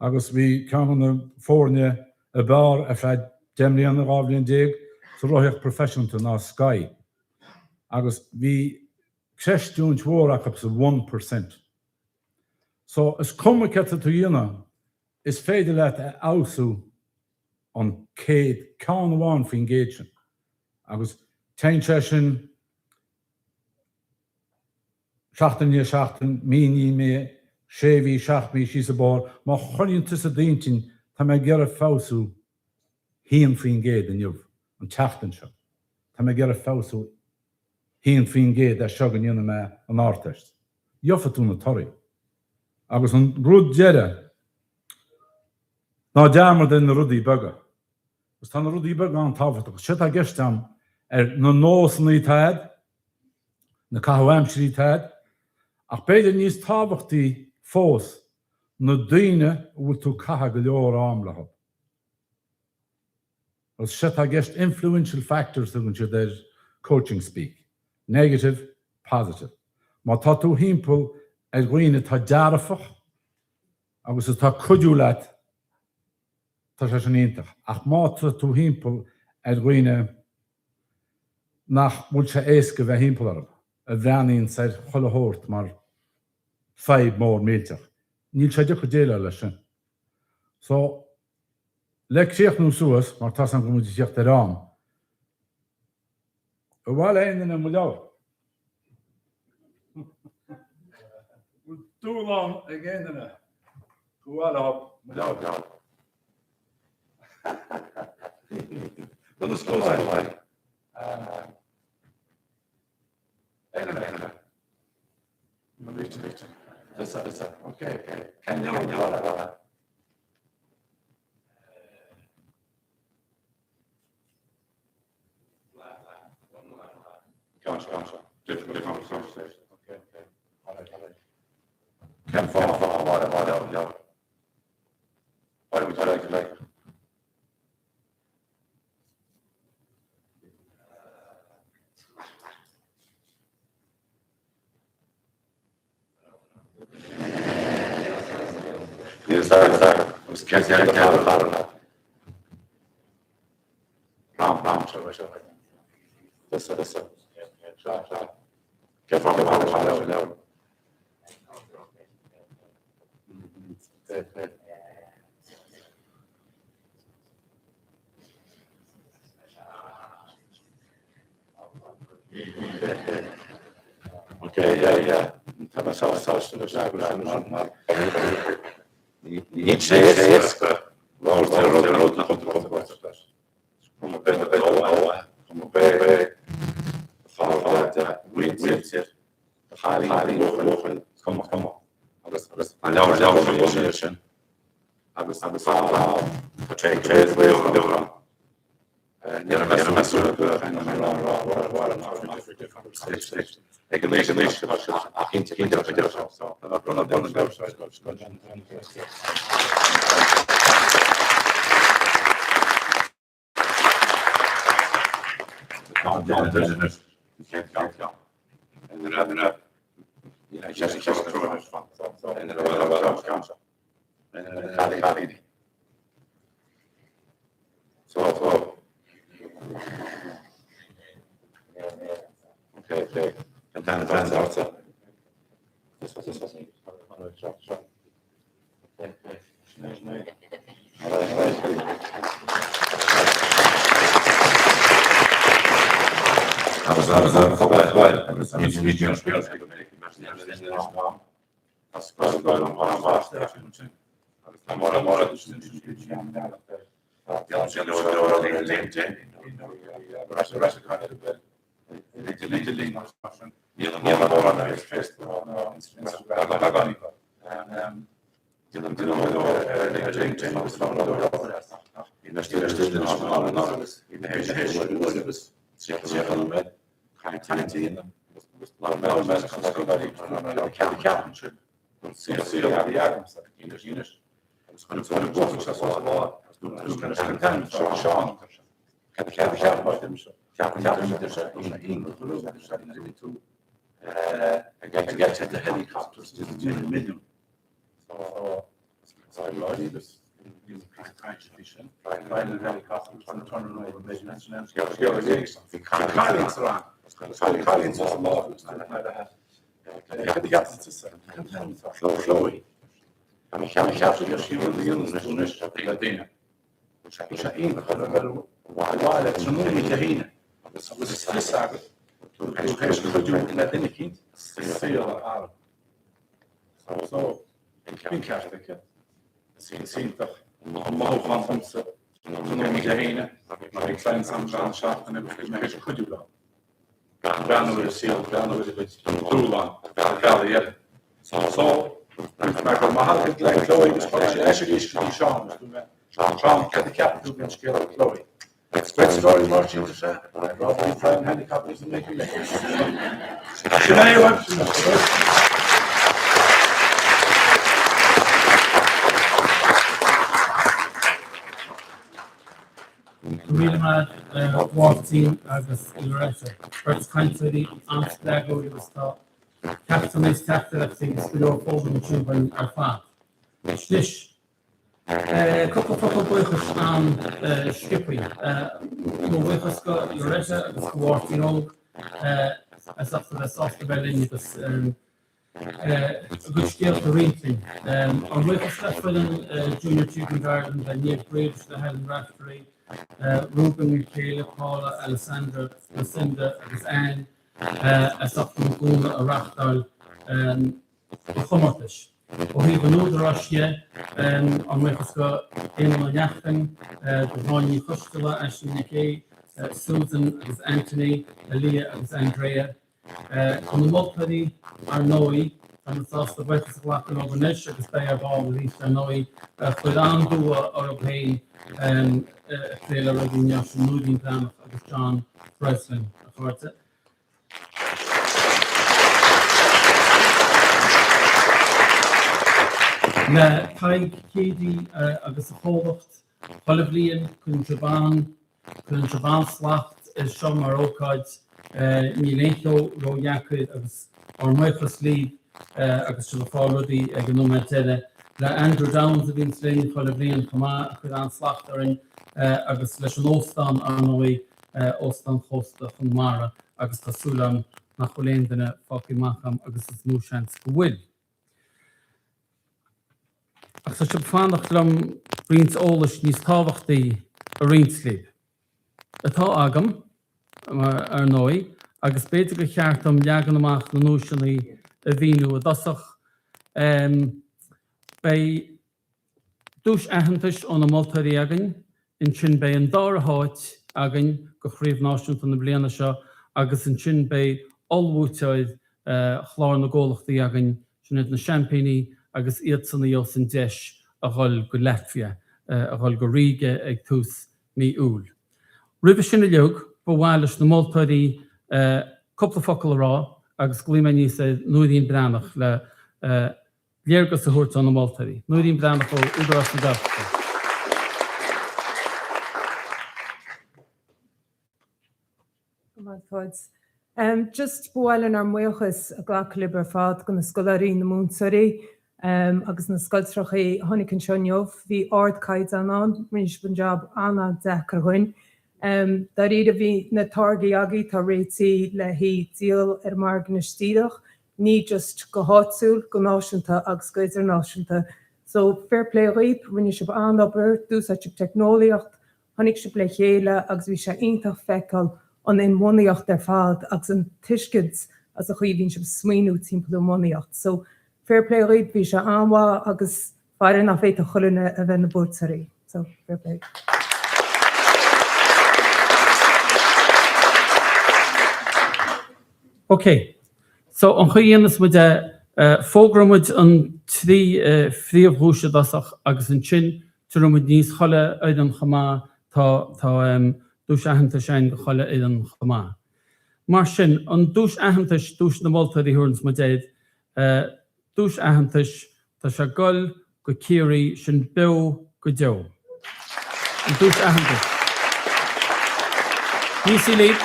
agus bhí ceanna fórne a bár a fred déimlíon a rábhlíon déag sa ráthíocht professionalta ná Sky. Agus bhí ceistún mhórach up sa 1%. So, is cumacha tú dhéanana, is féidir leat a ása an céad ceann amháin faoin géad sin. Agus tein sé sin 16 míní mé, 6 mí sí sa bár, má choíonn tu a daontain tá me ggéar a fású híon faoin géad in jobh, an teachtain seo. Tá me ggéar a fású híon faoin géad a seo an dhéanana me an áirteist. Jofa tú na torí. agus an rud jere ná dearmar den na rudí baga. Gus tá na rudí baga an táfat agus si a gestam na nós na táid, na cahaimsí táid, ach beidir níos tábhachtaí fós na daine bhfuil tú catha go leor amlacha. Agus si a gest influential factors tugann si der coaching speak. Negative, positive. Má tá tú hímpel ag ghoine tá dearafach agus is tá cuidú leat tá sé an iontach. Ach má tú hímpel ag ghoine nach bhfuil sé éasca bheith hímpel arb. A bheaníonn sé cholathirt mar 5 mór méteach. Níl sé de go déile lei sin. So, le chéochnú suas, mar tá an go muid teocht arám. A bhil éan na muleabhar. Dúlán ag éanana. Bhil á muleabhar. Buna scóil leid. Éanana. That's it. Okay. Can you Different conversation. Okay. All right. Can follow what. What would you like to make? Yes, sir. Was can't Ram, sure. Yes, sir. Sure. Get from the Okay, yeah. Each day is Lord, come on. I know I was take trade way over the Okay. And then outside. This was I get the helicopters to the middle. So I love this. Flying the helicopter, turn over the business. Collins was marvelous. I'm captured your shield, the units, Latina. Which I ain't why that's removing the Hina. So was a saga. To do in that indicates seal out. So, in Catholic, seen the more conference, removing the Hina, my friends and John and everything could do that. Down with the seal, down with it, too long, so Maar mahal het gelijk Chloe, dus wat je actually is die Sean, Sean had the capital against Chloe. Great story, Lord Jesus. I'd rather be flying helicopters than making legs. Shania, what? Míle bháiltín agus iréise. Burt caiintí anslá go agus tá ceachtanéis teachtarachtaí is go fógan túúban ar fád. Slis. Couple focal buchas an skipaí. Nó buchas go iréise agus bhhairtín óg as after the soft Berlin agus good scale to reading. On buchas le junior tuition garden, the Nick Bridge, the Helen Raftery, Ruben, Michaela, Paula, Alessandra, Lucinda, agus Anne, as up from Guna, Arachtal, Chomotish. Og he van Údarás on Wichasco, Emma Yachten, the Ronnie Kustula, Ashley Nikkei, Susan, agus Anthony, Aaliyah, agus Andrea. On the Mulpady, Arnoi, and the Sauce of Wechasco, Overnish, agus Bayer Ball, released Arnoi, Fudan Dua, or Pain, Taylor Rodinyash, Nudin Plan, agus John Breslin, Forza. Na taig cédí agus a chólacht, cholah bliain, chun trabán slacht is seo mar ócáid ní léitó ro jacuid agus ar muchas líb agus se fá rudí ag an nóid teile. Le Andrew Downs a bhín slín cholah bliain chumá chud an slacht arin agus leis an óstan an nóí óstan chósta chun mara agus tásúlam nach choléin duna fáci macham agus is mú seans go bhfuil. Ach sa sib fánach lom rins ólas níos tábhachtaí a rinslíb. Atá agam ar nói, agus beidir go cheartam leagan amach na nóisianaí a bhíú a dasach. Bei dús aitheantais ón na Multaí agan, in sin bei an dár háit agan go chríomh náisiúnta na bliana seo, agus in sin bei olbhúteid chlár na ggólachtaí agan, sin na champagní agus iad sanna os an deis a ghil go Latvia, a ghil go Riga ag tús mí úl. Ribh sin a leog, bhhailais na Multaí coppla focail rá, agus glíime níos nuaidín breanach le léargas a thuirt an na Multaí. Nuaidín breanach ó Údarás na Gaeltachta. Just bhaileann ar muochas a ghlach libre fad go na scoláirí na múnsaí, agus na scoilsreachaí tháinig an seoinneomh, bhí ardcaid anán, muis Punjab anna dechar chuin. Dar iad a bhí na targaí agaí tá réití le hí díal ar mar na stíadach, ní just go háitsúil go náisiúnta agus go idirnáisiúnta. So fair play riip, rinne sib anobair, dúsáid technoliacht, tháinig sib le chéile agus bhí sé ionintach feiceáil an in monaíocht ar fad agus an tuiscids as a chuí bhín sib smaoinú timpeall monaíocht. So fair play riip bhí sé anmha agus fearan a féit a chulanne a bheith na búrsaí. So fair play. Okay, so an chuíonas mu de fógramid an trí phríomhhúise dasach agus an sin tuaramid níos cholle ag an chamá tá dús aitheanta sein go cholle ag an chamá. Mar sin, an dús aitheantais dús na Multaí thuairns mu déad, dús aitheantais tá se gol go cíirí sin be go deo. An dús aitheantais. Níos í líb,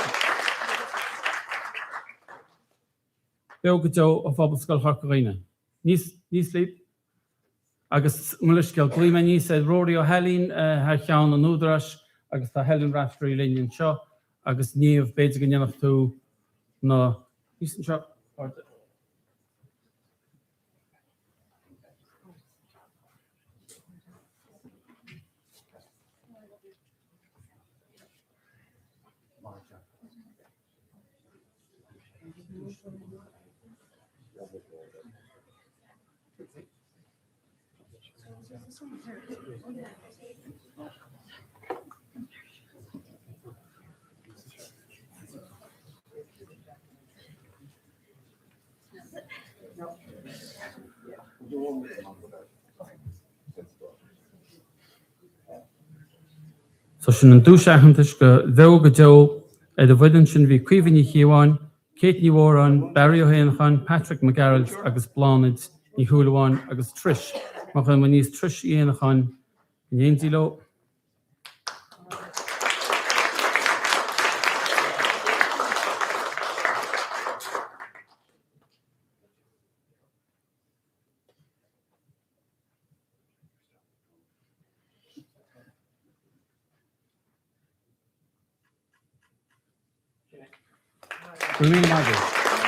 be go deo ó phobal scoilchachtaíine. Níos líb, agus mulisceil glíime níos Rory ó Helín haar cheann an Údarás agus tá Helen Raftery líonn seo, agus níomh beidir go ndeanach tú ná níos an seo. So sin an dúsaitheantas go bheo go deo a bhaidan sin bhí cuimhní chiaháin, Kate ní Warren, Barry O'Hanlon, Patrick McGarrett agus Blánid ní Húlaháin agus Trish. Má chuin man níos Trish íonachán in Éindíló.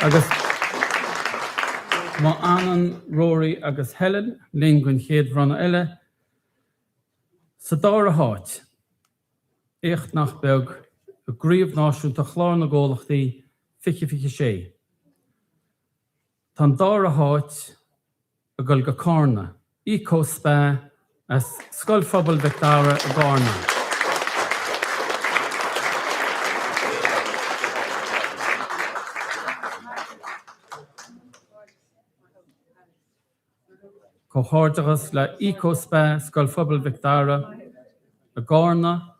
Agus má Annan, Rory agus Helen, Lynn gwn chéad bhrana eile. Sa dáir a háit, écht nach beg a gríomh náisiúnta Clár na gComhlachtaí 50-50. Tá dáir a háit a gol go Carna, Eco Spa as scoilphobal Victoria a Garna. Cóthárdagas le Eco Spa scoilphobal Victoria a Garna,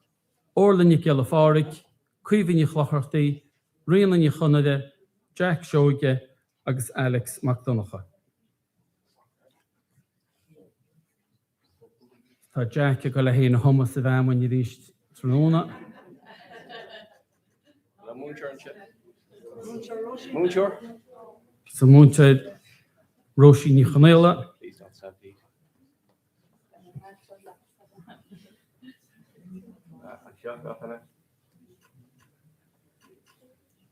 Orlan i Gaeltachta, Cuimhní Chlachtartaí, Rianan i Chonada, Jack Seoige agus Alex McDonagh. Tá Jack a go le héana thomas a bheith when you ríist tróna. Múnseoir. Sa múnte Róisí ní Chanéla.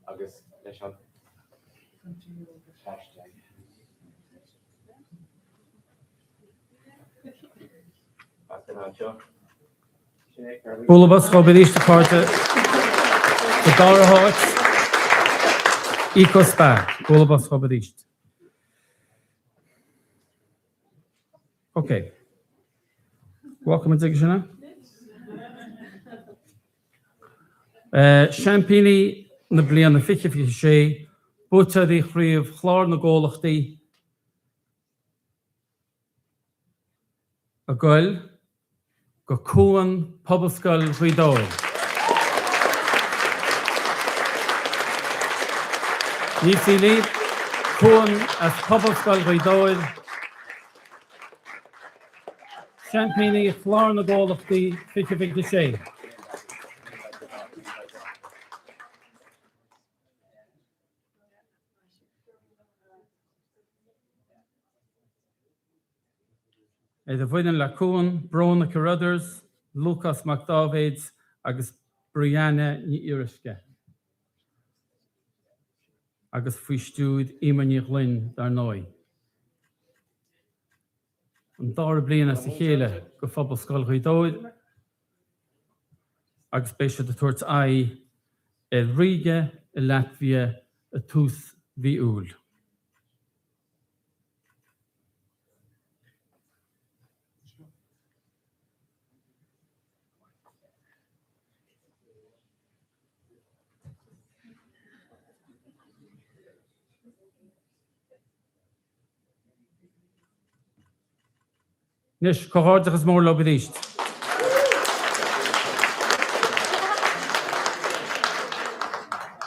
Agus leis an hashtag. All of us go beríist a páirte the dáir a háit Eco Spa. All of us go beríist. Okay. Welcome to Digishana. Champagne na blian na 50-50, Búta dí chríomh Clár na gComhlachtaí a goil go cúan poblascail Rídóil. Ní sílí cúan as poblascail Rídóil. Champagne Clár na gComhlachtaí 50-50. The bhaineann le cúan, Brona Carruthers, Lucas McDavids agus Brianna ní Irisce. Agus faoi stúd Imani Glynn dar nói. An dáir bliana sa chéile go phobal scoil Rídóil agus béise de tuairt ai I Riga, I Latvia, a tús bhí úl. Nis cóthárdagas mór le beríist.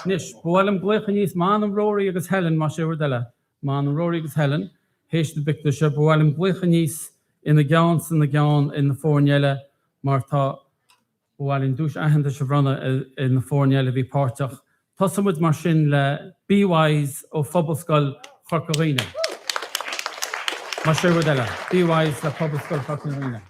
Nis bhfuilm glucha níos Manam Rory agus Helen má sé deile. Manam Rory agus Helen, héis na bicta se bhfuilm glucha níos ina gceann san na gceann in na fórneile mar tá bhfuilm dúis aitheanta se bhrana in na fórneile bhí páirteach. Tá samud mar sin le BeeWise ó phobal scoil Chorcaíne. Má sé deile, BeeWise le phobal scoil Chorcaíne.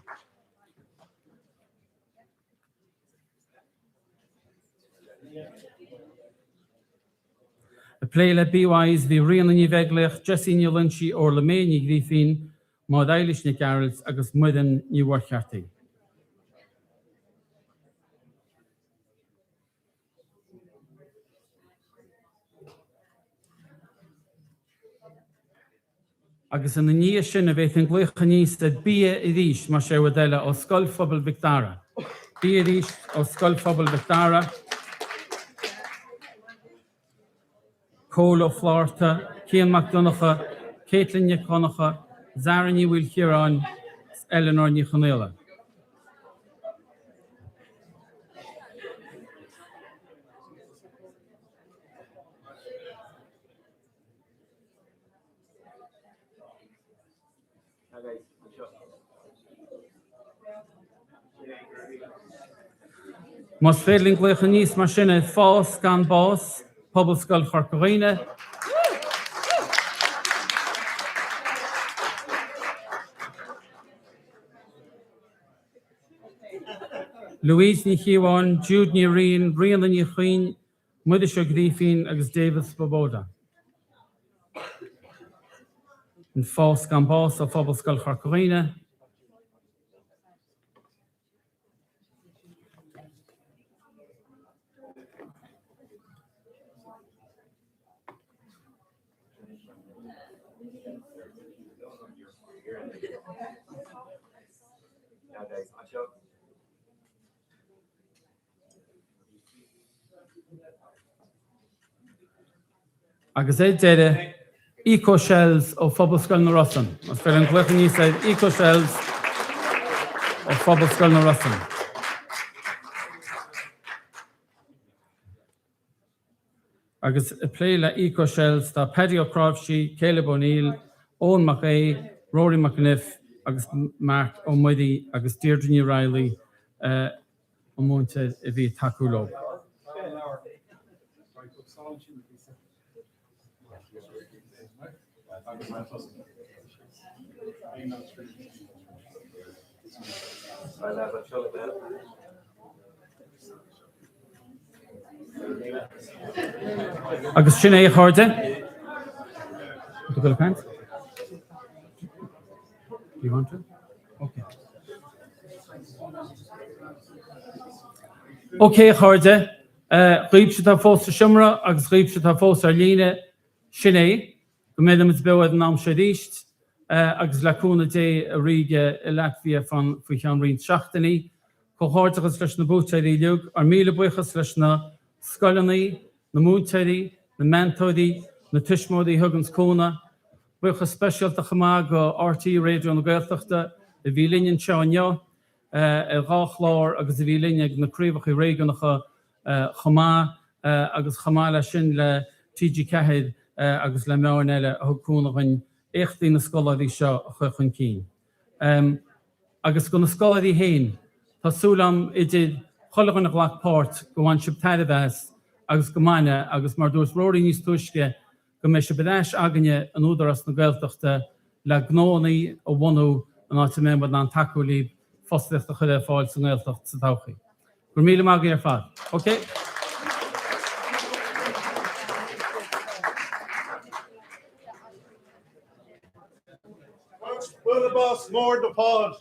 A play le BeeWise bhí rianan í bheaglaach Jessie ní Lynchí ó le mé ní grífín má d'Eilish ní Garrels agus muidan ní Warcheartaí. Agus in na níos sin a bheith an glucha níos a bia I ríis má sé deile ó scoil phobal Victoria. Bia ríis ó scoil phobal Victoria. Cóla Flárta, Cian McDonagh, Caitlin Conagha, Zarani will hear on Eleanor Nichanela. Mas féling gleich níos mar sinne fás gan bás, pobl scoil Chorcaghine. Louise ní Chiwan, Jude ní Reen, Rian ní Chuin, Muidisio Grífin agus David Svoboda. Yn fás gan bás o pobl scoil Chorcaghine. Agus é deire eco-shells o phobl scoil na Rossan. Os fel yn gwych ni said eco-shells o phobl scoil na Rossan. Agus y pleile eco-shells da Paddy O'Crovshi, Caleb O'Neill, Owen McGay, Rory McNiff, agus Mark O'Muddy, agus Deirdre Ní Riley, o mwynte y fi tacwlo. Agus sin é chuirde. Do you want You want to? Okay. Okay, chuirde. Gríb se tá fós a siomra agus gríb se tá fós ar líne sin é. Go méid am is bead an am sé ríist agus leúna dé a ríige i Latvia fan faoi chean rion seachtaí, go háirteachas leis na búteirí leug ar míle buchas leis na scoilanaí, na múteirí, na mentóirí, na tuismódaí thugans cóna, buchas speisialta chamá go RT Radio na Gaeltachta, i bhí línean seáineo, i Gcomhlachtaí agus i bhí líne na críomhacha réigeanacha chamá agus chamá le sin le TG Cahid agus le meáin eile a thugcúna chuin échtaí na scoláirí seo a chuchan cín. Agus go na scoláirí hain, tásúlam idir chulagan na ghlachpáirt go bhain sib taidbheas agus go maine agus mar dúirs róirí níos tuisce go mé se bedáis aganne an Údarás na Gaeltachta le gnónaí ó bhunú an áite mé an takeúlí foslicht a chuile fáil san Gaeltacht sa tauchaí. Gur míle mágaí ar fad. Okay? Will the boss more the pod?